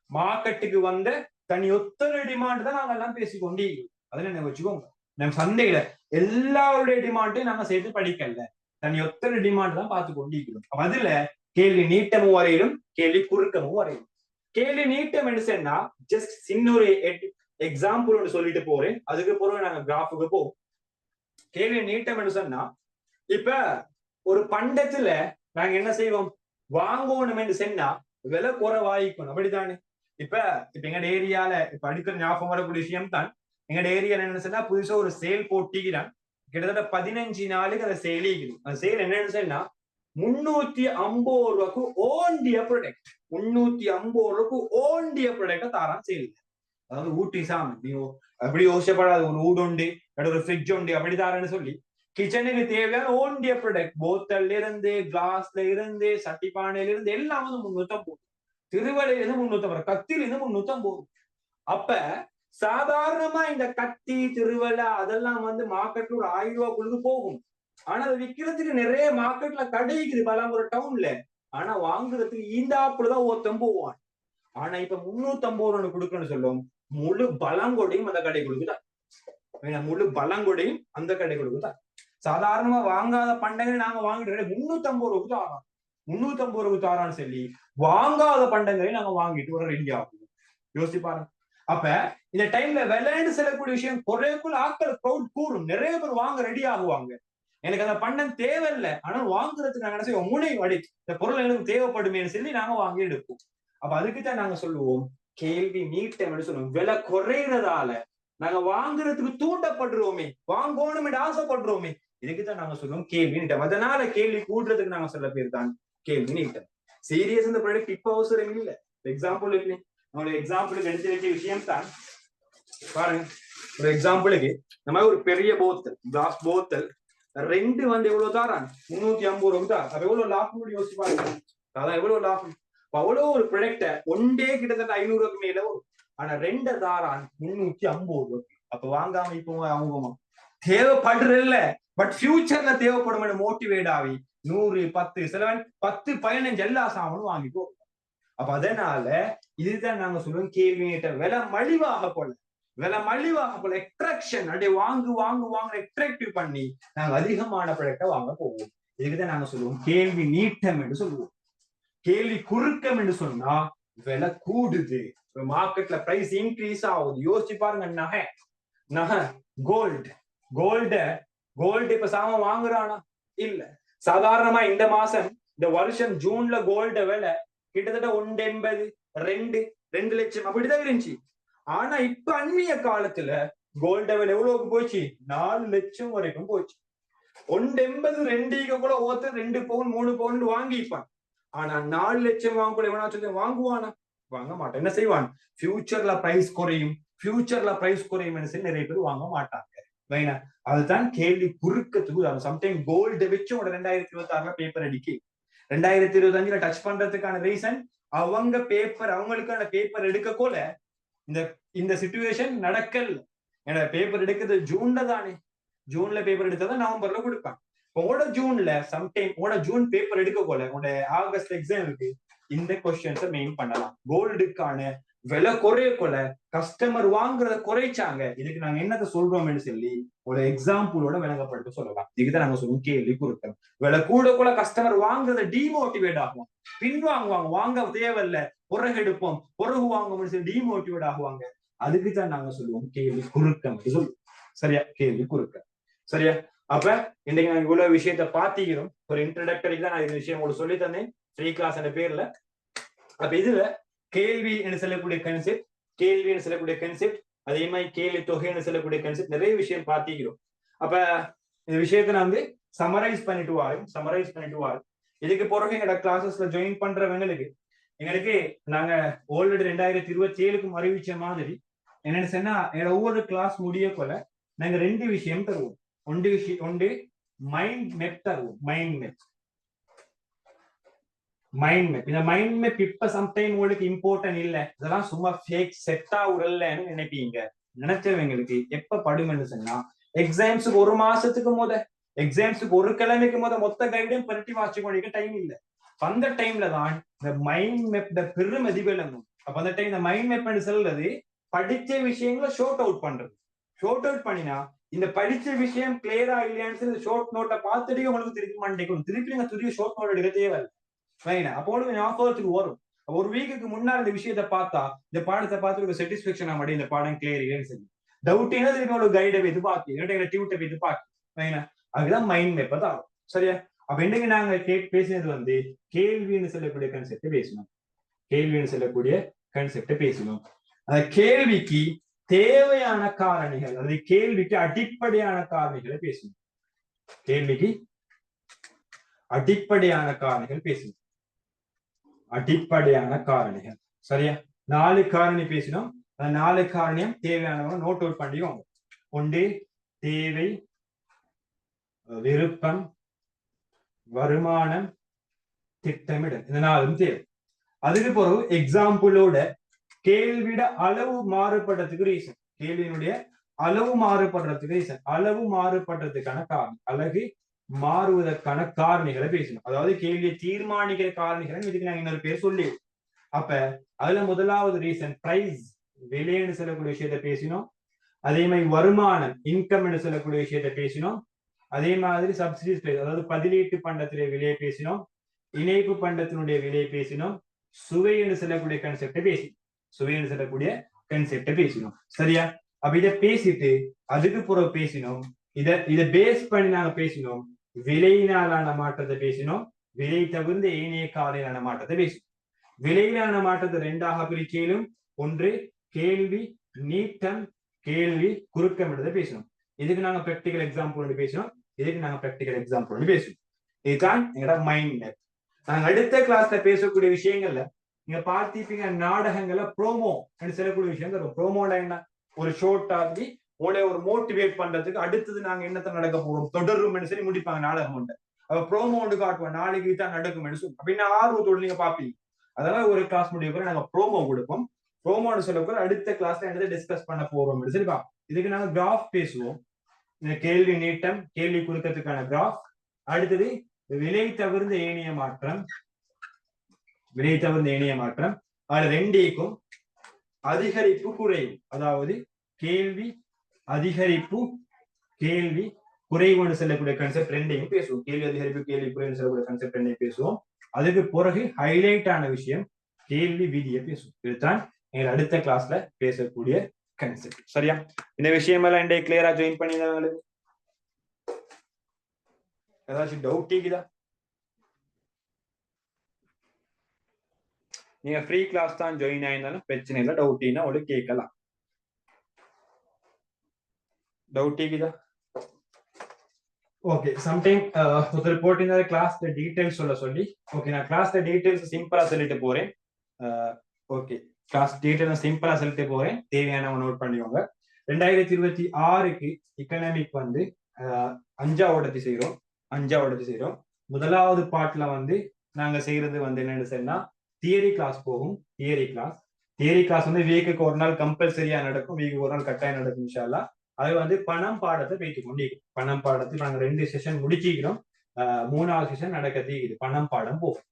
மார்க்கெட்டுக்கு வந்த தனியொத்தர டிமாண்ட் தான் நாங்க எல்லாம் பேசிக்கொண்டே. அதுல என்ன வச்சுக்கோங்க, நம்ம சந்தையில எல்லாருடைய டிமாண்டையும் நாங்க சேர்த்து படிக்கல, தனியொத்தர டிமாண்ட் தான் பார்த்து கொண்டிருக்கிறோம். அதுல கேள்வி நீட்டமும் வரையிலும், கேள்வி குறுக்கமும் வரையிலும். கேள்வி நீட்டம் என்ன சொன்னா ஜஸ்ட் சின்ன ஒரு எக்ஸாம்பிள் ஒன்று சொல்லிட்டு போறேன், அதுக்கு பிறகு நாங்க கிராஃபுக்கு போவோம். கேள்வி நீட்டம் என்ன சொன்னா, இப்ப ஒரு பண்டத்துல நாங்க என்ன செய்வோம், வாங்கணும் என்று சொன்னா விலை குறைவாயிக்கணும், அப்படித்தானே? இப்ப எங்க ஏரியால இப்ப அடிக்கிற ஞாபகம் வரக்கூடிய விஷயம் தான், எங்க ஏரியால என்ன சொன்னா புதுசா ஒரு சேல் போட்டிக்கிறான். கிட்டத்தட்ட 15 நாளுக்கு அந்த சேல் இருக்குது. அந்த சேல் என்னன்னு சொன்னா 350 ரூபாய்க்கு ஓண்டிய ப்ராடக்ட், 350 ரூபாய்க்கு ஓண்டிய ப்ராடக்ட தாரான் சேல். அதாவது ஊட்டி சாமி நீ அப்படி யோசிச்சப்படாது, ஒரு ஊடு உண்டு, ஒரு ஃப்ரிட்ஜ் உண்டு, அப்படி தாரன்னு சொல்லி கிச்சனுக்கு தேவையான ஓண்டிய ப்ராடக்ட், போத்தல்ல இருந்து, கிளாஸ்ல இருந்து, சட்டி பானையில இருந்து எல்லாம் வந்து 350. திருவள்ளையில இருந்து 350, கத்தில இருந்து 350. அப்ப சாதாரணமா இந்த கத்தி, திருவள்ளை அதெல்லாம் வந்து மார்க்கெட்ல ஒரு 1000 ரூபாய்க்குள்ள போகும். ஆனா அதை விற்கிறதுக்கு நிறைய மார்க்கெட்ல கிடைக்குது பலாங்குற டவுன்ல. ஆனா வாங்குறதுக்கு ஈந்தாப்புலதான் ஒருத்தன் போவான். ஆனா இப்ப 350 ரூபாய் கொடுக்கணும்னு சொல்லும், முழு பழங்கொடையும் அந்த கடை கொடுக்குதான். முழு பழங்கொடையும் அந்த கடை கொடுக்குதான். சாதாரணமா வாங்காத பண்டங்களை நாங்க வாங்கிட்டு 350 ரூபாய்க்கு தாரான், 350 ரூபாய்க்கு தாரான்னு சொல்லி வாங்காத பண்டங்களை நாங்க வாங்கிட்டு ஒரு ரெடி ஆகும். யோசிச்சு பாருங்க. அப்ப இந்த டைம்ல விளையாண்டு செல்லக்கூடிய விஷயம் குறைக்குள்ள ஆட்கள் க்ரௌட் கூடும், நிறைய பேர் வாங்க ரெடி ஆகுவாங்க. எனக்கு அந்த பண்டம் தேவையில்லை, ஆனா வாங்குறதுக்கு நாங்க என்ன செய்வோம், முனை அடி இந்த பொருள் எனக்கு தேவைப்படுமேன்னு சொல்லி நாங்க வாங்கி எடுப்போம். அப்ப அதுக்குதான் நாங்க சொல்லுவோம் கேள்வி நீட்டம் சொல்லுவோம். விலை குறைறதால நாங்க வாங்குறதுக்கு தூண்டப்படுறோமே, வாங்கணும் என்று ஆசைப்படுறோமே, இதுக்குதான் நாங்க சொல்லுவோம் கேள்வி நீட்டம். அதனால கேள்வி கூடுறதுக்கு நாங்க சொல்ல பேர் தான் கேள்வி நீட்டம். சீரியஸ் இந்த ப்ராடக்ட் இப்ப அவசரம் இல்லை. எக்ஸாம்பிள் இல்லை, நம்மளுடைய எக்ஸாம்பிளுக்கு எடுத்து வைக்க விஷயம் தான் பாருங்க. ஒரு எக்ஸாம்பிளுக்கு நம்ம ஒரு பெரிய போத்தல், கிளாஸ் போத்தல் 2 வந்து எவ்வளவு தாரான், 350 ரூபாய் தான். அது எவ்வளவு லாபம் யோசிச்சு பாருங்க. அதான் எவ்வளவு லாபம். அவ்வளவு ஒரு ப்ராடக்ட ஒன்றே கிட்டத்தட்ட 500 ரூபாய்க்கு மேல வரும். ஆனா 2 தாரான் 350 ரூபாய்க்கு. அப்ப வாங்காம இப்போ அவங்க தேவைப்படுறதில்ல, பட் ஃபியூச்சர்ல தேவைப்படும் மோட்டிவேட் ஆகி 100, 10, சிலவன் 10, 15 எல்லா சாமானும் வாங்கிக்கோ. அப்ப அதனால இதுதான் நாங்க சொல்லுவோம் கேள்வி நீட்டம். விலை மலிவாக போல விலை மலிவாக போல எக்ட்ராக்ஷன் அப்படியே வாங்கு வாங்கு வாங்க எக்ட்ராக்டிவ் பண்ணி நாங்க அதிகமான ப்ராடக்டை வாங்க போவோம். இதுக்குதான் நாங்க சொல்லுவோம் கேள்வி நீட்டம் என்று சொல்லுவோம். கேள்வி குறுக்கம் என்று சொன்னா விலை கூடுது, மார்க்கெட்ல பிரைஸ் இன்க்ரீஸ் ஆகுது. யோசிச்சு பாருங்க, நகை நகை கோல்டு இப்ப சாம வாங்குறானா இல்ல. சாதாரணமா இந்த மாசம் இந்த வருஷம் ஜூன்ல கோல்ட விலை கிட்டத்தட்ட 1.80 2 லட்சம் அப்படிதான் இருந்துச்சு. ஆனா இப்ப அந்நிய காலத்துல கோல்ட விலை எவ்வளவுக்கு போச்சு? 4 லட்சம் வரைக்கும் போச்சு. 1.80 2 கூட ஒருத்தர் 2 பவுன் 3 பவுன் வாங்கிப்பான். ஆனா 4 லட்சம் வாங்க கூட எவனா சொல்லி வாங்குவானா? வாங்க மாட்டான். என்ன செய்வான்? ஃபியூச்சர்ல பிரைஸ் குறையும் சொல்லி நிறைய பேர் வாங்க மாட்டாங்க. அதுதான் கேள்வி குறுக்கத்துக்கு. சம்டைம் கோல்டு வச்சு 2026 பேப்பர் அடிக்கி 2025 டச் பண்றதுக்கான ரீசன் அவங்க பேப்பர் அவங்களுக்கான பேப்பர் எடுக்க போல இந்த சிச்சுவேஷன் நடக்கல. ஏன்னா பேப்பர் எடுக்கிறது ஜூன்ல தானே, ஜூன்ல பேப்பர் எடுத்ததான் நவம்பர்ல கொடுப்பாங்க. உங்களோட ஜூன்ல சம்டைம் உங்களோட ஜூன் பேப்பர் எடுக்க போல உங்களோட ஆகஸ்ட் எக்ஸாம் இருக்கு, இந்த கொஸ்டின்ஸை மெயின் பண்ணலாம். கோல்டுக்கான விலை குறைய கொள்ள கஸ்டமர் வாங்குறத குறைச்சாங்க. இதுக்கு நாங்க என்னத்த சொல்றோம்னு சொல்லி ஒரு எக்ஸாம்பிளோட விளங்கப்படுத்த சொல்லலாம். இதுக்குதான் நாங்க சொல்லுவோம் கேள்வி குறுக்கம். விலை கூட கஸ்டமர் வாங்குறத டிமோட்டிவேட் ஆகும், பின்வாங்குவாங்க. வாங்க தேவையில்ல, பிறகு எடுப்போம், பிறகு வாங்குவோம்னு சொல்லி டிமோட்டிவேட் ஆகுவாங்க. அதுக்குதான் நாங்க சொல்லுவோம் கேள்வி குறுக்கம் சொல்லுவோம். சரியா? கேள்வி குறுக்கம். சரியா? அப்ப இன்னைக்கு நாங்க இவ்வளவு விஷயத்த பாத்திக்கிறோம். ஒரு இன்ட்ரோடக்டரிக்கு தான் நான் இந்த விஷயம் உங்களுக்கு சொல்லி தந்தேன் ஃப்ரீ கிளாஸ் என்ற பேர்ல. அப்ப இதுல கேள்வி என்று சொல்லக்கூடிய கன்செப்ட், அதே மாதிரி கேள்வி தொகை என்று சொல்லக்கூடிய கன்செப்ட், நிறைய விஷயம் பாத்திக்கிறோம். அப்ப இந்த விஷயத்த நான் வந்து சமரைஸ் பண்ணிட்டு வாரேன். இதுக்கு பிறகு எங்களோட கிளாஸஸ்ல ஜாயின் பண்றவங்களுக்கு எங்களுக்கு நாங்க ஆல்ரெடி 2027க்கும் அறிவிச்ச மாதிரி என்னன்னு சொன்னா எங்களோட ஒவ்வொரு கிளாஸ் முடிய போல நாங்க 2 விஷயம் தருவோம். ஒன்று மைண்ட் மேப் தருவோம். Mind map. இந்த மைண்ட் மேப் இப்ப சம்டைம் உங்களுக்கு இம்பார்ட்டன்ட் இல்ல, இதெல்லாம் சும்மா ஃபேக் செட்டா உரல்லன்னு நினைப்பீங்க. நினைச்சவங்களுக்கு எப்ப படுமென்னு சொன்னா எக்ஸாம்ஸுக்கு 1 மாசத்துக்கு எக்ஸாம்ஸுக்கு 1 கிழமைக்கு மொத்த கைடையும் பரட்டி வாட்சி கொண்டிருக்க டைம் இல்ல. அந்த டைம்ல தான் இந்த மைண்ட் மேப் பெருமதி விளங்கும். அப்ப அந்த டைம் இந்த மைண்ட் மேப் சொல்றது படிச்ச விஷயங்களை ஷார்ட் அவுட் பண்றது. ஷார்ட் அவுட் பண்ணினா இந்த படிச்ச விஷயம் கிளியரா இல்லையான்னு ஷார்ட் நோட்டை பார்த்துட்டு உங்களுக்கு திருப்பி மண்டிக்கணும். திருப்பி நீங்க துரிய ஷார்ட் நோட் எடுக்க தேவையில்லை. அப்போ ஞாபகத்துக்கு வரும். ஒரு வீக்குக்கு முன்னாடி இந்த விஷயத்தை பார்த்தா இந்த பாடத்தை பார்த்து ஒரு சாட்டிஸ்பேக்ஷன் ஆமாடி இந்த பாடம் கிளியர் இல்லைன்னு சொல்லி டவுட் என்ன திருப்பி ஒரு கைடை வைத்து பார்த்து டியூட்டை வைத்து பார்த்து அதுதான் மைண்ட் மேப் தான். சரியா? அப்ப இன்னைக்கு நாங்க பேசினது வந்து கேள்வின்னு சொல்லக்கூடிய கன்செப்டை பேசணும். அந்த கேள்விக்கு தேவையான காரணிகள், அது கேள்விக்கு அடிப்படையான காரணிகளை பேசணும். அடிப்படையான காரணிகள். சரியா? 4 காரணி பேசினோம். 4 காரணியம் தேவையானவங்க நோட் அவுட் பண்ணிக்கோங்க. ஒன்று தேவை, விருப்பம், வருமானம், திட்டமிடல். இந்த 4ம் தேவை. அதுக்கு பிறகு எக்ஸாம்பிளோட கேள்வியோட அளவு மாறுபடுறதுக்கு ரீசன், கேள்வியினுடைய அளவு மாறுபடுறதுக்கு ரீசன், அளவு மாறுபடுறதுக்கான காரணம், அழகு மாறுவதற்கான காரணிகளை பேசணும். அதாவது கேள்வியை தீர்மானிக்கிற காரணிகள் இதுக்கு நாங்க இன்னொரு பேர் சொல்லி. அப்ப அதுல முதலாவது ரீசன் பிரைஸ், விலைன்னு சொல்லக்கூடிய விஷயத்த பேசினோம். அதே மாதிரி வருமானம், இன்கம் என்று சொல்லக்கூடிய விஷயத்த பேசினோம். அதே மாதிரி சப்சிடிஸ் பிரைஸ், அதாவது பதிலீட்டு பண்டத்திலே விலையை பேசினோம். இணைப்பு பண்டத்தினுடைய விலையை பேசினோம். சுவை என்று சொல்லக்கூடிய கன்செப்டை பேசினோம். சரியா? அப்ப இதை பேசிட்டு அதுக்கு பிறகு பேசினோம். இதை பேஸ் பண்ணி நாங்க பேசினோம். விலையினாலான மாற்றத்தை பேசினோம். விலை தவிர்ந்த ஏனைய காலையிலான மாற்றத்தை பேசினோம். விலையிலான மாற்றத்தை 2ஆக பிரிக்கையிலும் ஒன்று கேள்வி நீட்டம், கேள்வி குறுக்கம் என்றதை பேசணும். இதுக்கு நாங்க பிராக்டிகல் எக்ஸாம்பிள் பேசணும். இதுதான் எங்களோட மைண்ட் மேப். நாங்க அடுத்த கிளாஸ்ல பேசக்கூடிய விஷயங்கள்ல நீங்க பார்த்திருப்பீங்க, நாடகங்கள்ல ப்ரோமோ சொல்லக்கூடிய விஷயம் தரும். ப்ரோமோல என்ன? ஒரு ஷோர்ட் ஆகி உடைய ஒரு மோட்டிவேட் பண்றதுக்கு அடுத்தது நாங்க என்னத்த நடக்க போறோம் தொடரும் சொல்லி முடிப்பாங்க நாடகம் உண்டு. அப்ப ப்ரோமோ ஒன்று காட்டுவோம், நாளைக்கு தான் நடக்கும் சொல்லி அப்படின்னா ஆர்வத்தோடு நீங்க பாப்பீங்க. அதெல்லாம் ஒரு கிளாஸ் முடிய போற நாங்க ப்ரோமோ கொடுப்போம். ப்ரோமோன்னு சொல்ல போற அடுத்த கிளாஸ்ல என்னதை டிஸ்கஸ் பண்ண போறோம் சரிப்பா. இதுக்கு நாங்க கிராஃப் பேசுவோம். இந்த கேள்வி நீட்டம், கேள்வி குறுக்கத்துக்கான கிராஃப். அடுத்தது விலை தவிர்ந்த ஏனைய மாற்றம். அது 2க்கும் அதிகரிப்பு குறைவு, அதாவது கேள்வி அதிகரிப்பு கேள்வி குறைவுன்னு சொல்லக்கூடிய கான்செப்ட் ரெண்டையும் பேசுவோம். கேள்வி அதிகரிப்பு கேள்வி குறைவுன்னு சொல்லக்கூடிய கான்செப்ட் ரெண்டையும் பேசுவோம். அதுக்கு பிறகு ஹைலைட் ஆன விஷயம் கேள்வி விதியை பேசுவோம். இதுதான் எங்க அடுத்த கிளாஸ்ல பேசக்கூடிய கான்செப்ட். சரியா? இந்த விஷயம் எல்லாம் இன்றைய கிளியரா ஜாயின் பண்ணிடுறவங்களுக்கு ஏதாச்சும் டவுட் இருக்குதா? நீங்க ஃப்ரீ கிளாஸ் தான் ஜாயின் ஆயிருந்தாலும் பிரச்சனை இல்லை. டவுட்னா உங்களுக்கு கேட்கலாம். டவுட் இருக்குதா? ஓகே. சம்டைம் ஒருத்தர் போட்டிருந்த கிளாஸ் டீடைல்ஸ் சொல்ல சொல்லி, ஓகே நான் கிளாஸ் டீடைல்ஸ் சிம்பிளா சொல்லிட்டு போறேன். ஓகே கிளாஸ் டீடைல்ஸ் சிம்பிளா சொல்லிட்டு போறேன். தேவையானவங்க நோட் பண்ணிக்கோங்க. 2026க்கு எக்கனாமிக் வந்து 5வது செய்யறோம். முதலாவது பார்ட்ல வந்து நாங்க செய்யறது வந்து என்னன்னு சொன்னா தியரி கிளாஸ் போகும். தியரி கிளாஸ் வந்து வீக்குக்கு ஒரு நாள் கம்பல்சரியா நடக்கும். வீக்குக்கு ஒரு நாள் கட்டாயம் நடக்கும் இன்ஷா அல்லாஹ். அது வந்து பணம் பாடத்தை வைத்துக் கொண்டிருக்கும். பணம் பாடத்தை நாங்க 2 செஷன் முடிச்சிக்கிறோம். 3வது செஷன் நடக்கத்தே இது பணம் பாடம் போகும்.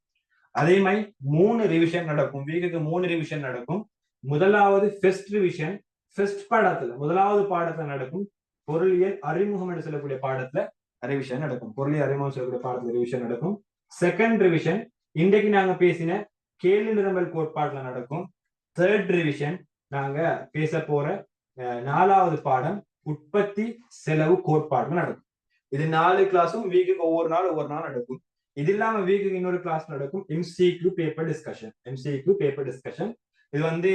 அதே மாதிரி 3 ரிவிஷன் நடக்கும். வீக்குக்கு 3 ரிவிஷன் நடக்கும். முதலாவது ஃபர்ஸ்ட் ரிவிஷன் ஃபர்ஸ்ட் பாடத்துல முதலாவது பாடத்துல நடக்கும். பொருளியல் அறிமுகம் என்று சொல்லக்கூடிய பாடத்துல ரிவிஷன் நடக்கும். பொருளியல் அறிமுகம் சொல்லக்கூடிய பாடத்துல ரிவிஷன் நடக்கும். செகண்ட் ரிவிஷன் இன்றைக்கு நாங்க பேசின கேள்வி நிரம்பல் கோட்பாடுல நடக்கும். தேர்ட் ரிவிஷன் நாங்க பேச போற 4வது பாடம் உற்பத்தி செலவு கோட்பாடு நடக்கும். இது 4 கிளாஸும் வீக்குக்கு ஒவ்வொரு நாள் நடக்கும். இது இல்லாம வீக்குக்கு இன்னொரு கிளாஸ் நடக்கும். MCQ paper discussion. இது வந்து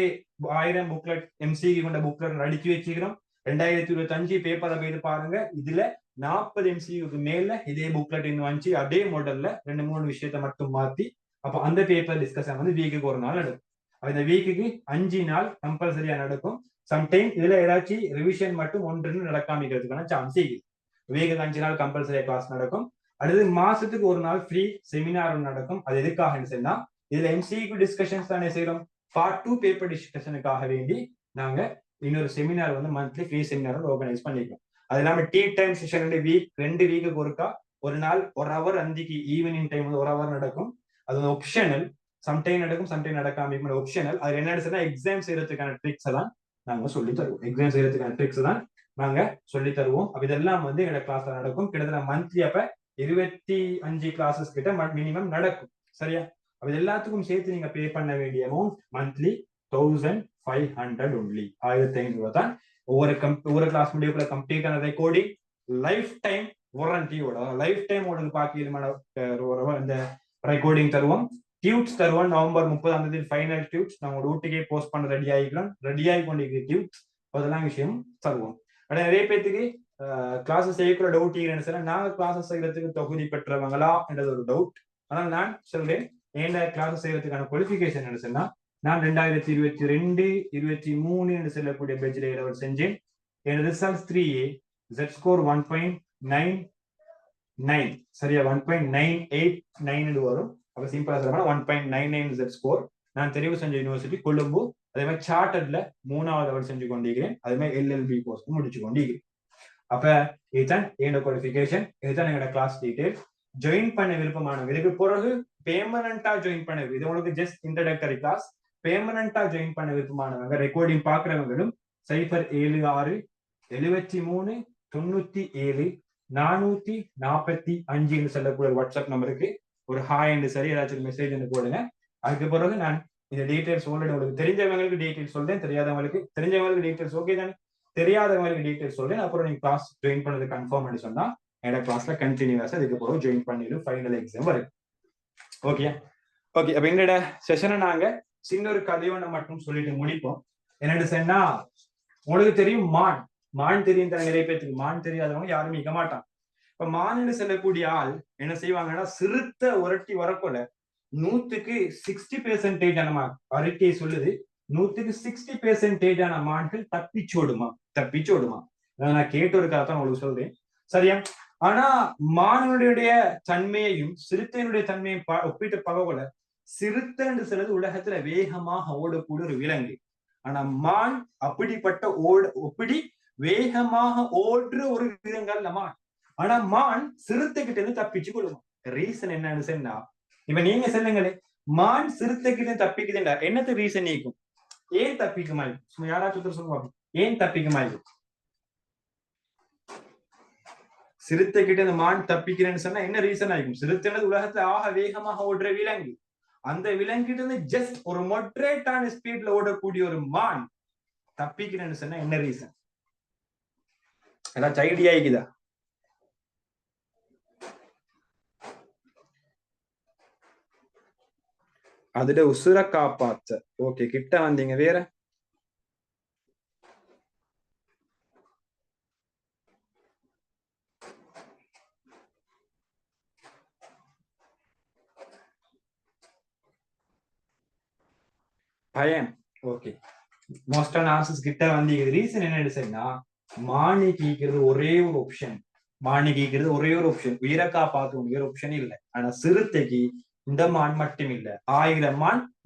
1000 புக்லெட் MCQ கொண்ட புக்லெட் அடிச்சு வச்சுக்கிறோம். 2025 பேப்பரை போயிட்டு பாருங்க. இதுல 40 MCQக்கு மேல இதே புக்லெட் இன்னும் வந்துச்சு. அதே மாடல்ல 2-3 விஷயத்த மட்டும் மாத்தி அப்ப அந்த பேப்பர் டிஸ்கஷன் வந்து வீக்குக்கு ஒரு நாள் நடக்கும். இந்த வீக்குக்கு 5 நாள் கம்பல்சரியா நடக்கும். சம்டைம் இதுல ஏதாச்சும் ரிவிஷன் மட்டும் 1-2 நடக்காமிக்கிறதுக்கான சான்ஸ் இருக்கு. வீக்குக்கு 5 நாள் கம்பல்சரியா கிளாஸ் நடக்கும். அடுத்து மாசத்துக்கு ஒரு நாள் ஃப்ரீ செமினார் நடக்கும். அது எதுக்காக சொன்னா இதுல MCQ டிஸ்கஷன்ஸ் தானே செய்யறோம். பார்ட் 2 பேப்பர் டிஸ்கஷனுக்காக வேண்டி நாங்க இன்னொரு செமினார் வந்து மந்த்லி ஃப்ரீ செமினார் ஆர்கனைஸ் பண்ணிக்கிறோம். அது இல்லாம டீ டைம் செஷன் 2 வீக்குக்கு ஒருக்கா ஒரு நாள் 1 ஹவர் அந்திக்கு ஈவினிங் டைம் 1 ஹவர் நடக்கும். அது ஆப்ஷனல். சம்டைம் நடக்கும், சம்டைம் நடக்காம ஆப்ஷனல். அது என்ன எக்ஸாம் செய்யறதுக்கான ட்ரிக்ஸ் எல்லாம் நாங்க சொல்லி தருவோம். எக்ஸாம் செய்யறதுக்கான ட்ரிக்ஸ் தான் நாங்க சொல்லி தருவோம். அப்ப இதெல்லாம் வந்து எங்க கிளாஸ்ல நடக்கும். கிட்டத்தட்ட மந்த்லி அப்ப 25 கிளாஸஸ் கிட்ட மினிமம் நடக்கும். சரியா? அப்ப எல்லாத்துக்கும் சேர்த்து நீங்க பே பண்ண வேண்டிய அமௌண்ட் மந்த்லி 1500 ஒன்லி. 1500 தான். ஒவ்வொரு கிளாஸ் முடிவுக்குள்ள கம்ப்ளீட்டான ரெக்கார்டிங் லைஃப் டைம் வாரண்டியோட லைஃப் டைம் உங்களுக்கு பாக்கி இந்த ரெக்கார்டிங் தருவோம். டியூட்ஸ் தருவோம். நவம்பர் 30ஆம் தேதி ஃபைனல் டியூட்ஸ் நம்ம வீட்டுக்கே போஸ்ட் பண்ண ரெடி ஆகி கொண்டிருக்கிற டியூட்ஸ் அதெல்லாம் விஷயம் தருவோம். நிறைய பேருக்கு கிளாஸஸ் செய்யக்கூட டவுட் இருக்குன்னு நாங்க கிளாஸஸ் செய்யறதுக்கு தகுதி பெற்றவங்களா என்றது ஒரு டவுட். ஆனால் நான் சொல்றேன் ஏன் கிளாஸஸ் செய்யறதுக்கான குவாலிஃபிகேஷன் என்ன சொன்னா நான் 2022, 23 என்று சொல்லக்கூடிய பேஜ்ல லெவல் செஞ்சேன். என் ரிசல்ட்ஸ் 3A, Z ஸ்கோர் 1.99. சரியா? 1.989 வரும். அப்ப சிம்பிளா சொல்ல 1.99 Z ஸ்கோர். நான் தெரிவு செஞ்ச யூனிவர்சிட்டி கொழும்பு. அதே மாதிரி சார்ட்டர்ட்ல 3வது லெவல் செஞ்சு கொண்டிருக்கிறேன். அதே மாதிரி LLB கோர்ஸ் முடிச்சு கொண்டிருக்கிறேன். அப்ப இதுதான் என்னோட குவாலிஃபிகேஷன். இதுதான் எங்களோட கிளாஸ் டீடைல். ஜாயின் பண்ண விருப்பமானவங்க இதுக்கு பிறகு பெர்மனண்டா ஜாயின் பண்ண இது உங்களுக்கு ஜஸ்ட் இன்ட்ரோடக்டரி கிளாஸ். பெர்மனண்டா ஜாயின் பண்ண விருப்பமானவங்க ரெக்கார்டிங் பாக்குறவங்களும் 076 73 97 445 சொல்லக்கூடிய வாட்ஸ்அப் நம்பருக்கு ஒரு ஹாய் என்று சரி ஏதாச்சும் மெசேஜ் போடுங்க. அதுக்கு பிறகு நான் இந்த டீடைல்ஸ் உங்களுக்கு தெரிஞ்சவங்களுக்கு டீடைல்ஸ் சொல்றேன். தெரிஞ்சவங்களுக்கு டீடைல்ஸ் ஓகே தானே? தெரியாதவங்களுக்கு டீடைல்ஸ் சொல்றேன். அப்புறம் நீங்க கிளாஸ் ஜாயின் பண்ணது கன்ஃபார்ம் பண்ணி சொன்னா என்னோட கிளாஸ்ல கண்டினியூஸா இதுக்கு பிறகு ஜாயின் பண்ணிடும் ஃபைனல் எக்ஸாம் வரைக்கும். ஓகே. அப்ப எங்களோட செஷனை நாங்க சின்ன ஒரு கதையோட மட்டும் சொல்லிட்டு முடிப்போம். என்னன்னு சொன்னா உங்களுக்கு தெரியும் மான் தெரியும் தானே நிறைய பேருக்கு. மான் தெரியாதவங்க யாரும் இருக்க மாட்டான். இப்ப மான்னு சொல்லக்கூடிய ஆள் என்ன செய்வாங்கன்னா சிறுத்த உரட்டி வரப்போல 100க்கு 60% ஆன அறிக்கை சொல்லுது 100க்கு 60% ஆன மான்கள் தப்பிச்சோடுமா. நான் கேட்ட ஒரு கதை தான் உங்களுக்கு சொல்றேன். சரியா? ஆனா மானுடைய தன்மையையும் சிறுத்தையினுடைய தன்மையும் ஒப்பிட்டு பகவல சிறுத்தை என்று சொல்றது உலகத்துல வேகமாக ஓடக்கூடிய ஒரு விலங்கு. ஆனா மான் அப்படிப்பட்ட ஒப்பிடி வேகமாக ஓடுற ஒரு விலங்கல்ல மான். ஆனா மான் சிறுத்தை கிட்ட இருந்து தப்பிச்சு கொள்ளுமா. ரீசன் என்னன்னு சொன்னா இப்ப நீங்க சொல்லுங்களே மான் சிறுத்தை கிட்ட தப்பிக்குதுண்டா என்னது ரீசன் நீக்கும் ஏன் தப்பிக்குமா? யாராச்சும் சொல்லுவாங்க. ஏன் தப்பிக்குமா இது? சிறுத்தை கிட்ட இந்த மான் தப்பிக்கிறேன்னு சொன்னா என்ன ரீசன் ஆகும்? சிறுத்தைன்றது உலகத்துல ஆக வேகமாக ஓடுற விலங்கு. அந்த விலங்கிட்ட இருந்து ஜஸ்ட் ஒரு மொட்ரேட்டான ஸ்பீட்ல ஓடக்கூடிய ஒரு மான் தப்பிக்கிறேன்னு சொன்னா என்ன ரீசன்? ஏதாச்சும் ஐடியா இருக்குதா? அதுல உசுர காப்பாத்த. ஓகே, கிட்ட வந்தீங்க. வேற பயம். ஓகே, மோஸ்டான ஆன்சர்ஸ் கிட்ட வந்தீங்க. ரீசன் என்ன சொன்னா, மானி கீக்கிறது ஒரே ஒரு ஆப்ஷன். மானி கீக்கிறது ஒரே ஒரு ஆப்ஷன். உயிரை காப்பாற்ற ஒரு ஆப்ஷன் இல்லை. ஆனா சிறுத்தைக்கு இந்த மான் மட்டும் இல்ல, 1000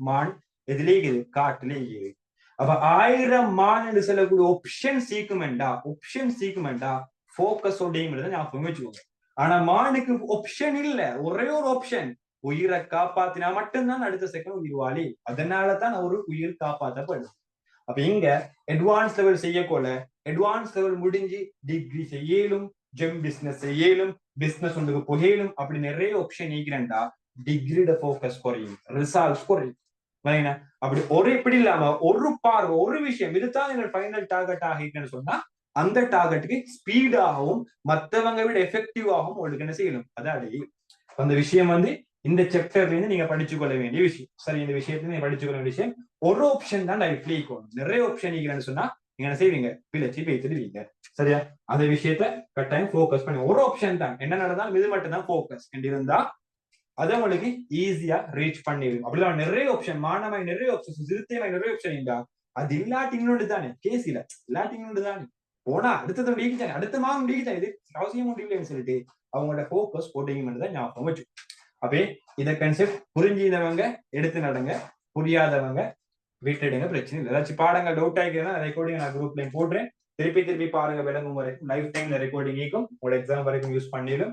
மான் எதுல இருக்குது? காட்டுல இருக்குது. அப்ப 1000 மான் என்று சொல்லக்கூடிய ஆப்ஷன் சீக்குமெண்டா போக்கஸ் ஓடையும் ஞாபகம் வச்சுக்கோங்க. ஆனா மானுக்கு ஆப்ஷன் இல்ல, ஒரே ஒரு ஆப்ஷன், உயிரை காப்பாத்தினா மட்டும்தான் அடுத்த செகண்ட் உயிர் வாழி. அதனாலதான் ஒரு உயிர் காப்பாற்றப்படுது. அப்ப இங்க அட்வான்ஸ் லெவல் செய்யக்கோல, அட்வான்ஸ் லெவல் முடிஞ்சு டிகிரி செய்யலும், ஜெம் பிசினஸ் செய்யலும், பிசினஸ் ஒன்றுக்கு புகையிலும், அப்படி நிறைய ஆப்ஷன் நீக்கிறேன்டா டிகிரியோட போக்கஸ் குறையும், ரிசல்ட்ஸ் குறையும். அப்படி ஒரு இப்படி இல்லாம ஒரு பார்வை, ஒரு விஷயம் இதுதான் எங்க ஃபைனல் டார்கெட் ஆகிட்டுன்னு சொன்னா, அந்த டார்கெட்டுக்கு ஸ்பீடாகவும் மற்றவங்க விட எஃபெக்டிவாகவும் உங்களுக்கு என்ன செய்யணும். அதாவது அந்த விஷயம் இந்த சாப்டர்ல இருந்து நீங்க படிச்சுக்கொள்ள வேண்டிய விஷயம். சரி, இந்த விஷயத்துல நீங்க படிச்சுக்கொள்ள வேண்டிய விஷயம், ஒரு ஆப்ஷன் தான் லைஃப்ல இருக்கும். நிறைய ஆப்ஷன் நீங்க சொன்னா நீங்க என்ன செய்வீங்க? பிழைச்சி பேசிடுவீங்க. சரியா? அந்த விஷயத்த கட்டாயம் போக்கஸ் பண்ணி, ஒரு ஆப்ஷன் தான் என்ன நடந்தாலும் இது மட்டும் தான் போக்கஸ் இருந்தா அதை உங்களுக்கு ஈஸியா ரீச் பண்ணிடும். அப்படிலாம் நிறைய ஆப்ஷன், மாணவ நிறைய ஆப்ஷன், சிறுத்தையாய் நிறைய ஆப்ஷன் இருந்தா அது இல்லாட்டி இன்னொன்று தானே கேசில, இல்லாட்டி இன்னொன்று தானே போனா அடுத்தது முடிக்கிட்டாங்க, அடுத்த மாதம் முடிக்கிட்டாங்க, இது அவசியம் முடியலன்னு சொல்லிட்டு அவங்களோட போக்கஸ் போட்டிங்க தான் ஞாபகம் வச்சு. அப்பே இத கான்செப்ட் புரிஞ்சினவங்க எடுத்து நடங்க, புரியாதவங்க விட்டுடுங்க, பிரச்சனை இல்லை. ஏதாச்சும் பாடங்கள் டவுட் ஆகிக்கிறேன்னா ரெக்கார்டிங் நான் குரூப்லையும் போடுறேன், திருப்பி பாருங்க. விளங்கும் வரைக்கும் லைஃப் டைம்ல ரெக்கார்டிங் இருக்கும், உங்களோட எக்ஸாம் வரைக்கும் யூஸ் பண்ணிடும்.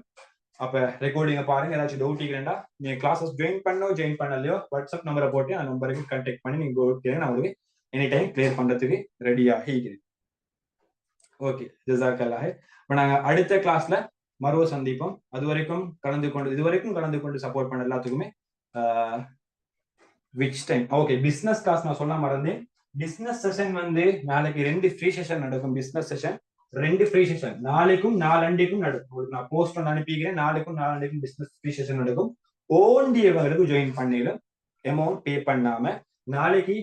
அப்ப ரெக்கார்டிங்க பாருங்க. ஏதாச்சும் டவுட் இருக்கிறேன்டா நீங்க கிளாஸஸ் ஜாயின் பண்ணலையோ வாட்ஸ்அப் நம்பரை போட்டு அந்த நம்பருக்கு கான்டாக்ட் பண்ணி நீங்க ஓகே, நான் உங்களுக்கு எனி டைம் கிளியர் பண்றதுக்கு ரெடியாக இருக்கிறேன். ஓகே, ஜஸாக்கல்லாஹ். இப்ப நாங்க அடுத்த கிளாஸ்ல மறுவ சந்திப்போம். இதுவரைக்கும் கலந்து கொண்டு சப்போர்ட் பண்ண எல்லாத்துக்குமே which time okay. Business class நான் சொல்ல மறந்தேன். பிசினஸ் செஷன் நாளைக்கு 2 ஃப்ரீ செஷன் நடக்கும். பிசினஸ் செஷன் 2 ஃப்ரீ செஷன் நாளைக்கும் நாளண்டைக்கும் நடக்கும். உங்களுக்கு நான் போஸ்ட் ஒன்று அனுப்பிக்கிறேன். நாளைக்கும் நாளண்டைக்கும் பிசினஸ் ஃப்ரீ செஷன் நடக்கும். ஓண்டியவங்களுக்கு ஜாயின் பண்ணிடும், அமௌண்ட் பே பண்ணாம. நாளைக்கு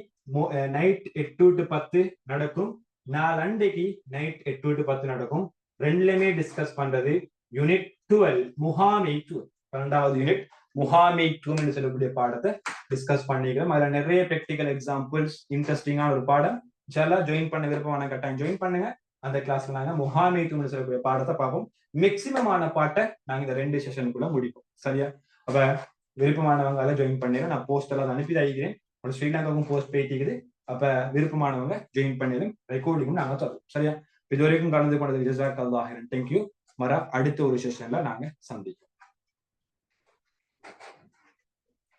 நைட் 8 to 10 நடக்கும், நாளண்டைக்கு நைட் 8 to 10 நடக்கும். ரெண்டுலயுமே டிஸ்கஸ் பண்றது யூனிட் 12 முகாமைத்துவம், 12வது யூனிட் முகாமைத்துவம் என்று சொல்லக்கூடிய பாடத்தை டிஸ்கஸ் பண்ணிக்கிறோம். அதுல நிறைய பிராக்டிகல் எக்ஸாம்பிள்ஸ், இன்ட்ரெஸ்டிங்கான ஒரு பாடம். இதெல்லாம் ஜாயின் பண்ண விருப்பமான கட்டாயம் ஜாயின் பண்ணுங்க. அந்த கிளாஸ்ல நாங்க முகாமைத்துவம் சொல்லக்கூடிய பாடத்தை பார்ப்போம். மேக்சிமமான பாட்டை நாங்க இந்த 2 செஷனுக்குள்ள முடிப்போம். சரியா? அப்ப விருப்பமானவங்க அதை ஜாயின் பண்ணிடுறேன். நான் போஸ்ட் எல்லாம் அனுப்பி தான் ஸ்ரீலங்காவுக்கும் போஸ்ட் போயிட்டு. அப்ப விருப்பமானவங்க ஜாயின் பண்ணிடும், ரெக்கார்டிங்கும் நாங்க தரோம். சரியா? இது வரைக்கும் கலந்து கொண்டது ஜஸாக்கல்லாஹ். தேங்க்யூ. அடுத்த ஒரு செஷன்ல நாங்க சந்திப்போம்.